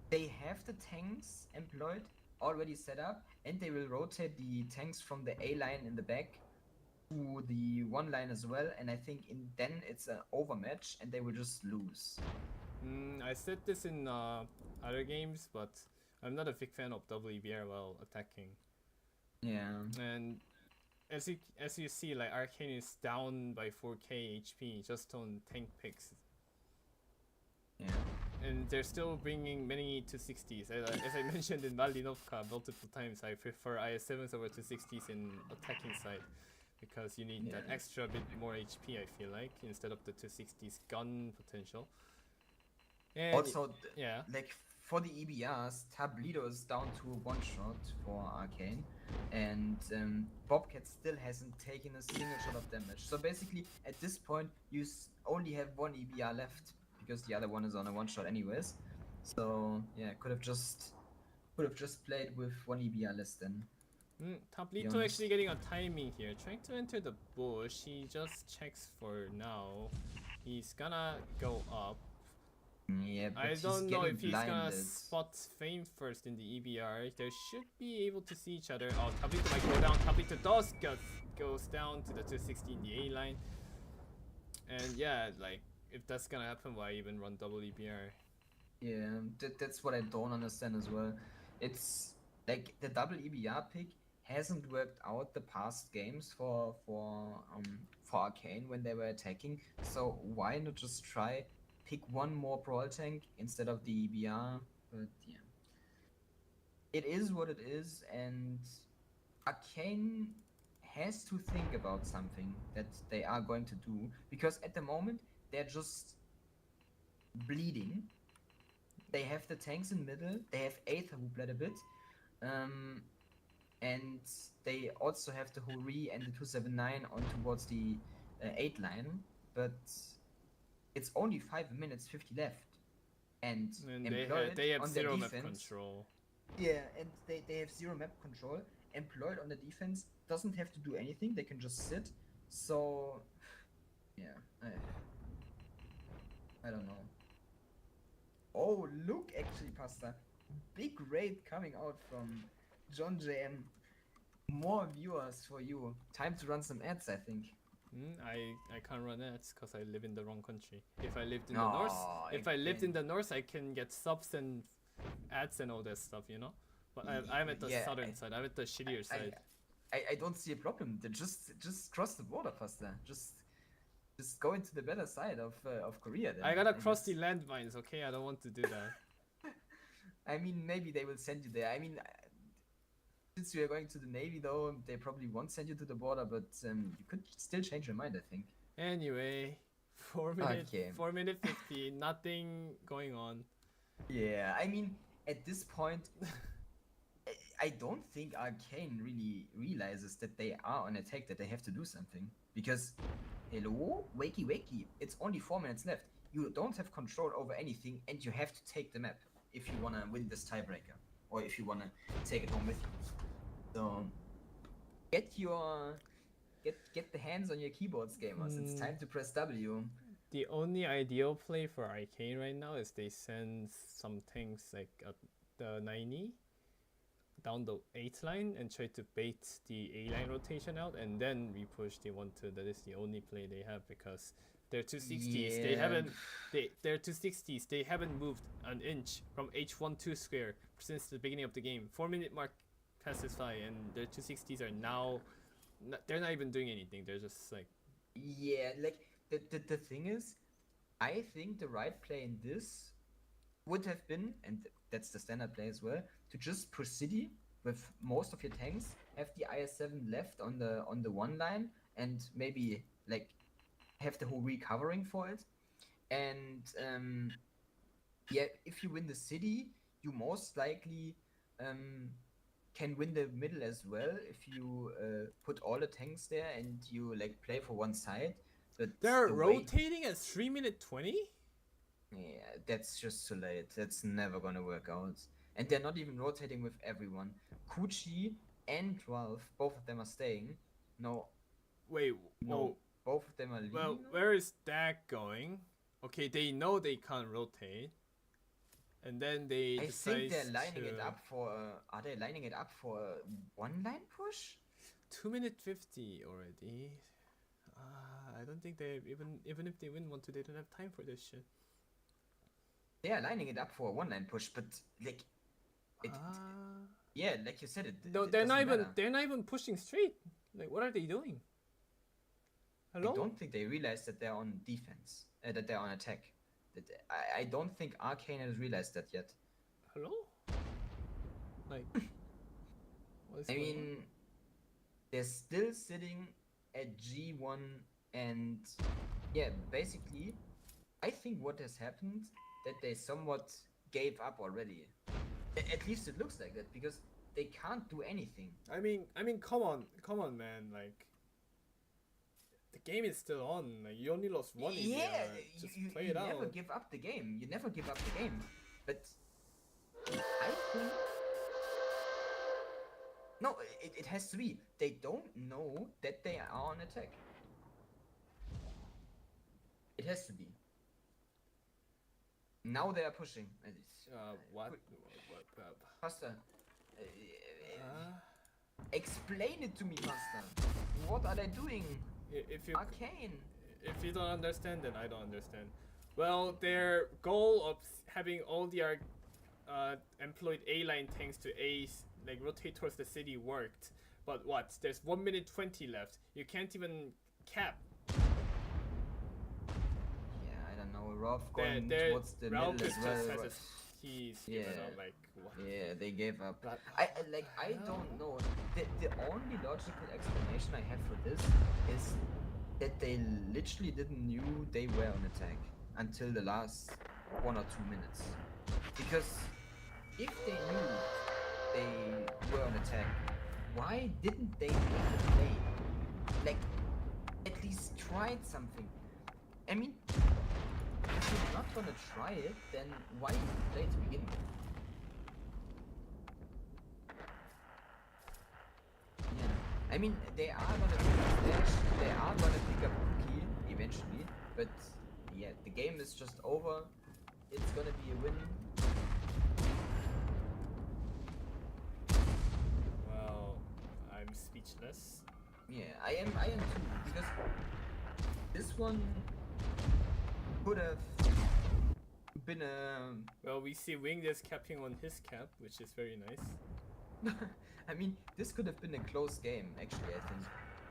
they have the tanks employed already set up, and they will rotate the tanks from the A line in the back to the one line as well, and I think then it's an overmatch and they will just lose. I said this in other games, but I'm not a big fan of WBR while attacking. Yeah. And as you see, like Arcane is down by 4k HP just on tank picks. Yeah. And they're still bringing many 260s. As I mentioned in Malinovka multiple times, I prefer IS7s over 260s in attacking side, because you need that extra bit more HP, I feel like, instead of the 260s gun potential. And Also, yeah. like for the EBRs, Tablido is down to one shot for Arcane, and Bobcat still hasn't taken a single shot of damage. So basically, at this point, you only have one EBR left, because the other one is on a one shot anyways. So yeah, could have just played with one EBR less then. Tablito actually getting a timing here, trying to enter the bush. He just checks for now. He's gonna go up. Yeah, but I don't know if he's gonna blinded. spot Fame first in the EBR. They should be able to see each other. Oh, Tablito might go down. Tablito goes down to the 260 in the A line. And yeah, like, if that's gonna happen, why even run double EBR? Yeah, that's what I don't understand as well. It's like the double EBR pick hasn't worked out the past games for Arcane when they were attacking. So why not just try pick one more brawl tank instead of the EBR? But yeah, it is what it is, and Arcane has to think about something that they are going to do, because at the moment they're just bleeding. They have the tanks in middle, they have Aether who bled a bit, and they also have the Hori and the 279 on towards the 8 line, but it's only 5 minutes 50 left, and they have on their zero map defense, control. yeah, and they have zero map control. Employed on the defense doesn't have to do anything, they can just sit. So yeah, I don't know. Oh, look, actually, Pasta. Big raid coming out from John JM. More viewers for you. Time to run some ads, I think. I can't run ads because I live in the wrong country. If I lived in the north, I lived I can get subs and ads and all that stuff, you know. But I'm at the southern side. I'm at the shittier side. I don't see a problem. Just cross the border, Pasta. Just go into the better side of Korea. Then, I gotta cross the landmines, okay? I don't want to do that. I mean, maybe they will send you there. I mean, since you are going to the Navy, though, they probably won't send you to the border, but you could still change your mind, I think. Anyway, 4 minute 50, nothing going on. Yeah, I mean, at this point, I don't think Arcane really realizes that they are on attack, that they have to do something. Because, hello, wakey, it's only 4 minutes left. You don't have control over anything, and you have to take the map if you want to win this tiebreaker, or if you want to take it home with you. So, get the hands on your keyboards, gamers. It's time to press W. The only ideal play for Arcane right now is they send some things like the 90 down the 8 line and try to bait the A line rotation out, and then repush the 1-2. That is the only play they have, because they're 260s. Yeah. They're 260s. They haven't moved an inch from H12 square since the beginning of the game. 4 minute mark passes by, and their 260s are now. They're not even doing anything. They're just like. Yeah, like the thing is, I think the right play in this would have been, and that's the standard play as well, to just push city with most of your tanks, have the IS7 left on the one line, and maybe like have the whole recovering for it. And yeah, if you win the city, you most likely can win the middle as well if you put all the tanks there and you like play for one side. But they're rotating at 3 minute 20. Yeah, that's just too late. That's never gonna work out. And they're not even rotating with everyone. Kuchi and Ralph, both of them are staying. No, Wait, no, both of them are leaving. well, where is that going? Okay, they know they can't rotate. And then they I decide think they're lining it to- up for. Are they lining it up for a one line push? 2 minute 50 already. I don't think they even if they win 1-2, they don't have time for this shit. They are lining it up for a one line push, but like, it, yeah, like you said, it. No, it they're not doesn't even matter. they're not even pushing straight. Like, what are they doing? Hello? I don't think they realize that they're on defense, that they're on attack. I don't think Arcane has realized that yet. Hello? Like, what is I going mean, they're still sitting at G1, and yeah, basically, I think what has happened that they somewhat gave up already. At least it looks like that, because they can't do anything. on? I mean, come on, man. Like, the game is still on. Like, you only lost one. Yeah, just you play it out. never give up the game. You never give up the game. But I think no, it has to be. They don't know that they are on attack. It has to be. Now they are pushing. What? Faster. Explain it to me, Master. What are they doing? If you Arcane. if you don't understand, then I don't understand. Well, their goal of having all their employed A-line tanks to like rotate towards the city worked. But what? There's 1 minute 20 left. You can't even cap. Yeah, I don't know. Ralph There, going there, towards the Ralph middle as just well. has his, he's given Yeah. up. Like, what? Yeah, they gave up. But- I don't know. The only logical explanation I have for this is that they literally didn't knew they were on attack until the last 1 or 2 minutes. Because if they knew they were on attack, why didn't they make a play? Like, at least tried something. I mean, if you're not gonna try it, then why even play to begin with? Yeah. I mean, they are gonna pick up Flash, they are gonna pick up Cookie eventually, but yeah, the game is just over. It's gonna be a win. Well, I'm speechless. Yeah, I am too, because this one could have been a Well, we see Wing is capping on his cap, which is very nice. I mean, this could have been a close game, actually, I think.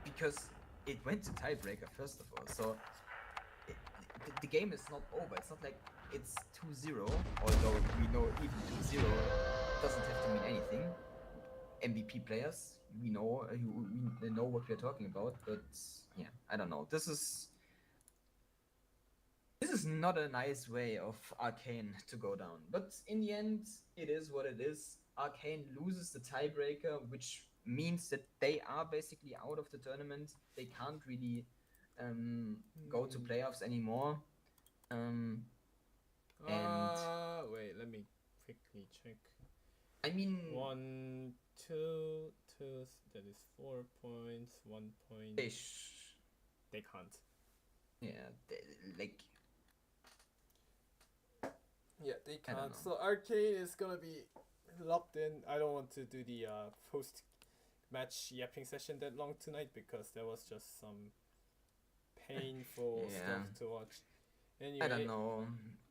Because it went to tiebreaker, first of all. So, the game is not over. It's not like it's 2-0, although we know even 2-0 doesn't have to mean anything. MVP players, we know we know what we're talking about, but yeah, I don't know. This is not a nice way of Arcane to go down. But in the end, it is what it is. Arcane loses the tiebreaker, which means that they are basically out of the tournament. They can't really go to playoffs anymore. Wait, let me quickly check. I mean, 1, 2, that is 4 points, 1 point. They can't. Yeah, like Yeah, they I don't can't. know. So Arcane is gonna be locked in. I don't want to do the post match yapping session that long tonight because there was just some painful Yeah. stuff to watch. Anyway, I don't know.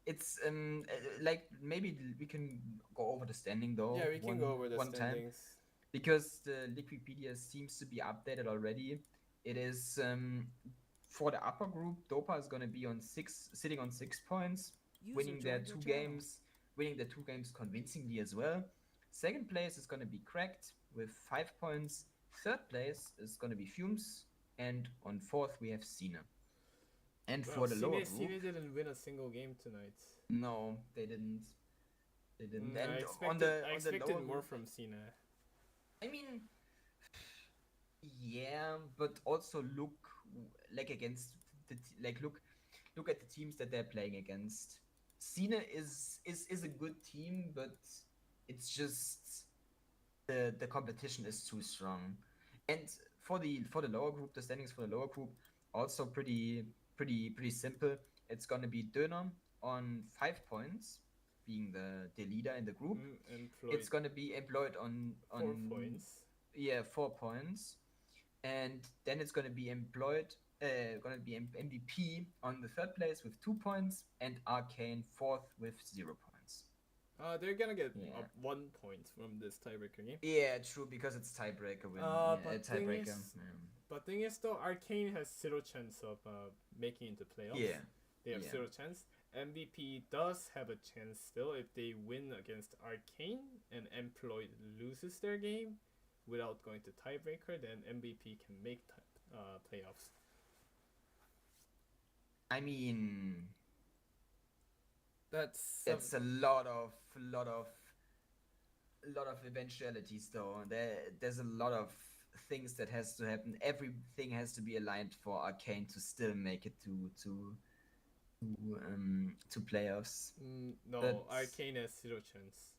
It's like maybe we can go over the standing though. Yeah, we can go over the one time. standings. Because the Wikipedia seems to be updated already. It is for the upper group, Dopa is gonna be on sitting on 6 points, winning their two games, winning the 2 games convincingly as well. Second place is gonna be Cracked with 5 points. Third place is gonna be Fumes, and on fourth we have Cena. And for the lower group, Cine didn't win a single game tonight. no, they didn't. They didn't. I And expected lower more group, from Cena. I mean, yeah, but also look like against look at the teams that they're playing against. Cena is a good team, but it's just the competition is too strong. And for the lower group, the standings for the lower group also pretty simple. It's gonna be Döner on 5 points, being the leader in the group. Employed It's gonna be employed on 4 points. yeah, 4 points, and then it's gonna be employed. MVP on the third place with 2 points, and Arcane fourth with 0 points. They're gonna get Yeah. 1 point from this tiebreaker game. Yeah, true, because it's tiebreaker win. But thing Tiebreaker. is- But thing is though, Arcane has zero chance of making it to playoffs. Yeah. They have Yeah. zero chance. MVP does have a chance still if they win against Arcane and Employed loses their game without going to tiebreaker, then MVP can make playoffs. I mean, That's it's a lot of eventualities though. There's a lot of things that has to happen. Everything has to be aligned for Arcane to still make it to playoffs. no, That's- Arcane has zero chance.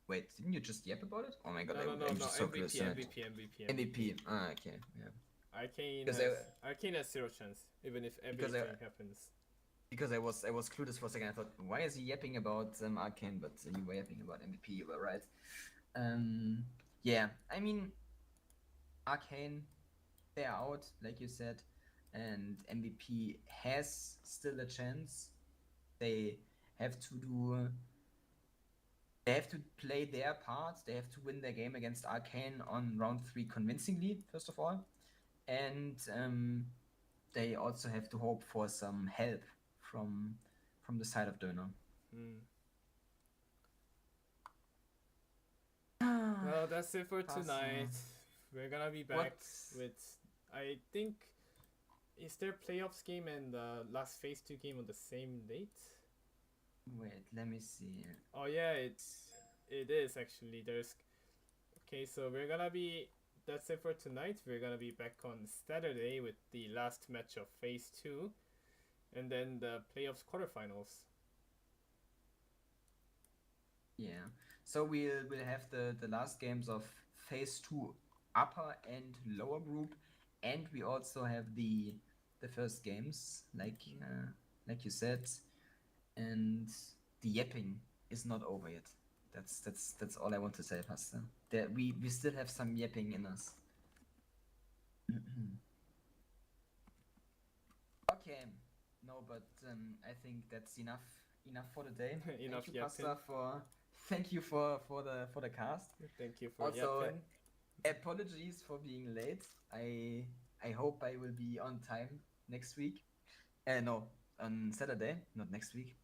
Wait, didn't you just yap about it? Oh my god, No, I'm just so close to it. MVP. MVP. Ah, okay, yeah. Arcane Because has zero chance, even if Because everything happens. Because I was clueless for a second. I thought, why is he yapping about Arcane? But you were yapping about MVP. You were right. Yeah. I mean, Arcane, they're out, like you said, and MVP has still a chance. They have to do. They have to play their part. They have to win their game against Arcane on round 3 convincingly, first of all, and they also have to hope for some help from the side of Döner. Well, that's it for Awesome. tonight. We're gonna be back with, I think, is there playoffs game and the last phase 2 game on the same date? Wait, let me see. Oh yeah, it is actually. There's okay, so we're gonna be. That's it for tonight. We're gonna be back on Saturday with the last match of phase 2, and then the playoffs quarterfinals. Yeah. So we'll have the last games of phase 2 upper and lower group, and we also have the first games like you said, and the yapping is not over yet. That's all I want to say, Pastor. There we still have some yapping in us. Okay. No, but I think that's enough for the day. Enough Thank you, yapping. Pastor, thank you for the cast. Thank you for Also, yapping. Apologies for being late. I hope I will be on time next week. No, on Saturday, not next week.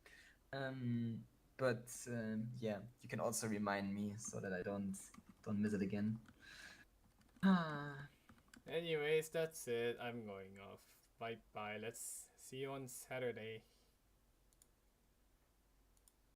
But yeah, you can also remind me so that I don't miss it again. Anyways, that's it. I'm going off. Bye bye. Let's see you on Saturday.